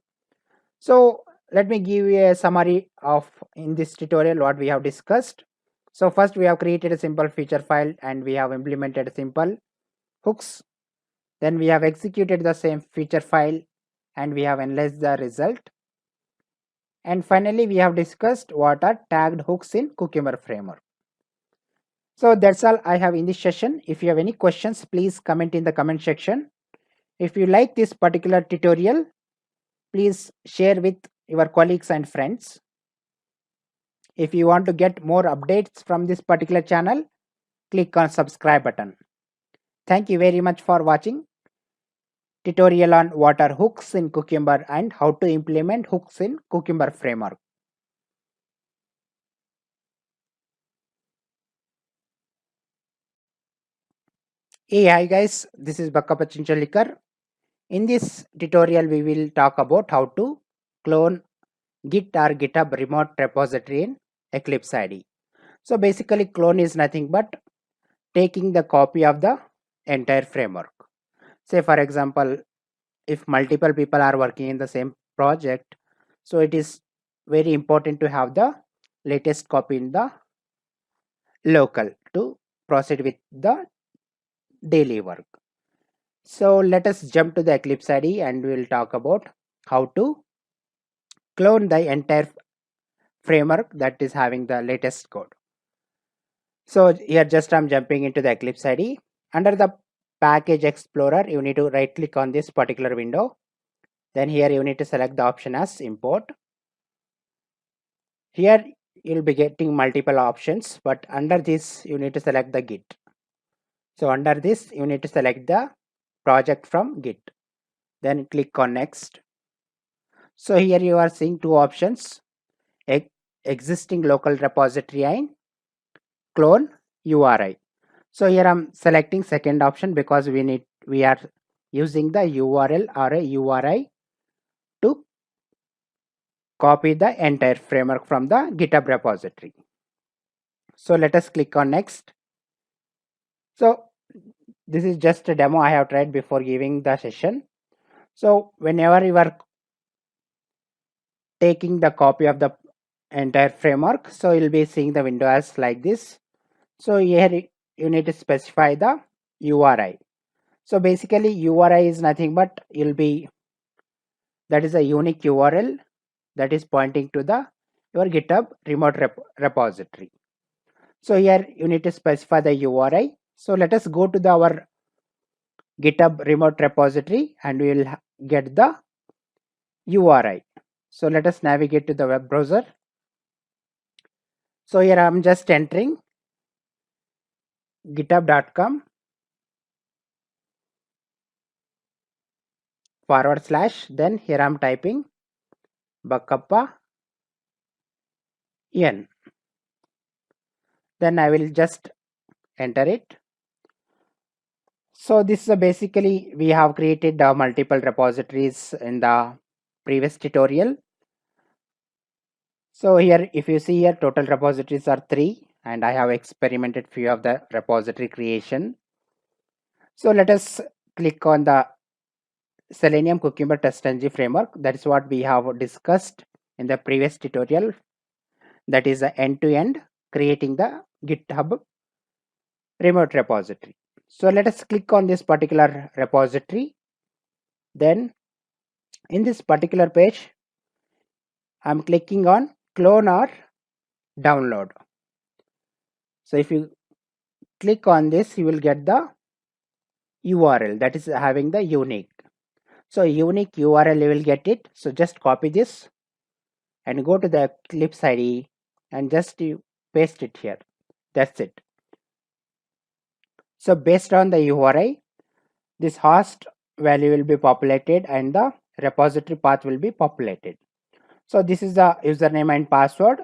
Speaker 1: So let me give you a summary of in this tutorial what we have discussed. So first we have created a simple feature file and we have implemented simple hooks. Then we have executed the same feature file and we have analyzed the result. And finally we have discussed what are tagged hooks in Cucumber framework. So that's all I have in this session. If you have any questions, please comment in the comment section. If you like this particular tutorial, please share with your colleagues and friends. If you want to get more updates from this particular channel, click on subscribe button. Thank you very much for watching tutorial on what are hooks in Cucumber and how to implement hooks in Cucumber framework. Hey, hi guys, this is Bakkappa. In this tutorial, we will talk about how to clone Git or GitHub remote repository in Eclipse IDE. So basically, clone is nothing but taking the copy of the entire framework. Say for example, if multiple people are working in the same project, so it is very important to have the latest copy in the local to proceed with the daily work. So let us jump to the Eclipse IDE and we will talk about how to clone the entire framework that is having the latest code. So here just I'm jumping into the Eclipse IDE. Under the package explorer, you need to right click on this particular window. Then here you need to select the option as import. Here you'll be getting multiple options, but under this you need to select the Git. So under this you need to select the project from Git. Then click on next. So here you are seeing two options, existing local repository and clone URI. So here I'm selecting second option because we are using the URL or a URI to copy the entire framework from the GitHub repository. So let us click on next. So this is just a demo I have tried before giving the session. So whenever you are taking the copy of the entire framework, so you'll be seeing the window as like this. So here you need to specify the URI. So basically URI is nothing but that is a unique URL that is pointing to the your GitHub remote repository. So here you need to specify the URI. So let us go to our GitHub remote repository and we will get the URI. So let us navigate to the web browser. So here I am just entering github.com / then here I am typing Bakkappa n. Then I will just enter it. So this is basically we have created multiple repositories in the previous tutorial. So here if you see here total repositories are 3 and I have experimented few of the repository creation. So let us click on the Selenium Cucumber TestNG framework. That is what we have discussed in the previous tutorial. That is the end-to-end creating the GitHub remote repository. So let us click on this particular repository. Then in this particular page, I'm clicking on clone or download. So if you click on this, you will get the URL that is having the unique. So unique URL you will get it. So just copy this and go to the Eclipse IDE and just you paste it here. That's it. So based on the URI, this host value will be populated and the repository path will be populated. So this is the username and password.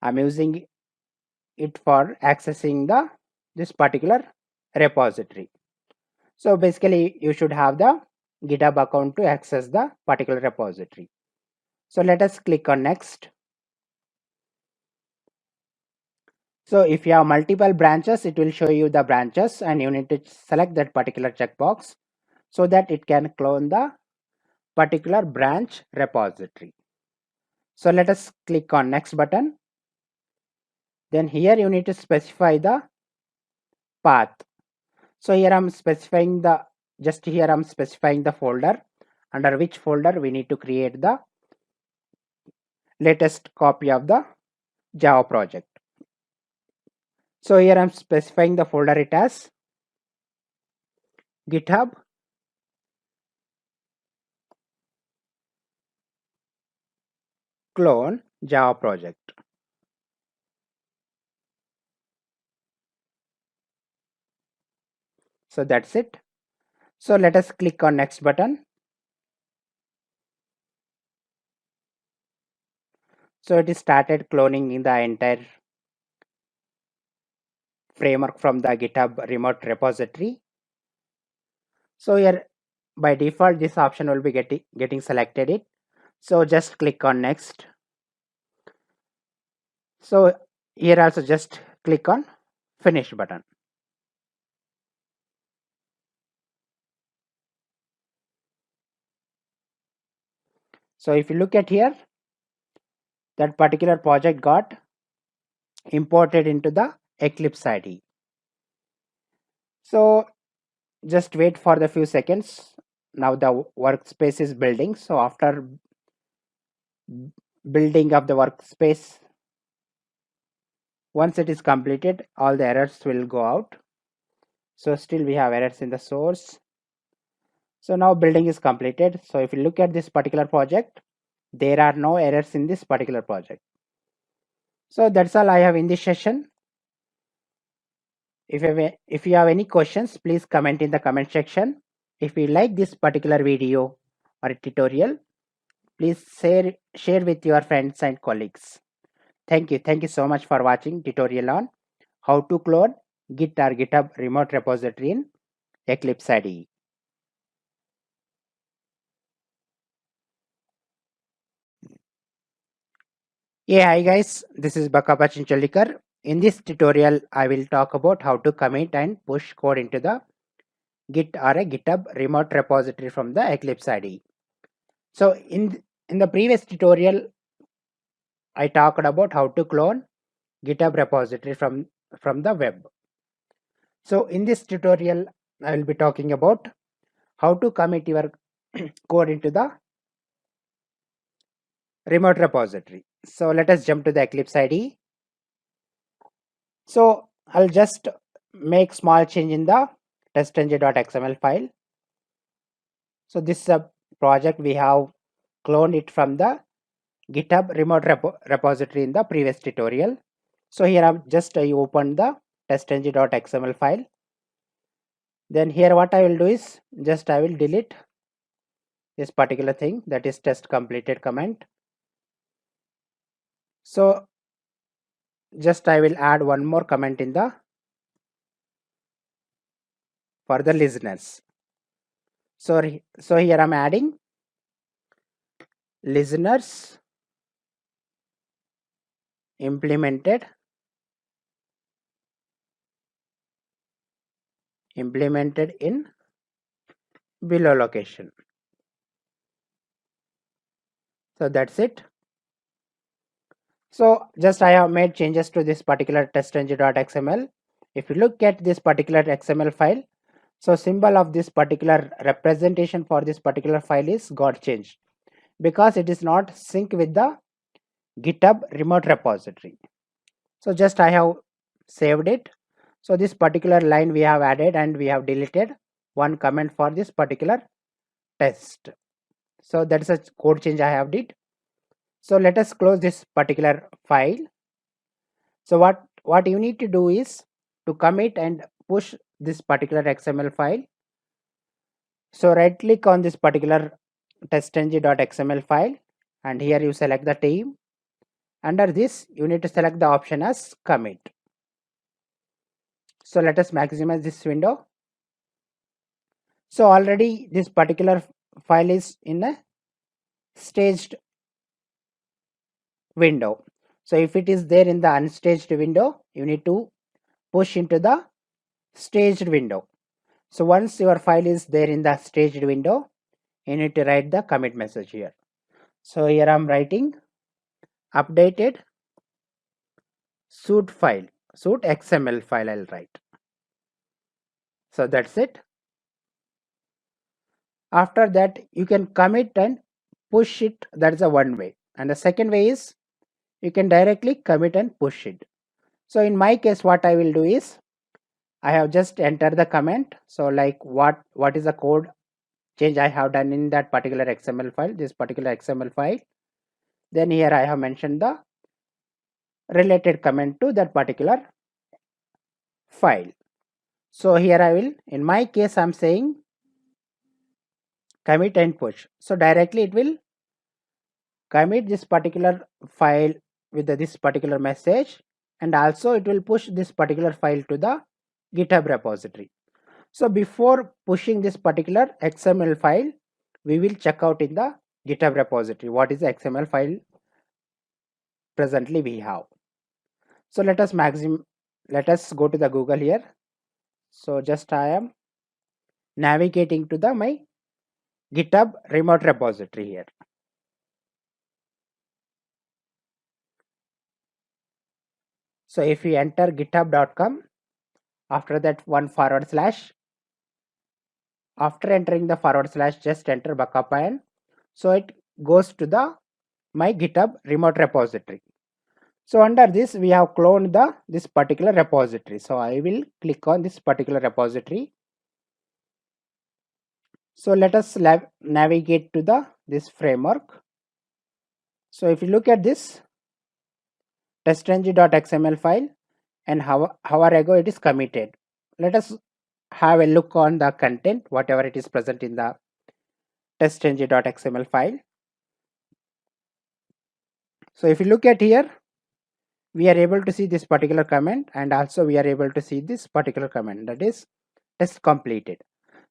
Speaker 1: I'm using it for accessing this particular repository. So basically you should have the GitHub account to access the particular repository. So let us click on next. So if you have multiple branches, it will show you the branches and you need to select that particular checkbox so that it can clone the particular branch repository. So let us click on next button. Then here you need to specify the path. So here I'm specifying the folder under which folder we need to create the latest copy of the Java project. So here I'm specifying the folder it as GitHub clone Java project. So that's it. So let us click on next button. So it is started cloning in the entire framework from the GitHub remote repository. So here by default this option will be getting selected it. So just click on next. So here also just click on finish button. So if you look at here, that particular project got imported into the Eclipse IDE. So just wait for the few seconds. Now the workspace is building. So after building of the workspace, once it is completed, all the errors will go out. So still we have errors in the source. So now building is completed. So if you look at this particular project, there are no errors in this particular project. So that's all I have in this session. If you have any questions, please comment in the comment section. If you like this particular video or a tutorial, please share with your friends and colleagues. Thank you. Thank you so much for watching tutorial on how to clone Git or GitHub remote repository in Eclipse IDE. Yeah, hi guys, this is Bakkappa Chincholikar. In this tutorial, I will talk about how to commit and push code into the Git or a GitHub remote repository from the Eclipse IDE. So in the previous tutorial, I talked about how to clone GitHub repository from the web. So in this tutorial, I will be talking about how to commit your code into the remote repository. So let us jump to the Eclipse IDE. So I'll just make small change in the testng.xml file. So this is a project we have cloned it from the GitHub remote repository in the previous tutorial. So here I'm just I opened the testng.xml file. Then here what I will do is just I will delete this particular thing, that is test completed comment. So just I will add one more comment in the for the listeners. So here I'm adding listeners implemented in below location. So that's it. So just I have made changes to this particular testng.xml. If you look at this particular XML file, so symbol of this particular representation for this particular file is got changed because it is not sync with the GitHub remote repository. So just I have saved it. So this particular line we have added and we have deleted one comment for this particular test. So that is a code change I have did. So let us close this particular file. So what you need to do is to commit and push this particular XML file. So right click on this particular testng.xml file and here you select the team. Under this you need to select the option as commit. So let us maximize this window. So already this particular file is in a staged window. So if it is there in the unstaged window, you need to push into the staged window. So once your file is there in the staged window, you need to write the commit message here. So here I'm writing updated suit file, suit XML file I'll write. So that's it. After that you can commit and push it. That's the one way. And the second way is you can directly commit and push it. So in my case what I will do is I have just entered the comment. So like what is the code change I have done in that particular XML file, this particular XML file. Then here I have mentioned the related comment to that particular file. So here I will, in my case I'm saying commit and push. So directly it will commit this particular file with this particular message, and also it will push this particular file to the GitHub repository. So before pushing this particular XML file, we will check out in the GitHub repository what is the XML file presently we have. So let us go to the Google here. So just I am navigating to the my GitHub remote repository here. So if we enter github.com, after that one forward slash, after entering the forward slash, just enter Bakkappa, and so it goes to the my GitHub remote repository. So under this we have cloned this particular repository. So I will click on this particular repository. So let us navigate to this framework. So if you look at this testng.xml file, and hour ago it is committed. Let us have a look on the content, whatever it is present in the testng.xml file. So if you look at here, we are able to see this particular comment, and also we are able to see this particular comment, that is test completed.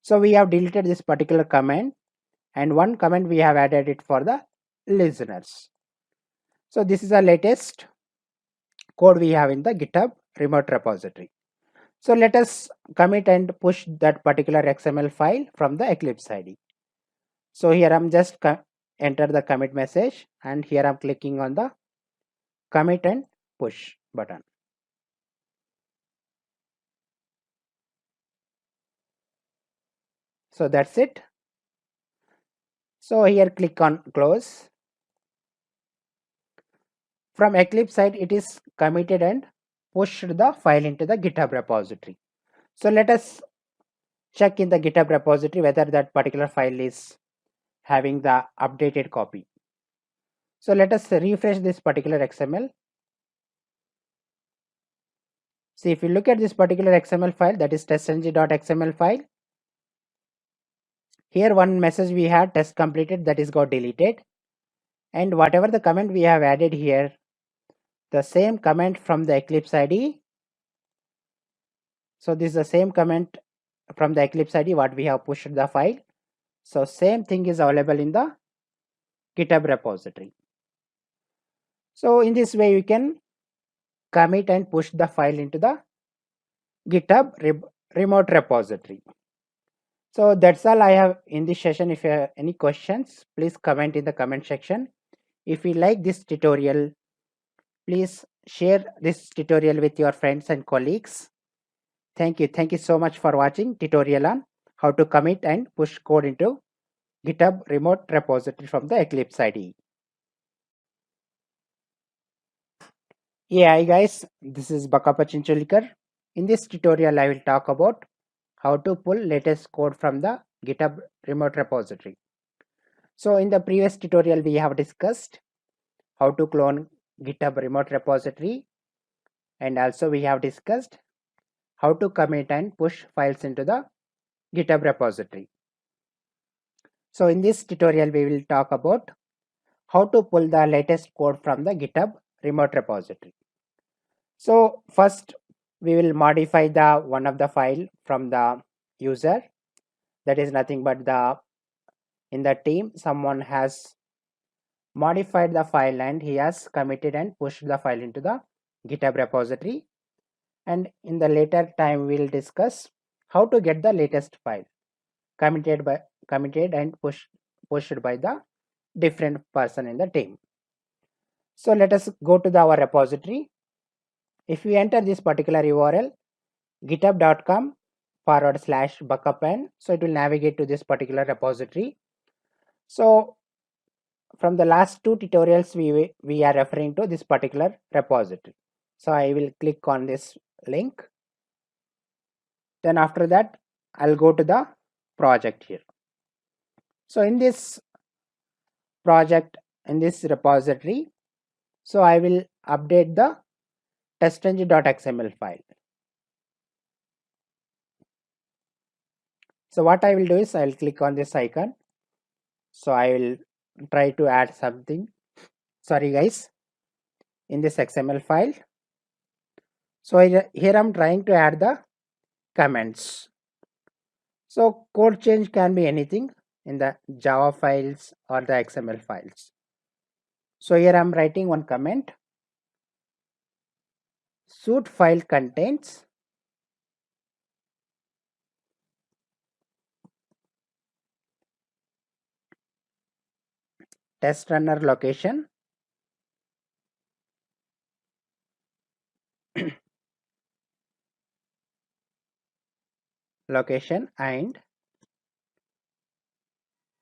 Speaker 1: So we have deleted this particular comment, and one comment we have added it for the listeners. So this is the latest code we have in the GitHub remote repository. So let us commit and push that particular XML file from the Eclipse ID. So here I'm just enter the commit message, and here I'm clicking on the commit and push button. So that's it. So here click on close. From Eclipse side it is committed and pushed the file into the GitHub repository. So let us check in the GitHub repository whether that particular file is having the updated copy. So let us refresh this particular XML. See, if you look at this particular XML file, that is testng.xml file, here one message we had test completed, that is got deleted, and whatever the comment we have added here, the same comment from the Eclipse ID. So this is the same comment from the Eclipse ID what we have pushed the file. So same thing is available in the GitHub repository. So in this way you can commit and push the file into the GitHub remote repository. So that's all I have in this session. If you have any questions, please comment in the comment section. If you like this tutorial, please share this tutorial with your friends and colleagues. Thank you. Thank you so much for watching tutorial on how to commit and push code into GitHub remote repository from the Eclipse IDE. Yeah, hi guys, this is Bakkappa Chincholikar. In this tutorial, I will talk about how to pull latest code from the GitHub remote repository. So in the previous tutorial, we have discussed how to clone GitHub remote repository, and also we have discussed how to commit and push files into the GitHub repository. So in this tutorial, we will talk about how to pull the latest code from the GitHub remote repository. So first we will modify the one of the file from the user. That is nothing but in the team someone has modified the file and he has committed and pushed the file into the GitHub repository. And in the later time we will discuss how to get the latest file committed and pushed pushed by the different person in the team. So let us go to our repository. If we enter this particular URL, github.com/Bakkappa, so it will navigate to this particular repository. So from the last two tutorials, we are referring to this particular repository. So I will click on this link. Then after that, I'll go to the project here. So in this project, in this repository, so I will update the testng.xml file. So what I will do is I'll click on this icon. So I will try to add something. Sorry guys, in this XML file. So here I'm trying to add the comments. So code change can be anything in the Java files or the XML files. So here I'm writing one comment. Suite file contains test runner location, and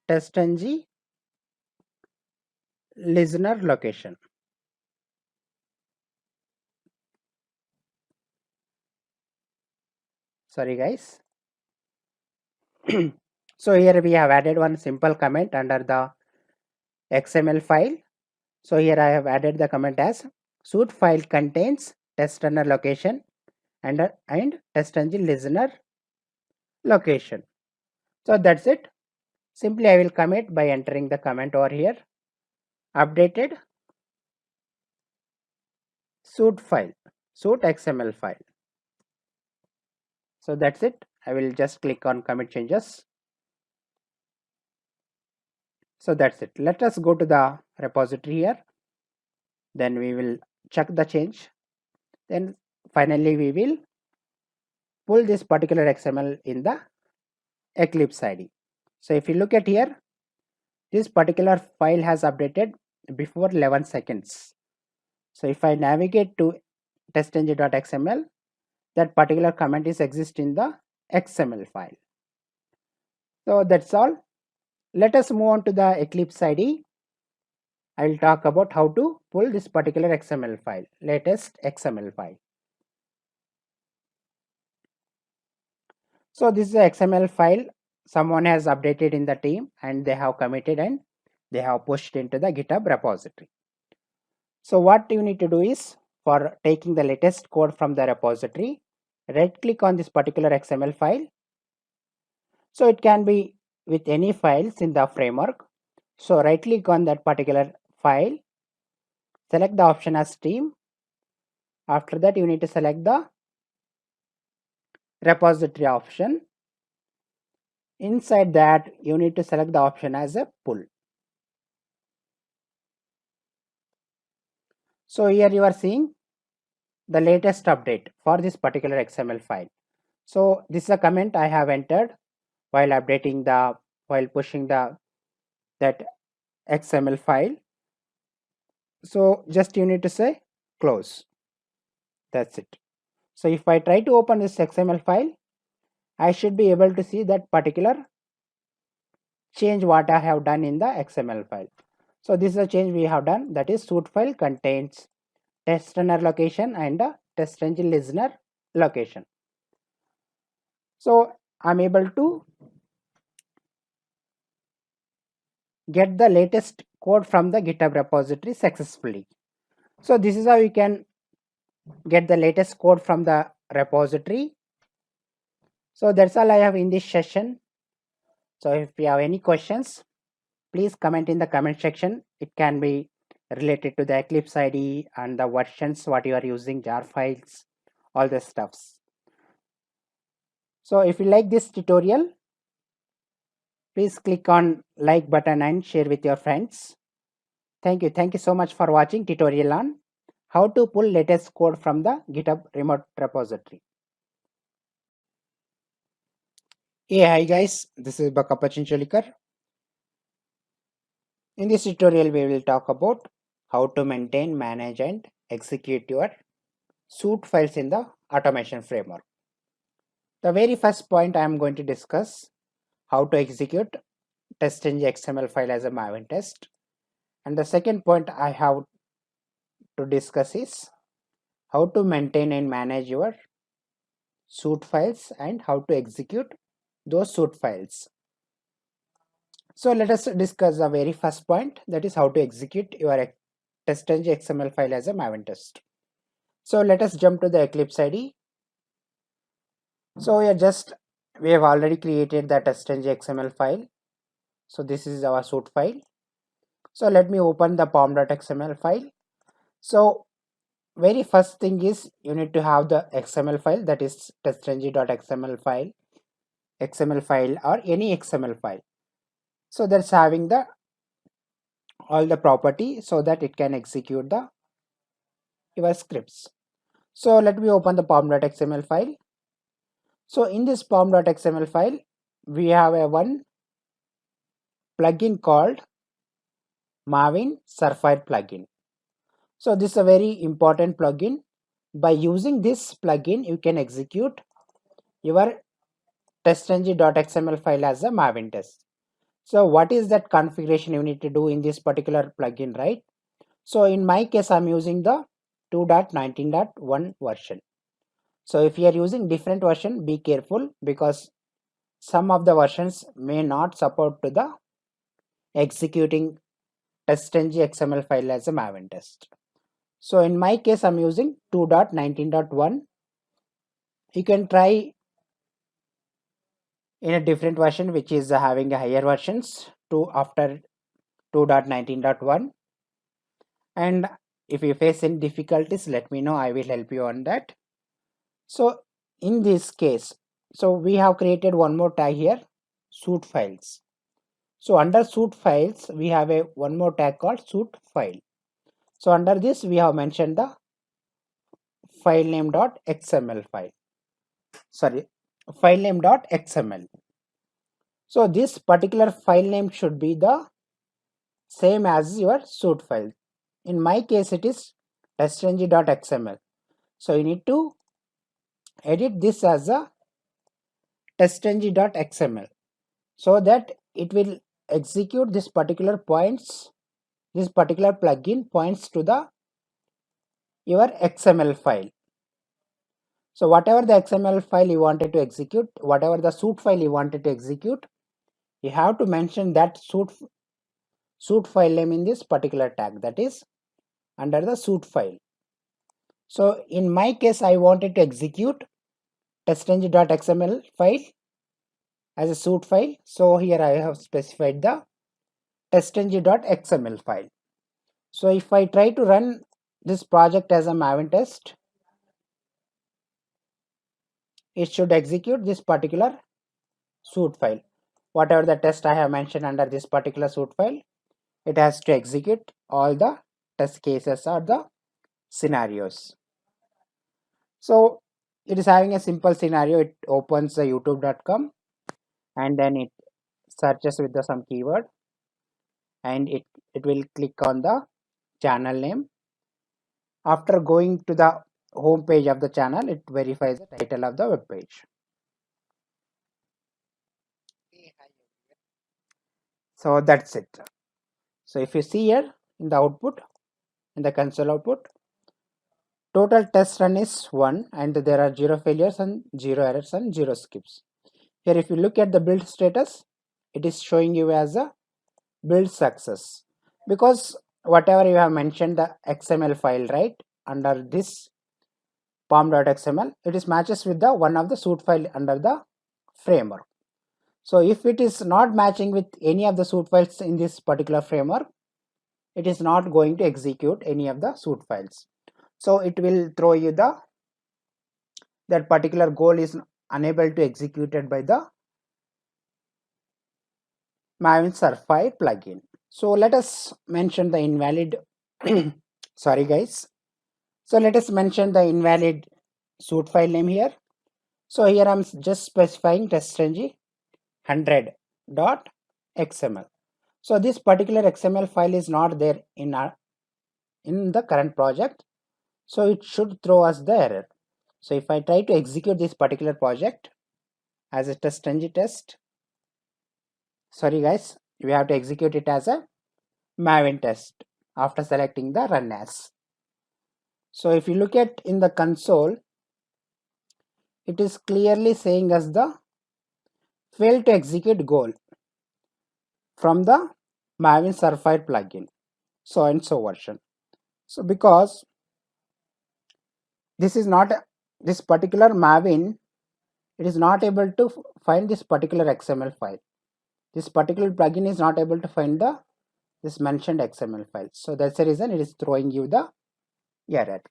Speaker 1: testng listener location. Sorry guys. So here we have added one simple comment under the XML file. So here I have added the comment as suite file contains test runner location and test engine listener location. So that's it. Simply I will commit by entering the comment over here. Updated suite file, suite XML file. So that's it. I will just click on commit changes. So that's it. Let us go to the repository here. Then we will check the change. Then finally we will pull this particular XML in the Eclipse ID. So if you look at here, this particular file has updated before 11 seconds. So if I navigate to testng.xml, that particular comment is exist in the XML file. So that's all. Let us move on to the Eclipse ID. I will talk about how to pull this particular XML file, latest XML file. So this is the XML file someone has updated in the team and they have committed and they have pushed into the GitHub repository. So what you need to do is, for taking the latest code from the repository, right click on this particular XML file. So it can be with any files in the framework. So right click on that particular file, select the option as team. After that you need to select the repository option. Inside that you need to select the option as a pull. So here you are seeing the latest update for this particular XML file. So this is a comment I have entered while updating while pushing that XML file. So just you need to say close. That's it. So if I try to open this XML file, I should be able to see that particular change what I have done in the XML file. So this is a change we have done, that is suite file contains test runner location and test engine listener location. So I'm able to get the latest code from the GitHub repository successfully. So this is how you can get the latest code from the repository. So that's all I have in this session. So if you have any questions, please comment in the comment section. It can be related to the Eclipse ID and the versions what you are using, jar files, all the stuffs. So if you like this tutorial, please click on like button and share with your friends. Thank you. Thank you so much for watching tutorial on how to pull latest code from the GitHub remote repository. Hey, hi guys, this is Bakkappa. In this tutorial, we will talk about how to maintain, manage and execute your suite files in the automation framework. The very first point I am going to discuss how to execute test.ng XML file as a Maven test. And the second point I have to discuss is how to maintain and manage your suite files and how to execute those suite files. So let us discuss the very first point, that is how to execute your test.ng XML file as a Maven test. So let us jump to the Eclipse IDE. So we have already created the test.ng XML file. So this is our suite file. So let me open the pom.xml file. So very first thing is you need to have the XML file, that is test.ng.xml file, XML file or any XML file. So that's having the all the property so that it can execute the your scripts. So let me open the pom.xml file. So in this pom.xml file, we have a one plugin called Maven Surfire plugin. So this is a very important plugin. By using this plugin, you can execute your test.ng.xml file as a Maven test. So what is that configuration you need to do in this particular plugin, right? So in my case, I'm using the 2.19.1 version. So if you are using different version, be careful because some of the versions may not support to the executing test.ng XML file as a Maven test. So in my case, I'm using 2.19.1. You can try in a different version which is having a higher versions to after 2.19.1. And if you face any difficulties, let me know, I will help you on that. So in this case, so we have created one more tag here, suite files. So under suite files, we have a one more tag called suite file. So under this, we have mentioned the file name.xml file. Sorry, file name.xml. So this particular file name should be the same as your suite file. In my case, it is test.ng.xml. So you need to edit this as a test.ng.xml so that it will execute this particular points, this particular plugin points to the your XML file. So whatever the XML file you wanted to execute, whatever the suite file you wanted to execute, you have to mention that suite file name in this particular tag, that is under the suite file. So in my case, I wanted to execute test.ng.xml file as a suite file. So here I have specified the test.ng.xml file. So if I try to run this project as a Maven test, it should execute this particular suite file. Whatever the test I have mentioned under this particular suite file, it has to execute all the test cases or the scenarios. So it is having a simple scenario. It opens the youtube.com and then it searches with some keyword and it will click on the channel name. After going to the home page of the channel, it verifies the title of the web page. So that's it. So if you see here in the output, in the console output, total test run is 1 and there are 0 failures and 0 errors and 0 skips. Here if you look at the build status, it is showing you as a build success because whatever you have mentioned the XML file, right, under this pom.xml, it is matches with the one of the suite file under the framework. So if it is not matching with any of the suite files in this particular framework, it is not going to execute any of the suite files. So it will throw you that particular goal is unable to executed by the Maven Surfire plugin. So let us mention the invalid sorry guys. So let us mention the invalid suite file name here. So here I'm just specifying test.ng 100.xml. So this particular XML file is not there in the current project, so it should throw us the error. So if I try to execute this particular project as a test-ng test, sorry guys, we have to execute it as a Maven test after selecting the run as. So if you look at in the console, it is clearly saying us the fail to execute goal from the Maven Surfire plugin, so and so version. So because this is not this particular Maven, it is not able to find this particular XML file. This particular plugin is not able to find the this mentioned XML file. So that's the reason it is throwing you the error.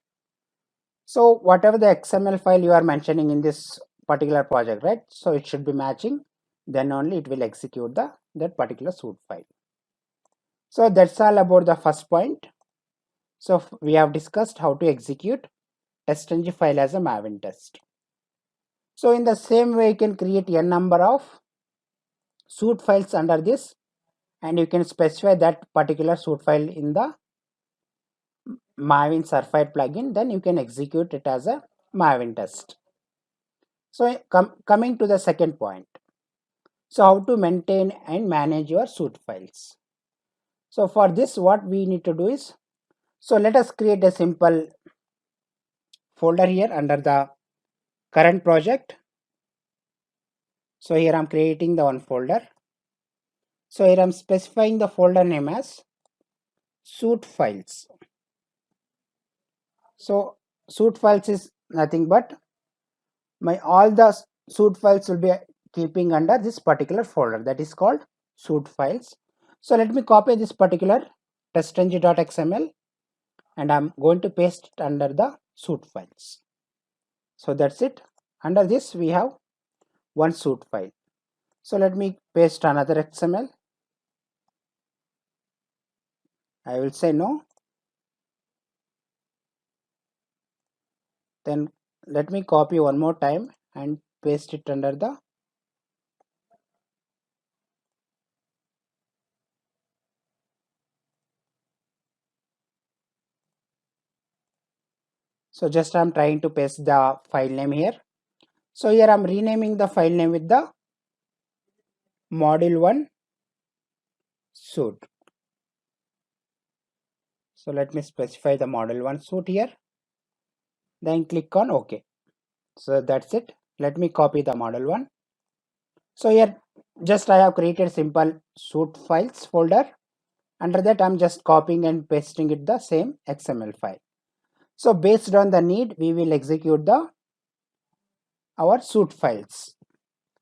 Speaker 1: So whatever the XML file you are mentioning in this particular project, right? So it should be matching, then only it will execute that particular suite file. So that's all about the first point. So we have discussed how to execute test.ng file as a Maven test. So in the same way, you can create a number of suite files under this, and you can specify that particular suite file in the Maven Surfire plugin, then you can execute it as a Maven test. So coming to the second point. So how to maintain and manage your suite files. So for this, what we need to do is, so let us create a simple folder here under the current project. So here I'm creating the one folder. So here I'm specifying the folder name as suite files. So suite files is nothing but all the suite files will be keeping under this particular folder, that is called suite files. So let me copy this particular testng.xml and I'm going to paste it under the suite files. So that's it. Under this we have one suite file. So let me paste another XML. I will say no. Then let me copy one more time and paste it under the so just I'm trying to paste the file name here. So here I'm renaming the file name with the module1 suite. So let me specify the module1 suite here, then click on OK. So that's it. Let me copy the module1. So here just I have created simple suite files folder. Under that I'm just copying and pasting it the same XML file. So based on the need, we will execute our suite files.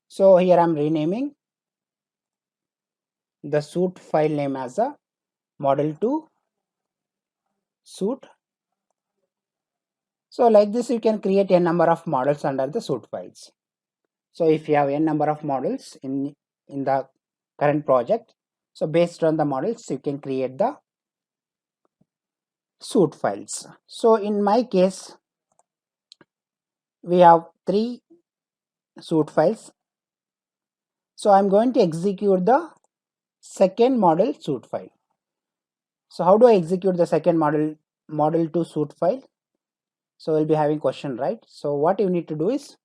Speaker 1: So here I'm renaming the suite file name as a model2 suite. So like this you can create a number of models under the suite files. So if you have a number of models in the current project, so based on the models you can create the suite files. So in my case we have 3 suite files. So I'm going to execute the second model suite file. So how do I execute the second model2 suite file? So we'll be having question, right? So what you need to do is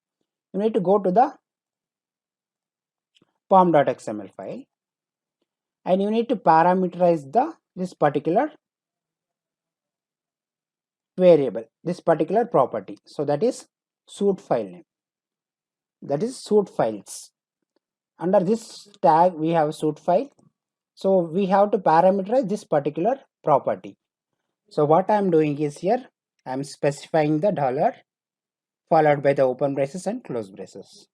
Speaker 1: you need to go to the pom.xml file and you need to parameterize this particular variable, this particular property. So that is suite file name, that is suite files. Under this tag we have suite file. So we have to parameterize this particular property. So what I am doing is here I am specifying the dollar followed by the open braces and close braces.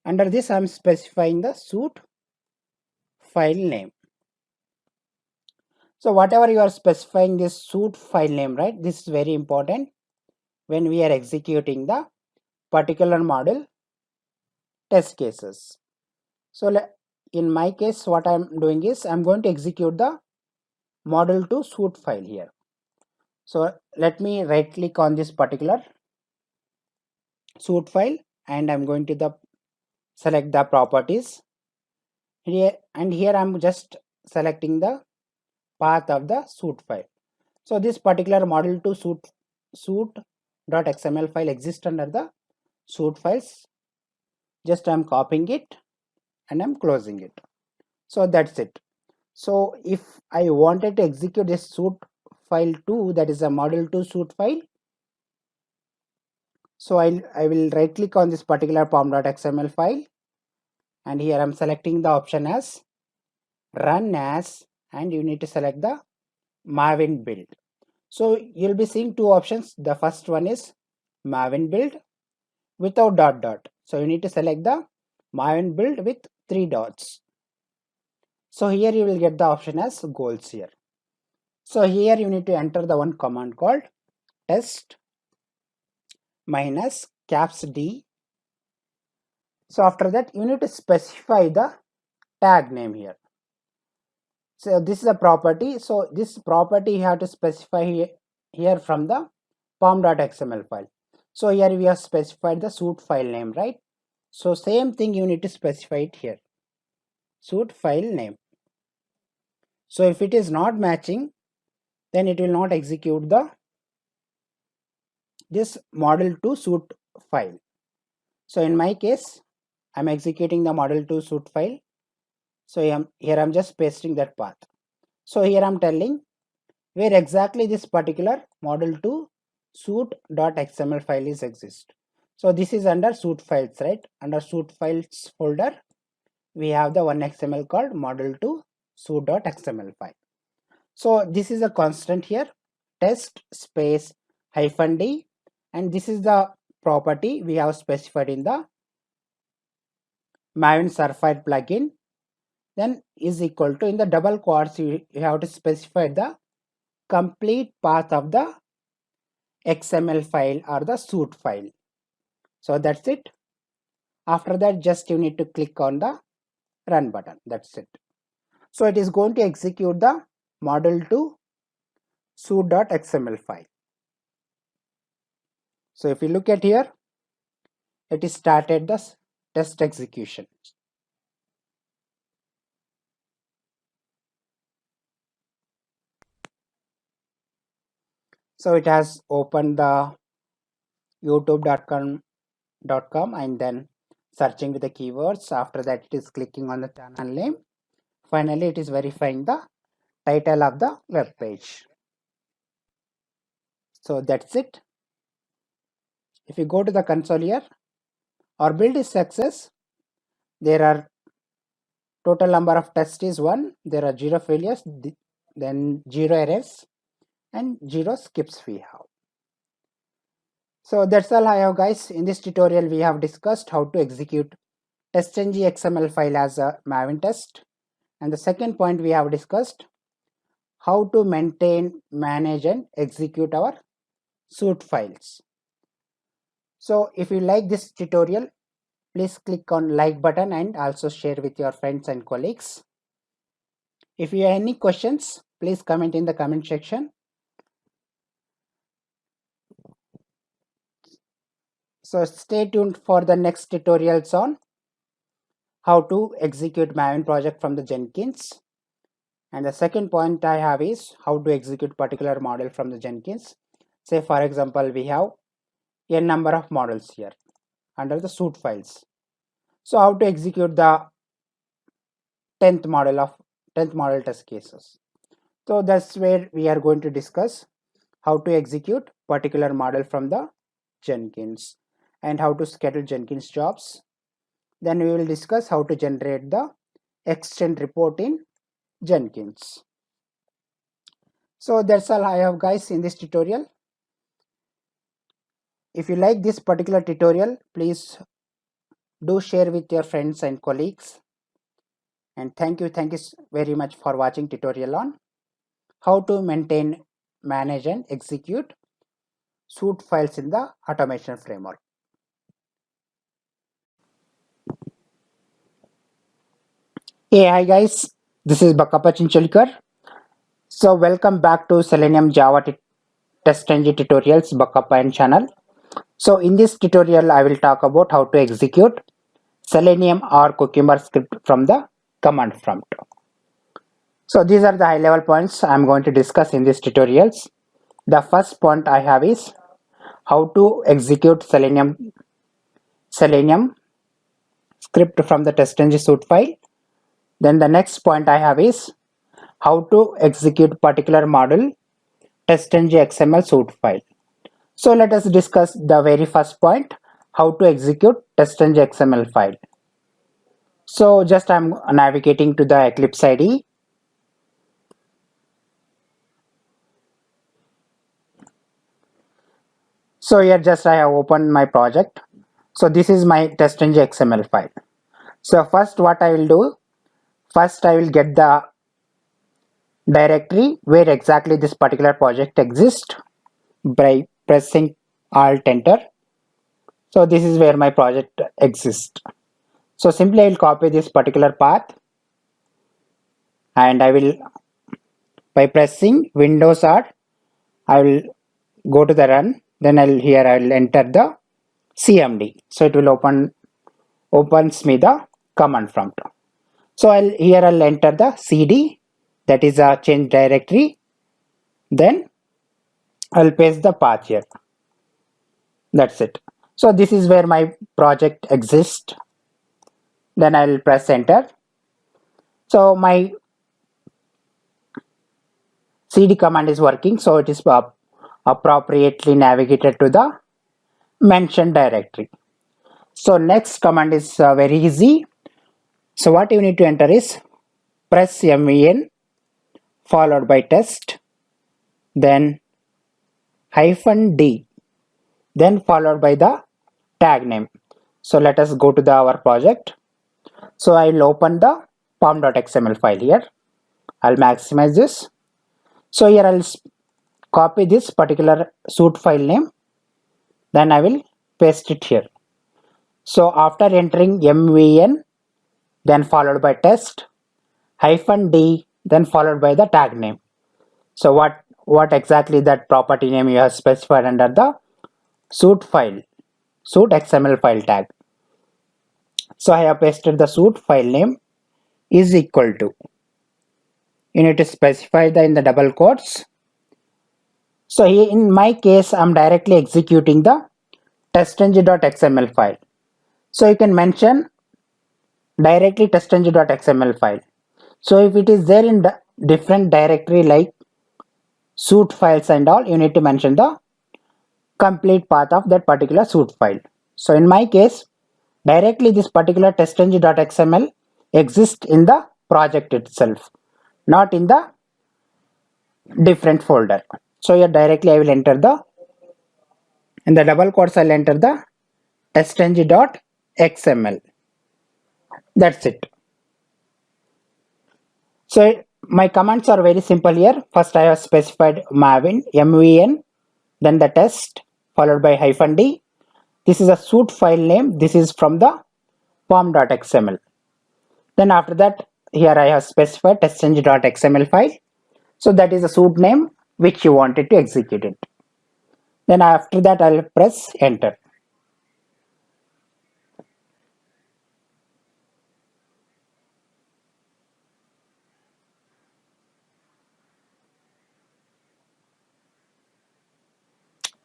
Speaker 1: Under this I am specifying the suite file name. So whatever you are specifying this suite file name, right, this is very important when we are executing the particular model test cases. So in my case what I am doing is I am going to execute the model2 suite file here. So let me right click on this particular suite file and I'm going to select the properties here, and here I'm just selecting the path of the suit file. So this particular model to suit.xml file exists under the suit files. Just I'm copying it and I'm closing it. So that's it. So if I wanted to execute this suit file 2, that is a model 2 suit file, so I will right click on this particular pom.xml file, and here I'm selecting the option as run as, and you need to select the Maven build. So you'll be seeing two options. The first one is Maven build without dot dot. So you need to select the Maven build with 3 dots. So here you will get the option as goals here. So here you need to enter the one command called test minus caps D. So after that you need to specify the tag name here. So this is a property. So this property you have to specify here from the pom.xml file. So here we have specified the suit file name, right? So same thing you need to specify it here. Suit file name. So if it is not matching, then it will not execute this model to suit file. So in my case, I'm executing the model to suit file. So here I'm just pasting that path. So here I'm telling where exactly this particular model to suit.xml file is exist. So this is under suit files, right? Under suit files folder, we have the one XML called model to suit.xml file. So this is a constant here, test space -d, and this is the property we have specified in the Maven Surfire plugin. Then is equal to, in the double quotes you have to specify the complete path of the XML file or the suit file. So that's it. After that, just you need to click on the run button. That's it. So it is going to execute the model to suit.xml file. So if you look at here, it is started the test execution. So it has opened the youtube.com and then searching with the keywords. After that, it is clicking on the channel name. Finally, it is verifying the title of the web page. So that's it. If you go to the console here, our build is success. There are total number of tests is 1. There are 0 failures, then 0 errors, and 0 skips we have. So that's all I have, guys. In this tutorial, we have discussed how to execute testng XML file as a Maven test. And the second point we have discussed how to maintain, manage, and execute our suite files. So if you like this tutorial, please click on like button and also share with your friends and colleagues. If you have any questions, please comment in the comment section. So stay tuned for the next tutorials on how to execute Maven project from the Jenkins. And the second point I have is how to execute particular model from the Jenkins. Say for example, we have n number of models here under the suite files. So how to execute the 10th model test cases. So that's where we are going to discuss how to execute particular model from the Jenkins and how to schedule Jenkins jobs. Then we will discuss how to generate the extend report in Jenkins. So that's all I have, guys, in this tutorial. If you like this particular tutorial, please do share with your friends and colleagues. And thank you very much for watching tutorial on how to maintain, manage, and execute suite files in the automation framework. Hey, hi guys, this is Bakkappa. So welcome back to Selenium Java Test Engine Tutorials Bakkappa and channel. So in this tutorial, I will talk about how to execute Selenium or Cucumber script from the command prompt. So these are the high level points I'm going to discuss in these tutorials. The first point I have is how to execute Selenium script from the testng suite file. Then the next point I have is how to execute particular module testng XML suite file. So let us discuss the very first point, how to execute testng XML file. So just I'm navigating to the Eclipse IDE. So here just I have opened my project. So this is my testng XML file. So first what I will do, first I will get the directory where exactly this particular project exists by pressing Alt Enter. So this is where my project exists. So simply I will copy this particular path and I will, by pressing Windows R, I will go to the run. Then I will enter the CMD. So it will opens me the command prompt. So I'll enter the CD, that is a change directory. Then I'll paste the path here. That's it. So this is where my project exists. Then I'll press enter. So my CD command is working. So it is appropriately navigated to the mentioned directory. So next command is very easy. So what you need to enter is press MEN followed by test, then -d, then followed by the tag name. So let us go to our project. So I'll open the pom.xml file here. I'll maximize this. So here I'll copy this particular suite file name. Then I will paste it here. So after entering MEN, then followed by test, -d, then followed by the tag name. So what exactly that property name you have specified under the suite XML file tag. So I have pasted the suite file name is equal to, you need to specify the in the double quotes. So here in my case I'm directly executing the testng.xml file. So you can mention directly testng.xml file. So if it is there in the different directory like suite files and all, you need to mention the complete path of that particular suite file. So in my case, directly this particular testng.xml exists in the project itself, not in the different folder. So here directly I will enter in the double quotes I'll enter the testng.xml. That's it. So my commands are very simple here. First I have specified MEN, then the test followed by -d. This is a suite file name. This is from the pom.xml. Then after that, here I have specified testng.xml file. So that is a suite name which you wanted to execute it. Then after that, I'll press enter.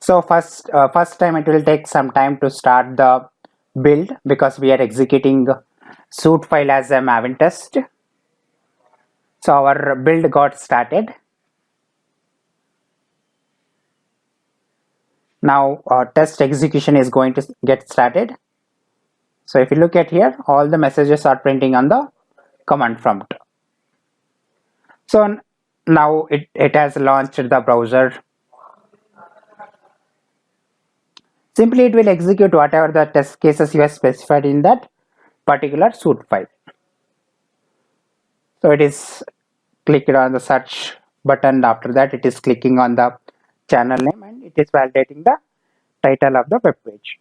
Speaker 1: So first time it will take some time to start the build because we are executing suite file as a Maven test. So our build got started. Now test execution is going to get started. So if you look at here, all the messages are printing on the command prompt. So now it has launched the browser. Simply it will execute whatever the test cases you have specified in that particular suite file. So it is clicked on the search button. After that it is clicking on the channel name and it is validating the title of the web page.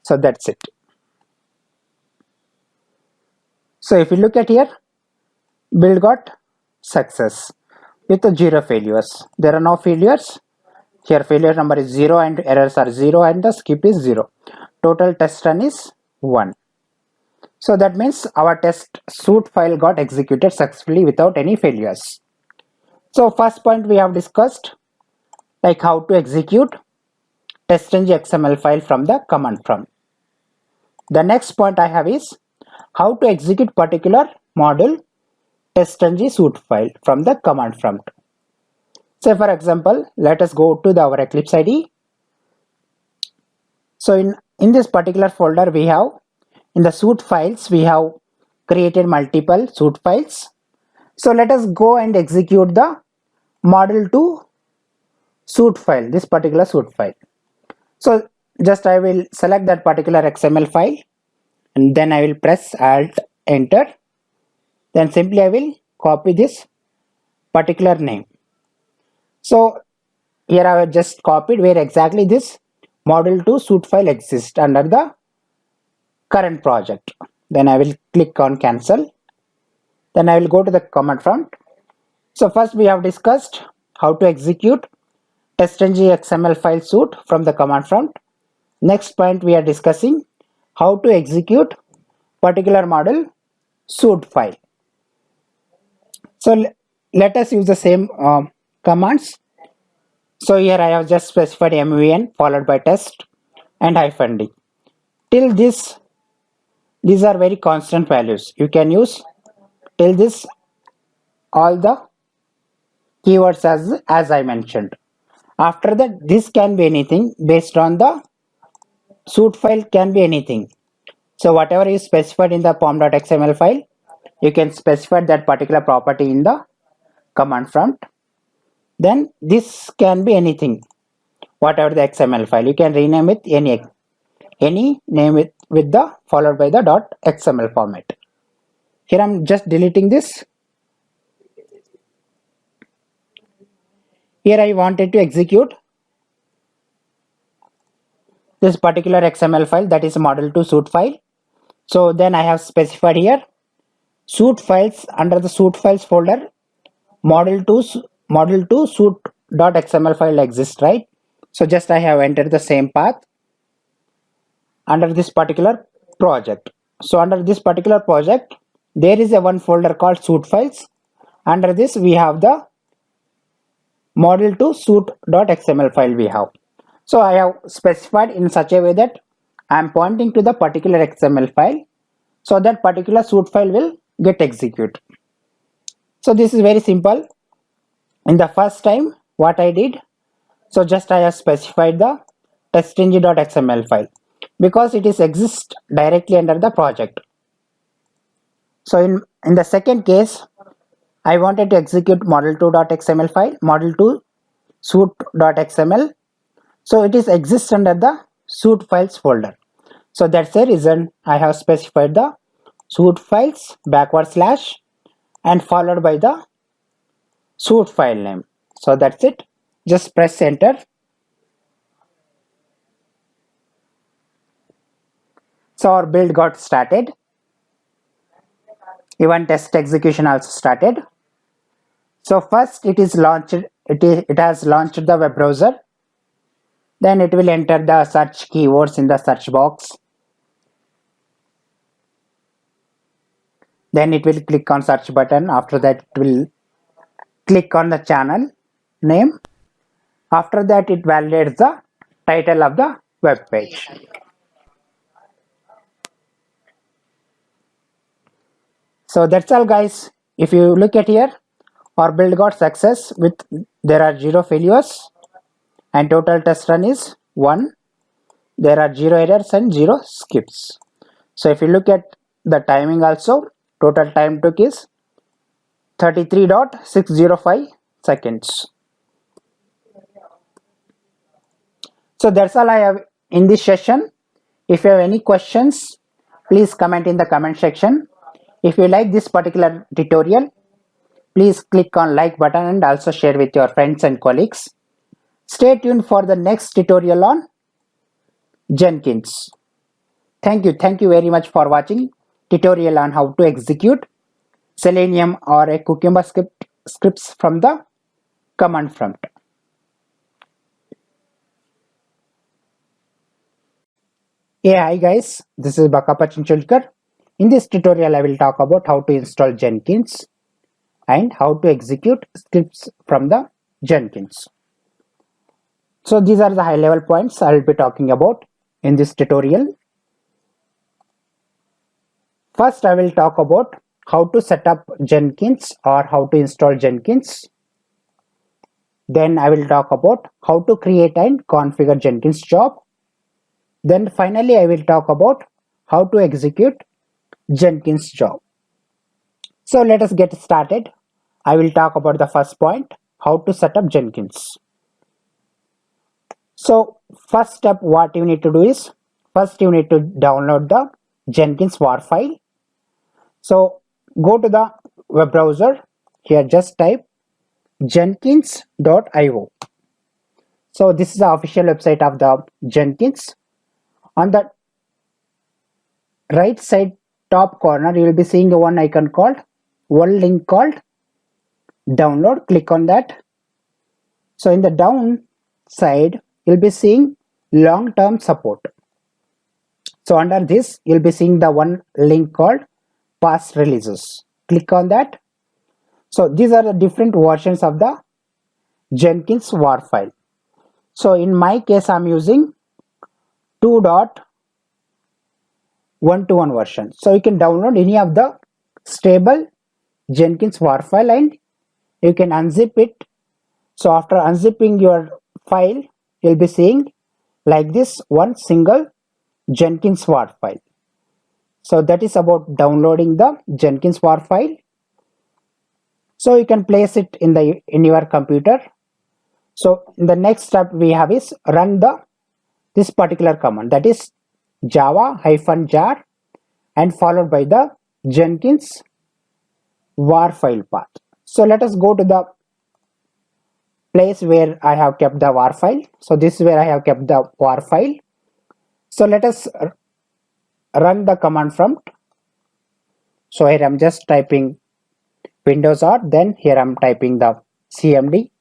Speaker 1: So that's it. So if you look at here, build got success with 0 failures. There are no failures. Here failure number is 0 and errors are 0 and the skip is 0. Total test run is 1. So that means our test suite file got executed successfully without any failures. So first point we have discussed, like how to execute test.ng XML file from the command prompt. The next point I have is how to execute particular module test.ng suite file from the command prompt. Say for example, let us go to our Eclipse IDE. So in this particular folder we have, in the suite files we have created multiple suite files. So let us go and execute the model 2 suite file, this particular suite file. So just I will select that particular XML file and then I will press Alt Enter. Then simply I will copy this particular name. So here I have just copied where exactly this model 2 suite file exists under the current project. Then I will click on cancel. Then I will go to the command prompt. So first we have discussed how to execute test.ng XML file suite from the command prompt. Next point we are discussing how to execute particular model suite file. So let us use the same commands. So here I have just specified mvn followed by test and -d. Till this, these are very constant values. You can use till this all the keywords as I mentioned. After that, this can be anything based on the suite file, can be anything. So whatever is specified in the pom.xml file, you can specify that particular property in the command prompt. Then this can be anything, whatever the XML file. You can rename it any name with the followed by the .xml format. Here I'm just deleting this. Here I wanted to execute this particular XML file, that is model 2 suite file. So then I have specified here suite files. Under the suite files folder, model 2 suite.xml file exists, right? So just I have entered the same path under this particular project. So under this particular project there is a one folder called suite files. Under this we have the model 2 suite.xml file we have. So I have specified in such a way that I am pointing to the particular XML file, so that particular suite file will get executed. So this is very simple. In the first time what I did, so just I have specified the test.ng.xml file because it is exists directly under the project. So in the second case, I wanted to execute model2.xml file, model2 suite.xml. So it is exists under the suite files folder. So that's the reason I have specified the suite files / and followed by the suite file name. So that's it. Just press enter. So our build got started. Even test execution also started. So first it is launched. It has launched the web browser. Then it will enter the search keywords in the search box. Then it will click on search button. After that it will click on the channel name. After that it validates the title of the web page. So that's all guys. If you look at here, our build got success with there are 0 failures and total test run is 1. There are 0 errors and 0 skips. So if you look at the timing also, total time took is 33.605 seconds. So that's all I have in this session. If you have any questions, please comment in the comment section. If you like this particular tutorial, please click on like button and also share with your friends and colleagues. Stay tuned for the next tutorial on Jenkins. Thank you very much for watching tutorial on how to execute Selenium or a Cucumber scripts from the command prompt. Hey, hi guys, this is Bakkappa. In this tutorial, I will talk about how to install Jenkins and how to execute scripts from the Jenkins. So these are the high level points I will be talking about in this tutorial. First, I will talk about how to set up Jenkins or how to install Jenkins. Then I will talk about how to create and configure Jenkins job. Then finally, I will talk about how to execute Jenkins job. So let us get started. I will talk about the first point, how to set up Jenkins. So first step, what you need to do is, first you need to download the Jenkins war file. So go to the web browser. Here just type jenkins.io. So this is the official website of the Jenkins. On the right side top corner, you will be seeing one icon called, one link called download. Click on that. So in the down side, you'll be seeing long-term support. So under this, you'll be seeing the one link called past releases. Click on that. So these are the different versions of the Jenkins war file. So in my case, I'm using 2.121 version. So you can download any of the stable Jenkins war file and you can unzip it. So after unzipping your file, you'll be seeing like this one single Jenkins war file. So that is about downloading the Jenkins war file. So you can place it in your computer. So in the next step we have is run this particular command, that is java-jar and followed by the Jenkins war file path. So let us go to the place where I have kept the war file. So this is where I have kept the war file. So let us run the command prompt. So here I'm just typing Windows R, then here I'm typing the cmd.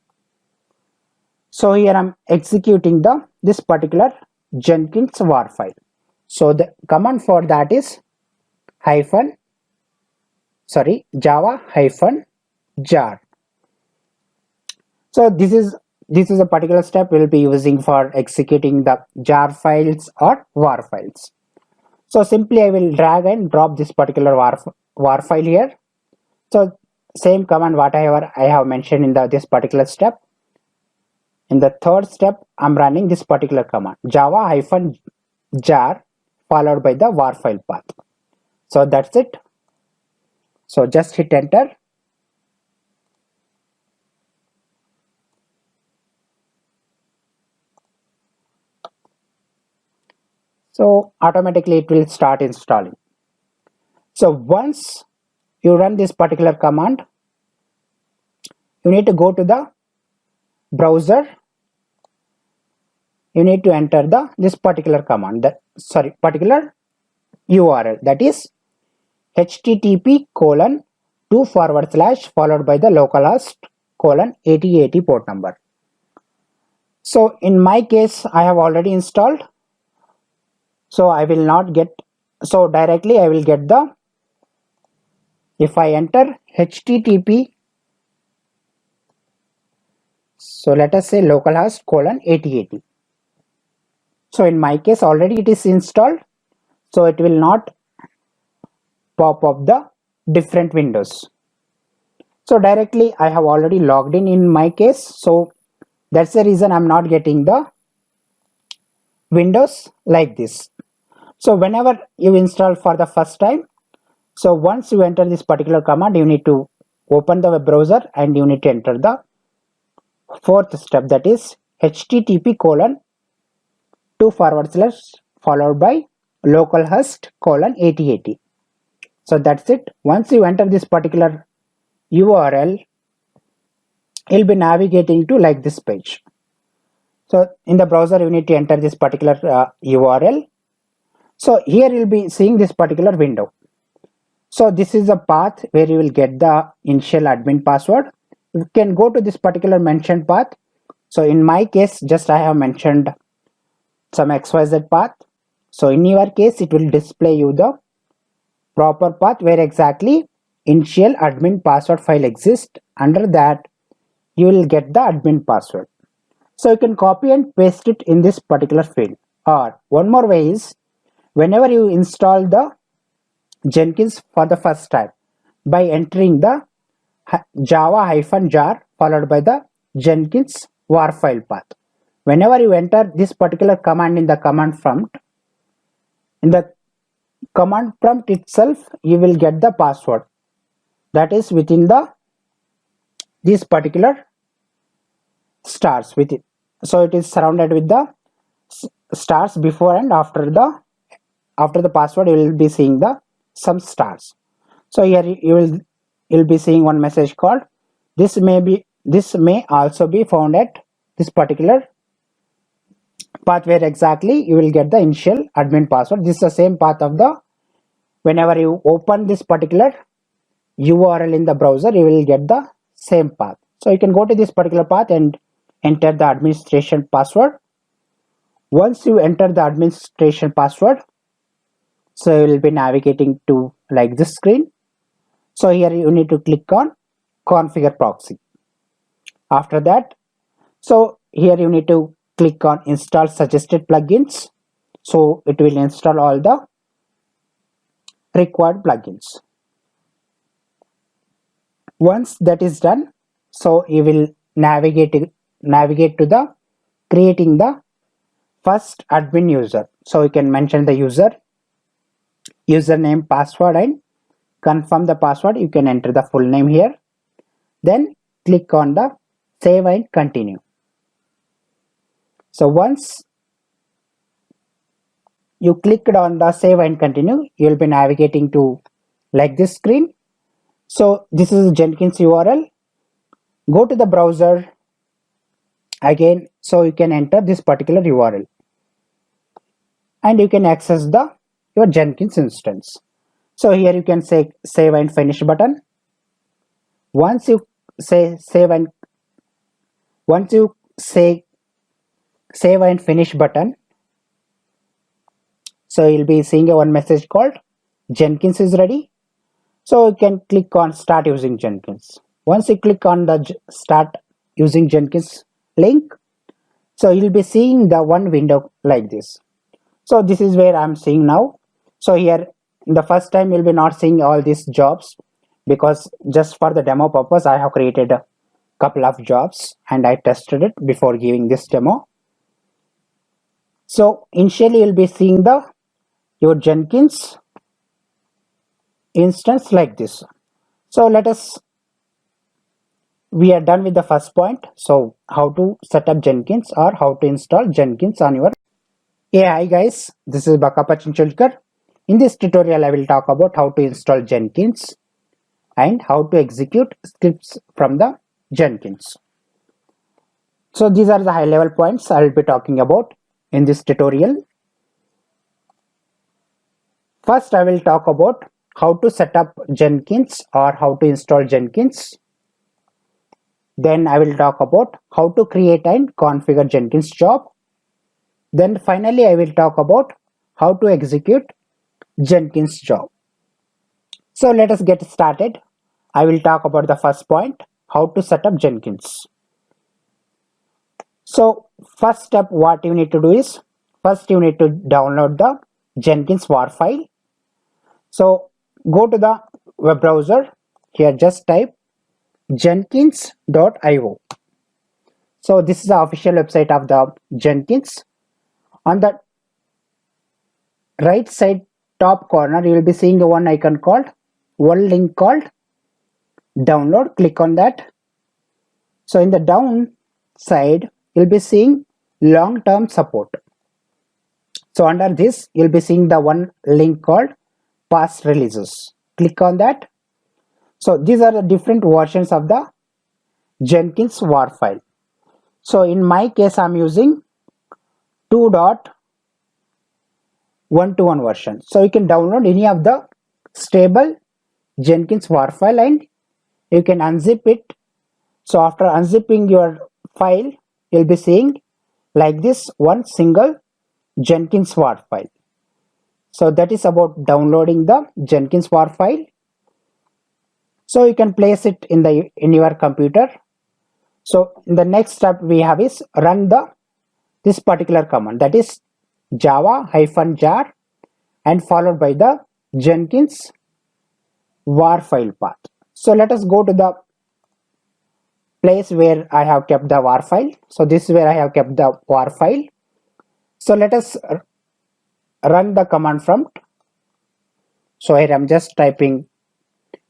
Speaker 1: So here I'm executing this particular Jenkins war file. So the command for that is java-jar. So this is a particular step we'll be using for executing the jar files or war files. So simply I will drag and drop this particular war file here. So same command whatever I have mentioned in this particular step. In the third step, I'm running this particular command, java-jar followed by the war file path. So that's it. So just hit enter. So automatically it will start installing. So once you run this particular command, you need to go to the browser. You need to enter this particular command, particular URL, that is http:// followed by the localhost:8080 port number. So in my case, I have already installed. So I will not get, so directly I will get if I enter http, so let us say localhost:8080. So in my case already it is installed, so it will not pop up the different windows. So directly I have already logged in my case, so that's the reason I'm not getting the windows like this. So whenever you install for the first time, so once you enter this particular command, you need to open the web browser and you need to enter the fourth step, that is http:// followed by localhost:8080. So that's it. Once you enter this particular URL, you'll be navigating to like this page. So in the browser, you need to enter this particular URL. So here you'll be seeing this particular window. So this is a path where you will get the initial admin password. You can go to this particular mentioned path. So in my case, just I have mentioned some XYZ path. So in your case, it will display you the proper path where exactly initial admin password file exists. Under that, you will get the admin password. So you can copy and paste it in this particular field. Or one more way is, whenever you install the Jenkins for the first time, by entering the java-jar followed by the Jenkins var file path. Whenever you enter this particular command in the command prompt, in the command prompt itself, you will get the password that is within the this particular stars with it. So it is surrounded with the stars before and after the password. You will be seeing the some stars. So here you'll be seeing one message called this may also be found at this particular path where exactly you will get the initial admin password. This is the same path of the whenever you open this particular URL in the browser, you will get the same path. So you can go to this particular path and enter the administration password. Once you enter the administration password, so you will be navigating to like this screen. So here you need to click on configure proxy. After that, so here you need to click on install suggested plugins. So it will install all the required plugins. Once that is done, so you will navigate to the creating the first admin user. So you can mention the username, password, and confirm the password. You can enter the full name here. Then click on the save and continue. So once you clicked on the save and continue, you will be navigating to like this screen. So this is Jenkins URL. Go to the browser again, so you can enter this particular URL and you can access your Jenkins instance. So here you can say save and finish button. Once you say save and finish button, so you'll be seeing one message called Jenkins is ready. So you can click on start using Jenkins. Once you click on the start using Jenkins link, so you'll be seeing the one window like this. So this is where I'm seeing now. So here the first time you'll be not seeing all these jobs, because just for the demo purpose I have created a couple of jobs and I tested it before giving this demo. So initially you'll be seeing your Jenkins instance like this. So we are done with the first point. So how to set up Jenkins or how to install Jenkins on your. Hey, hi guys, this is Bakkappa. In this tutorial I will talk about how to install Jenkins and how to execute scripts from the Jenkins. So these are the high level points I will be talking about in this tutorial. First I will talk about how to set up Jenkins or how to install Jenkins. Then I will talk about how to create and configure Jenkins job. Then finally I will talk about how to execute Jenkins job. So let us get started. I will talk about the first point, how to set up Jenkins. So first step what you need to do is, first you need to download the Jenkins var file. So go to the web browser. Here just type jenkins.io. So this is the official website of the Jenkins. On the right side top corner you will be seeing one icon called link called download. Click on that. So in the down side you'll be seeing long-term support. So under this you'll be seeing the one link called past releases. Click on that. So these are the different versions of the Jenkins var file. So in my case I'm using 2.121 version. So you can download any of the stable Jenkins var file and you can unzip it. So after unzipping your file you'll be seeing like this one single Jenkins var file. So that is about downloading the Jenkins war file. So you can place it in your computer. So the next step we have is run this particular command, that is java-jar and followed by the Jenkins war file path. So let us go to the place where I have kept the war file. So this is where I have kept the war file. So let us run the command prompt. So here I'm just typing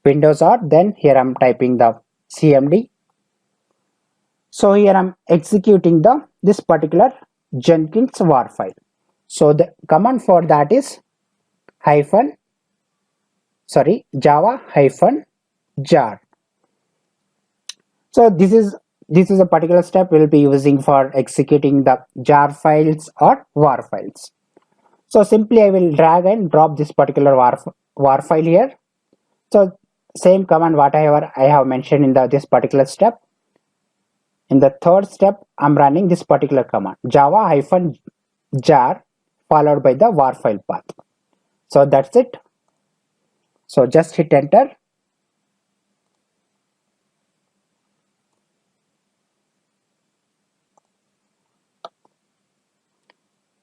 Speaker 1: Windows R, then here I'm typing the cmd. So here I'm executing this particular Jenkins war file. So the command for that is java-jar. So this is a particular step we'll be using for executing the jar files or war files. So simply I will drag and drop this particular war file here. So same command whatever I have mentioned in this particular step. In the third step, I'm running this particular command java-jar followed by the war file path. So that's it. So just hit enter.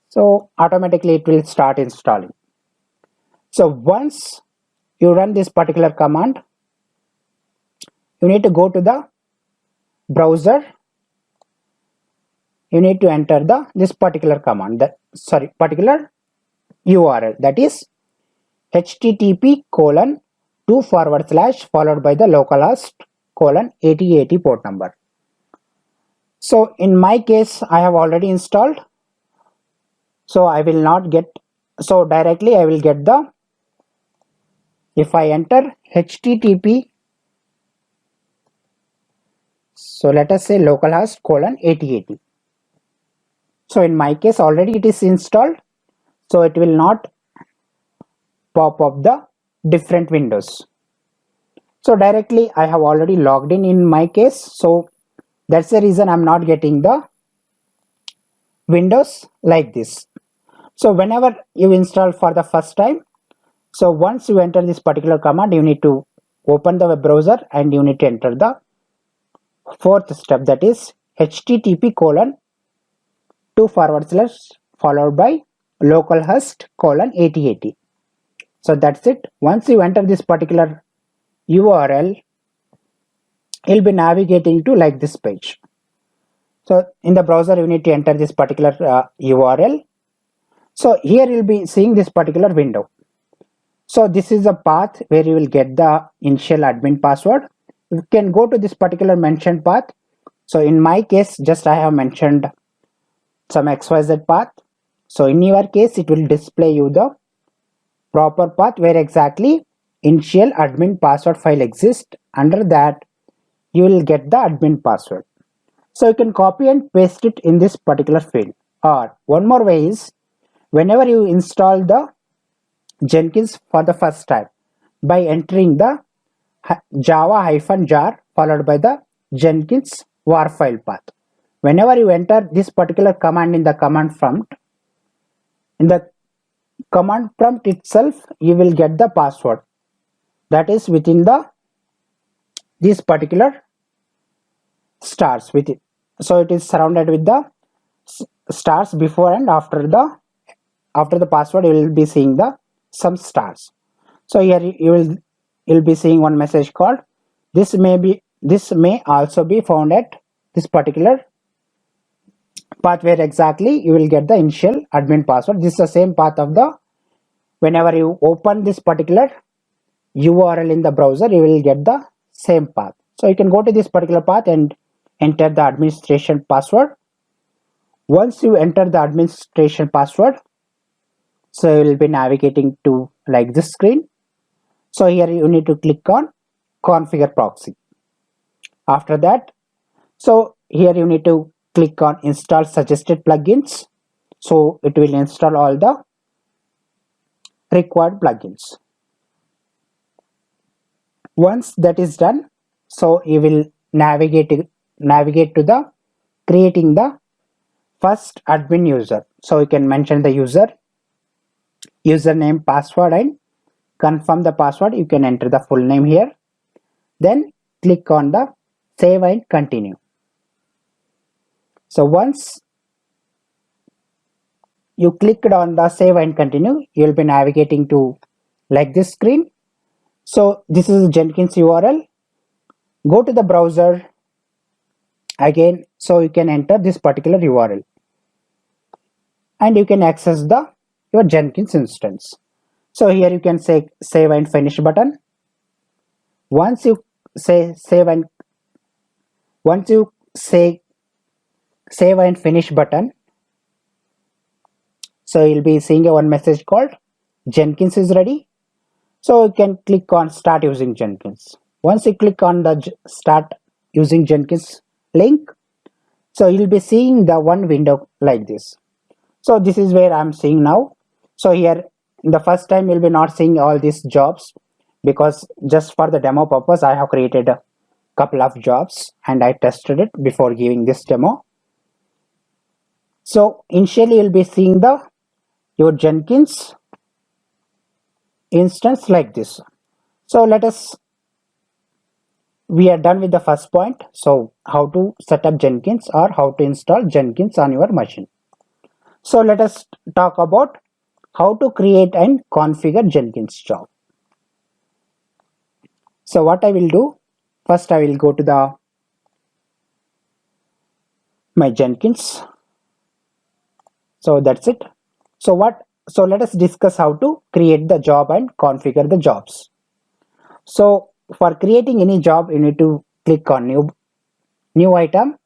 Speaker 1: So automatically it will start installing. So once you run this particular command, you need to go to the browser. You need to enter this particular command, particular URL, that is http:// followed by the localhost:8080 port number. So in my case I have already installed, so I will not get, so directly I will get if I enter http, so let us say localhost:8080. So in my case already it is installed, so it will not pop up the different windows. So directly I have already logged in my case, so that's the reason I'm not getting the windows like this. So whenever you install for the first time, so once you enter this particular command, you need to open the web browser and you need to enter the fourth step, that is http:// followed by localhost:8080. So that's it. Once you enter this particular URL, you'll be navigating to like this page. So in the browser you need to enter this particular URL. So here you'll be seeing this particular window. So this is a path where you will get the initial admin password. You can go to this particular mentioned path. So in my case, just I have mentioned some XYZ path. So in your case, it will display you the proper path where exactly initial admin password file exists. Under that, you will get the admin password. So you can copy and paste it in this particular field. Or one more way is, whenever you install the Jenkins for the first time, by entering the java-jar followed by the Jenkins war file path. Whenever you enter this particular command in the command prompt, in the command prompt itself, you will get the password that is within these particular stars with it. So it is surrounded with the stars before and after the password. You will be seeing some stars. So here you'll be seeing one message called this may also be found at this particular path where exactly you will get the initial admin password. This is the same path of whenever you open this particular URL in the browser, you will get the same path. So you can go to this particular path and enter the administration password. Once you enter the administration password, so you will be navigating to like this screen. So here you need to click on configure proxy. After that, so here you need to click on install suggested plugins. So it will install all the required plugins. Once that is done, so you will navigate to the creating the first admin user. So you can mention the user username, password, and confirm the password. You can enter the full name here. Then click on the save and continue. So once you clicked on the save and continue, you will be navigating to like this screen. So this is Jenkins URL. Go to the browser again, so you can enter this particular URL and you can access the your Jenkins instance. So here you can say save and finish button. Once you say once you say save and finish button, so you'll be seeing a one message called Jenkins is ready. So you can click on start using Jenkins. Once you click on the start using Jenkins link, so you'll be seeing the one window like this. So this is where I'm seeing now. So here the first time you'll be not seeing all these jobs, because just for the demo purpose I have created a couple of jobs and I tested it before giving this demo. So initially you'll be seeing your Jenkins instance like this. So we are done with the first point. So how to set up Jenkins or how to install Jenkins on your machine. So let us talk about how to create and configure Jenkins job. So what I will do, first I will go to my Jenkins. So that's it. So let us discuss how to create the job and configure the jobs. So for creating any job, you need to click on new item.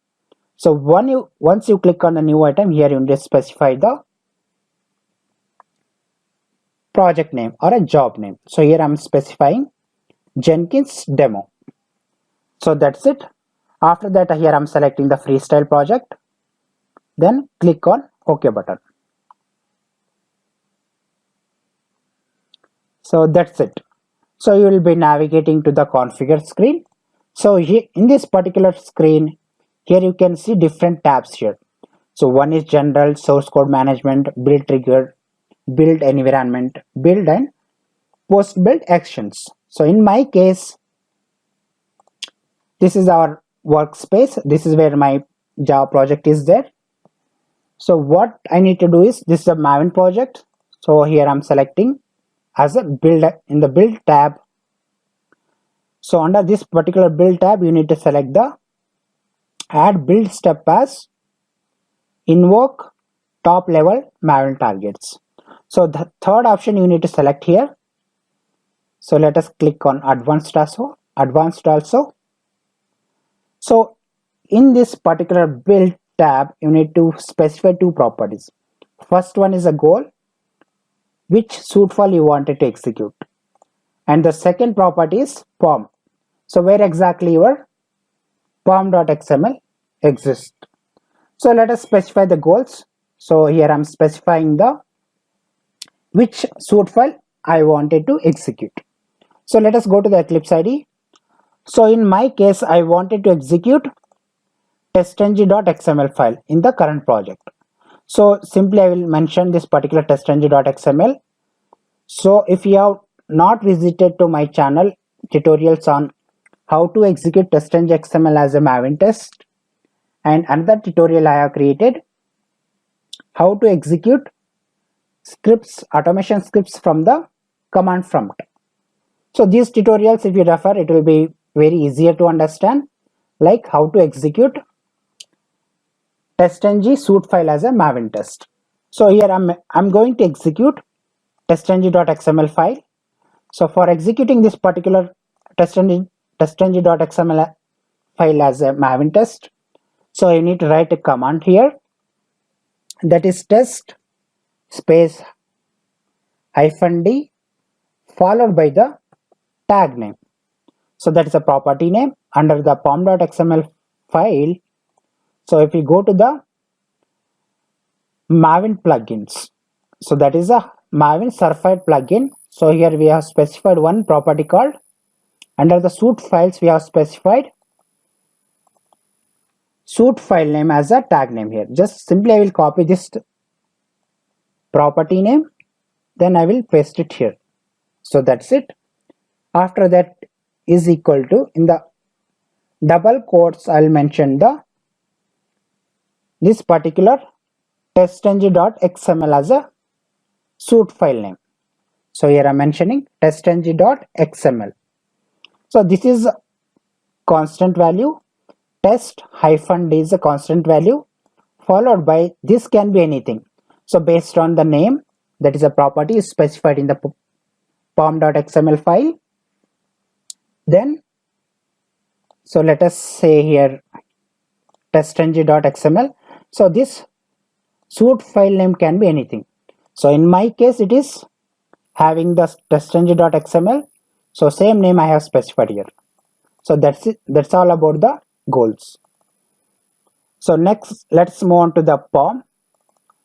Speaker 1: So once you click on the new item, here you need to specify the project name or a job name. So here I'm specifying Jenkins demo. So that's it. After that, here I'm selecting the freestyle project. Then click on OK button. So that's it. So you will be navigating to the configure screen. So here in this particular screen, here you can see different tabs here. So one is general, source code management, build trigger, build environment, build and post build actions. So in my case, this is our workspace. This is where my Java project is there. So what I need to do is, this is a Maven project. So here I'm selecting as a build in the build tab. So under this particular build tab, you need to select the add build step as invoke top level Maven targets. So the third option you need to select here. So let us click on advanced also. So in this particular build tab, you need to specify two properties. First one is a goal, which suite file you wanted to execute. And the second property is POM. So where exactly your pom.xml exists. So let us specify the goals. So here I'm specifying the which suite file I wanted to execute. So let us go to the Eclipse IDE. So in my case, I wanted to execute testng.xml file in the current project. So simply I will mention this particular testng.xml. So if you have not visited to my channel tutorials on how to execute testng.xml as a Maven test, and another tutorial I have created how to execute scripts, automation scripts from the command prompt. So these tutorials, if you refer, it will be very easier to understand, like how to execute testng suite file as a Maven test. So here I'm going to execute testng.xml file. So for executing this particular testng.xml file as a Maven test, so you need to write a command here, that is test space -d followed by the tag name. So that is a property name under the pom.xml file. So if we go to the Maven plugins, so that is a Maven certified plugin. So here we have specified one property called, under the suite files we have specified suite file name as a tag name here. Just simply I will copy this property name then I will paste it here. So that's it. After that is equal to, in the double quotes I'll mention this particular testng.xml as a suite file name. So here I'm mentioning testng.xml. So this is constant value, test hyphen d is a constant value, followed by this can be anything. So based on the name, that is a property is specified in the pom.xml file. Then, so let us say here testng.xml. So this suite file name can be anything. So in my case, it is having the testng.xml. So same name I have specified here. So that's it. That's all about the goals. So next, let's move on to the POM.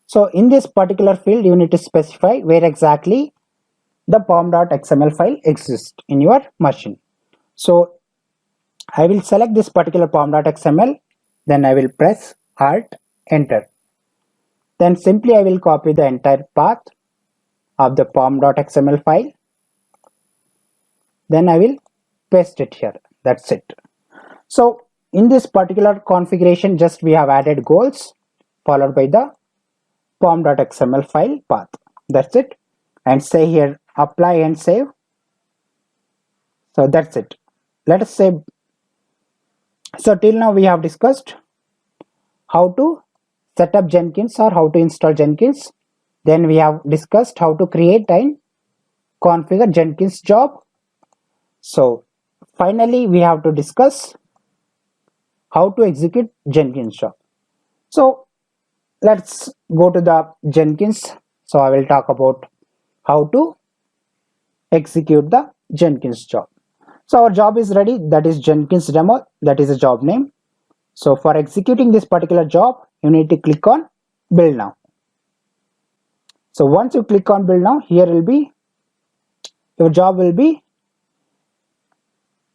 Speaker 1: So in this particular field, you need to specify where exactly the pom.xml file exists in your machine. So I will select this particular pom.xml, then I will press Alt, Enter. Then simply I will copy the entire path of the pom.xml file. Then I will paste it here. That's it. So in this particular configuration, just we have added goals followed by the pom.xml file path. That's it. And say here apply and save. So that's it. Let us say, so till now we have discussed how to set up Jenkins or how to install Jenkins. Then we have discussed how to create and configure Jenkins job. So finally we have to discuss how to execute Jenkins job. So let's go to the Jenkins. So I will talk about how to execute the Jenkins job. So our job is ready, that is Jenkins demo, that is a job name. So for executing this particular job, you need to click on build now. So once you click on build now, here will be, your job will be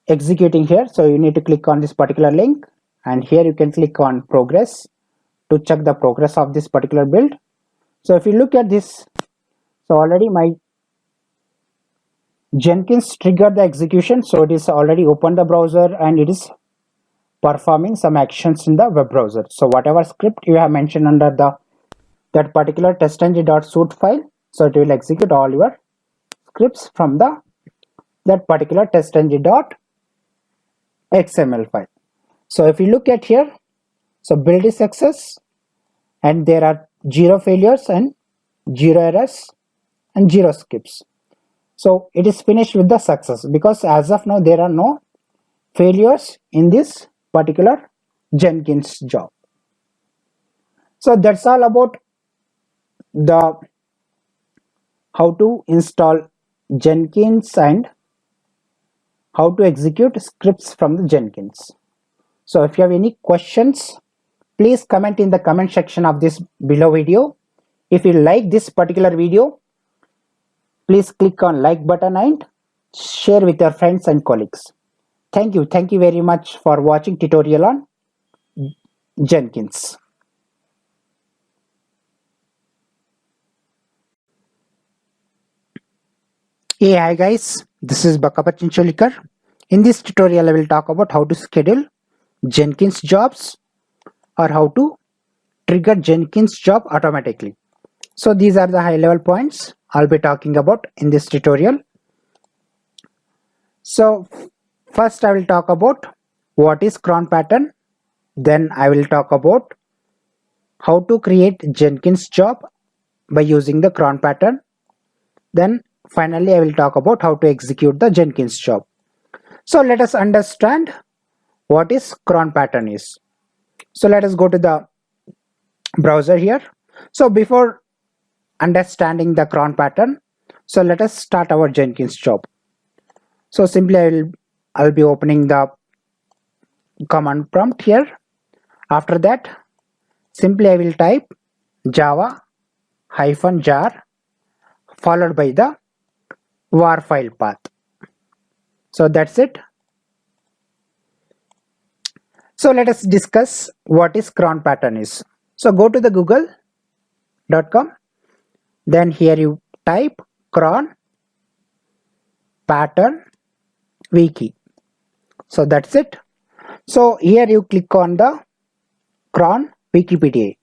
Speaker 1: executing here. So you need to click on this particular link, and here you can click on progress to check the progress of this particular build. So if you look at this, so already my Jenkins triggered the execution. So it is already opened the browser and it is performing some actions in the web browser. So whatever script you have mentioned under that particular testng.suite file, so it will execute all your scripts from that particular testng.xml file. So if you look at here, so build is success and there are 0 failures and 0 errors and 0 skips. So it is finished with the success because as of now there are no failures in this particular Jenkins job. So that's all about the how to install Jenkins and how to execute scripts from the Jenkins. So if you have any questions, please comment in the comment section of this below video. If you like this particular video, please click on like button and share with your friends and colleagues. Thank you very much for watching tutorial on Jenkins. Hey, hi guys, this is Bakkappa. In this tutorial, I will talk about how to schedule Jenkins jobs or how to trigger Jenkins job automatically. So these are the high level points I'll be talking about in this tutorial. So first I will talk about what is cron pattern. Then I will talk about how to create Jenkins job by using the cron pattern. Then finally I will talk about how to execute the Jenkins job. So let us understand what is cron pattern is. So let us go to the browser here. So before understanding the cron pattern, so let us start our Jenkins job. So simply I'll be opening the command prompt here. After that, simply I will type java -jar followed by the var file path. So that's it. So let us discuss what is cron pattern is. So go to the google.com, then here you type cron pattern wiki. So that's it. So here you click on the cron Wikipedia.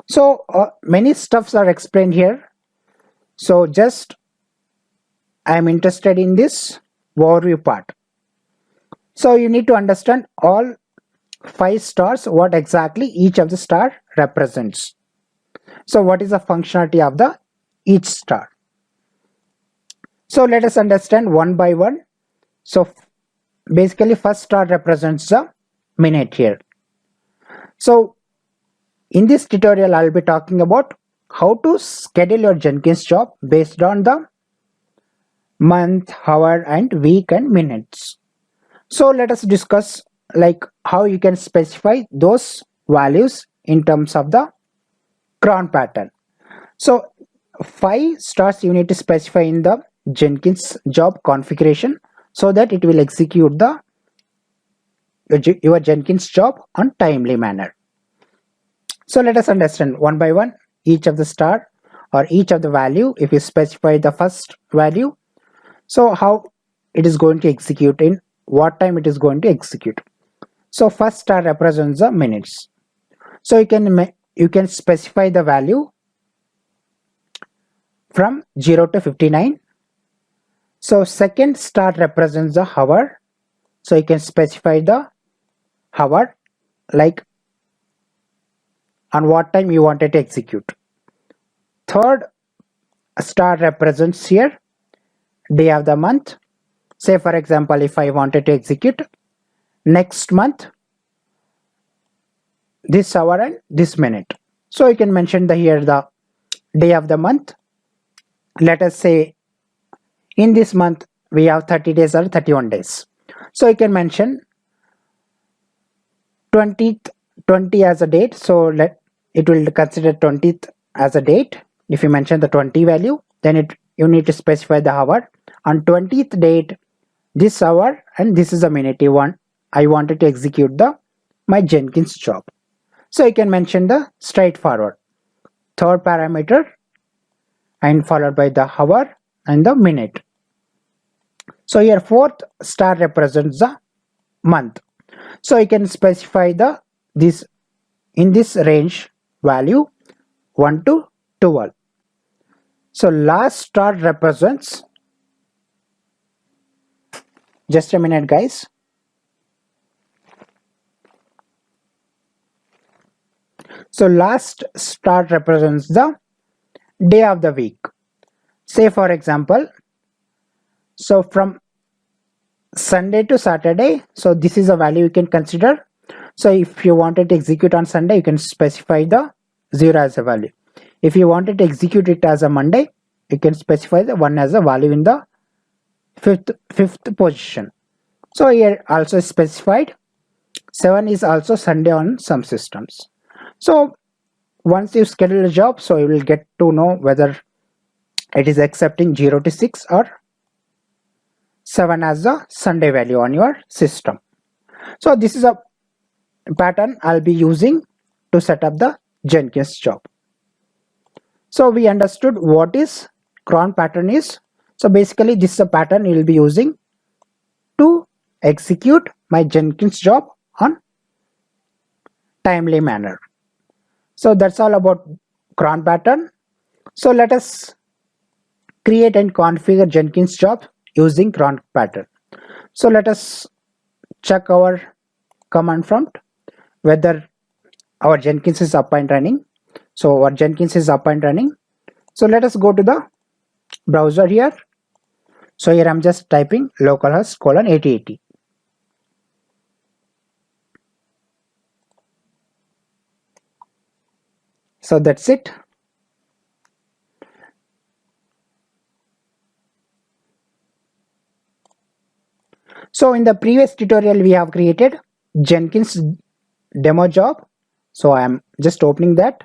Speaker 1: So many stuffs are explained here. So just I am interested in this overview part. So you need to understand all 5 stars, what exactly each of the star represents. So what is the functionality of the each star? So let us understand one by one. So basically first star represents the minute here. So in this tutorial I'll be talking about how to schedule your Jenkins job based on the month, hour and week and minutes. So let us discuss like how you can specify those values in terms of the cron pattern. So 5 stars you need to specify in the Jenkins job configuration so that it will execute the your Jenkins job on timely manner. So let us understand one by one each of the star or each of the value. If you specify the first value, so how it is going to execute, in what time it is going to execute. So first star represents the minutes. So you can specify the value from 0 to 59. So second star represents the hour. So you can specify the hour, like on what time you wanted to execute. Third star represents here day of the month. Say for example, if I wanted to execute next month, this hour and this minute. So you can mention here the day of the month. Let us say in this month we have 30 days or 31 days. So you can mention 20 as a date. So it will consider 20th as a date. If you mention the 20 value, then you need to specify the hour. On 20th date, this hour and this is a minute I wanted to execute my Jenkins job. So you can mention the straightforward third parameter and followed by the hour and the minute. So here fourth star represents the month. So you can specify this in this range value 1 to 12. So last star represents, just a minute guys. So last star represents the day of the week. Say for example, so from Sunday to Saturday, so this is a value you can consider. So if you wanted to execute on Sunday, you can specify the 0 as a value. If you wanted to execute it as a Monday, you can specify the 1 as a value in the fifth position. So here also specified 7 is also Sunday on some systems. So once you schedule a job, so you will get to know whether it is accepting 0 to 6 or 7 as the Sunday value on your system. So this is a pattern I'll be using to set up the Jenkins job. So we understood what is cron pattern is. So basically this is a pattern you will be using to execute my Jenkins job on timely manner. So that's all about cron pattern. So let us create and configure Jenkins job using cron pattern. So let us check our command prompt whether our Jenkins is up and running. So our Jenkins is up and running. So let us go to the browser here. So here I'm just typing localhost :8080. So that's it. So in the previous tutorial we have created Jenkins demo job. So I am just opening that.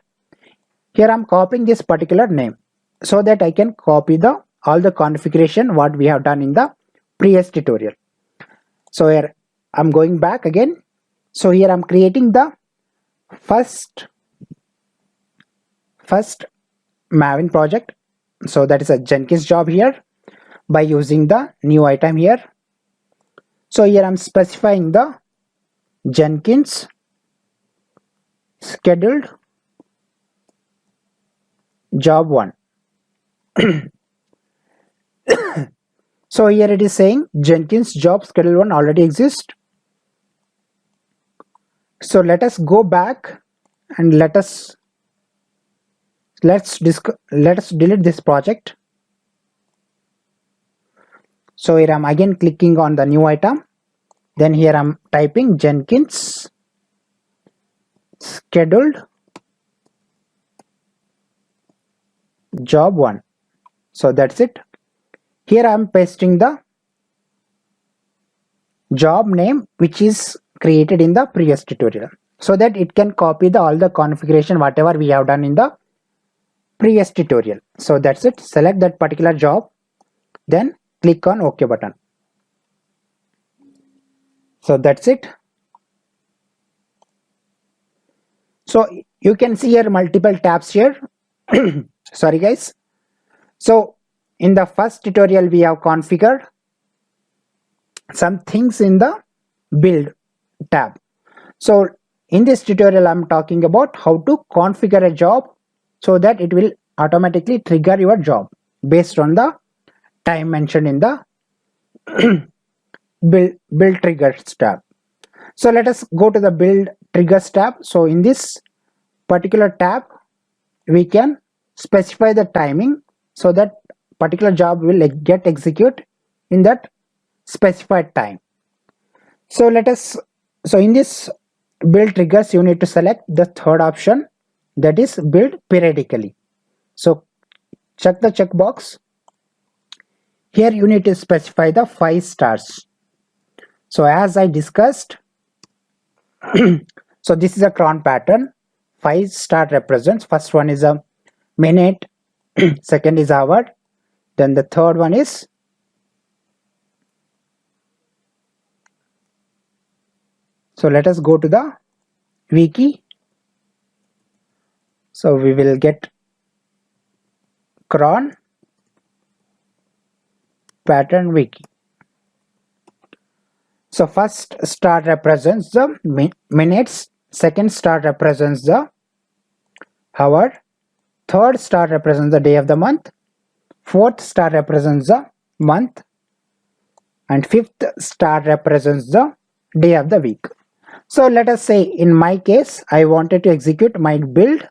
Speaker 1: Here I'm copying this particular name so that I can copy all the configuration what we have done in the previous tutorial. So here I'm going back again. So here I'm creating the first Maven project So that is a Jenkins job here by using the new item here. So here I'm specifying the Jenkins scheduled job 1. So here it is saying Jenkins job schedule 1 already exists. So let us go back and let's delete this project. So here I'm again clicking on the new item. Then here I'm typing Jenkins scheduled job 1. So that's it. Here I'm pasting the job name which is created in the previous tutorial, so that it can copy all the configuration whatever we have done in the previous tutorial. So that's it. Select that particular job, then click on OK button. So that's it. So you can see here multiple tabs here. Sorry guys. So in the first tutorial we have configured some things in the build tab. So in this tutorial I'm talking about how to configure a job so that it will automatically trigger your job based on the time mentioned in the build triggers tab. So let us go to the build triggers tab. So in this particular tab we can specify the timing so that particular job will get executed in that specified time. So in this build triggers you need to select the third option, that is build periodically. So check the checkbox. Here you need to specify the 5 stars. So as I discussed, so this is a cron pattern. 5 star represents, first one is a minute, second is hour, then the third one is so let us go to the wiki. So we will get cron pattern wiki. So first star represents the minutes, second star represents the hour, third star represents the day of the month, fourth star represents the month, and fifth star represents the day of the week. So let us say in my case I wanted to execute my build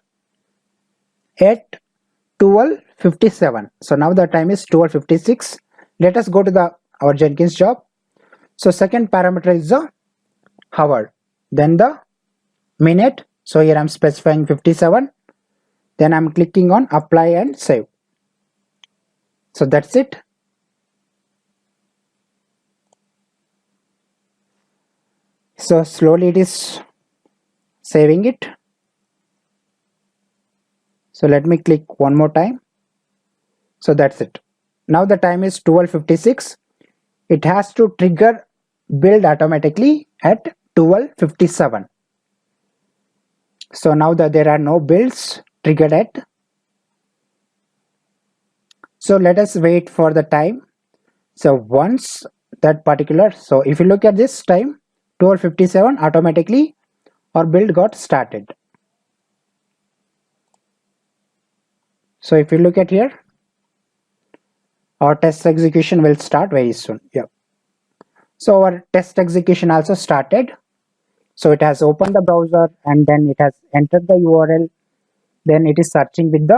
Speaker 1: at 12:57. So now the time is 12:56. Let us go to our Jenkins job. So second parameter is the hour, then the minute. So here I'm specifying 57. Then I'm clicking on apply and save. So that's it. So slowly it is saving it. So let me click one more time. So that's it. Now the time is 12:56. It has to trigger build automatically at 12:57. So now that there are no builds triggered at. So let us wait for the time. So once that particular, so if you look at this time 12:57, automatically our build got started. So if you look at here, our test execution will start very soon. Yeah. So our test execution also started. So it has opened the browser and then it has entered the URL. Then it is searching with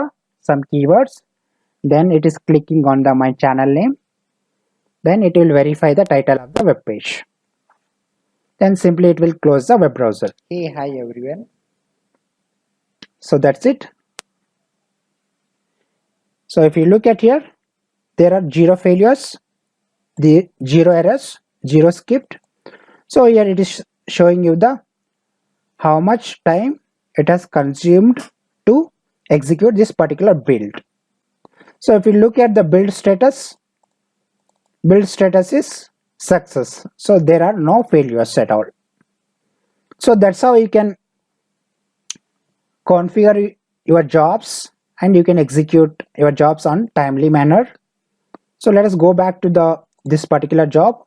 Speaker 1: some keywords. Then it is clicking on my channel name. Then it will verify the title of the web page. Then simply it will close the web browser. Hey, hi everyone. So that's it. So if you look at here, there are 0 failures, the 0 errors, 0 skipped. So here it is showing you how much time it has consumed to execute this particular build. So if you look at the build status is success. So there are no failures at all. So that's how you can configure your jobs and you can execute your jobs on timely manner. So let us go back to this particular job.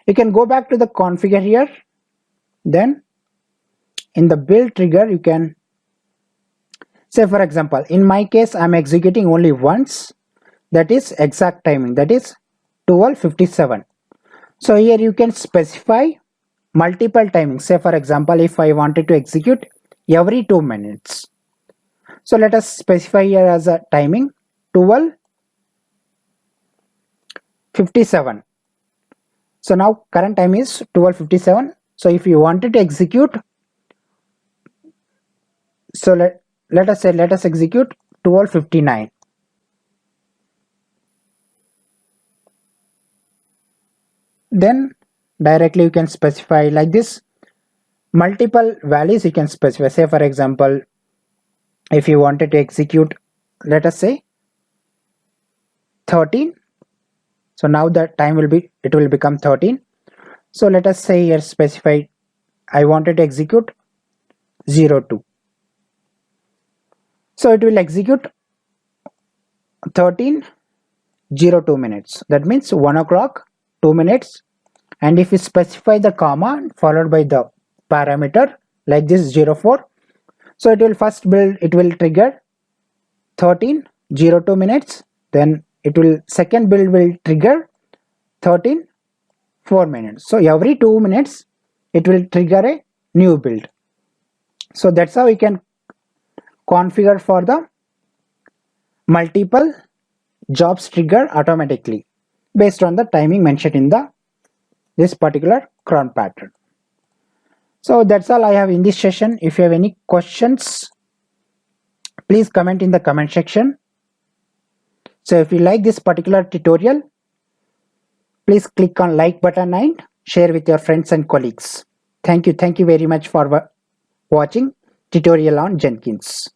Speaker 1: You can go back to the configure here. Then in the build trigger, you can say, for example, in my case, I'm executing only once. That is exact timing. That is 12:57. So here you can specify multiple timings. Say, for example, if I wanted to execute every 2 minutes. So let us specify here as a timing 12:57. So now current time is 12:57. So if you wanted to execute, so let us say, let us execute 12:59. Then directly you can specify like this. Multiple values you can specify. Say, for example, if you wanted to execute, let us say 13. So now the time will be, it will become 13. So let us say here specify I wanted to execute 02. So it will execute 13:02 minutes. That means 1 o'clock 2 minutes. And if you specify the comma followed by the parameter like this 04, so it will first build, it will trigger 13:02 minutes. Then it will, second build will trigger 13:04 minutes. So every 2 minutes it will trigger a new build. So that's how we can configure for the multiple jobs trigger automatically based on the timing mentioned in this particular cron pattern. So that's all I have in this session. If you have any questions, please comment in the comment section. So if you like this particular tutorial, please click on like button and share with your friends and colleagues. Thank you very much for watching tutorial on Jenkins.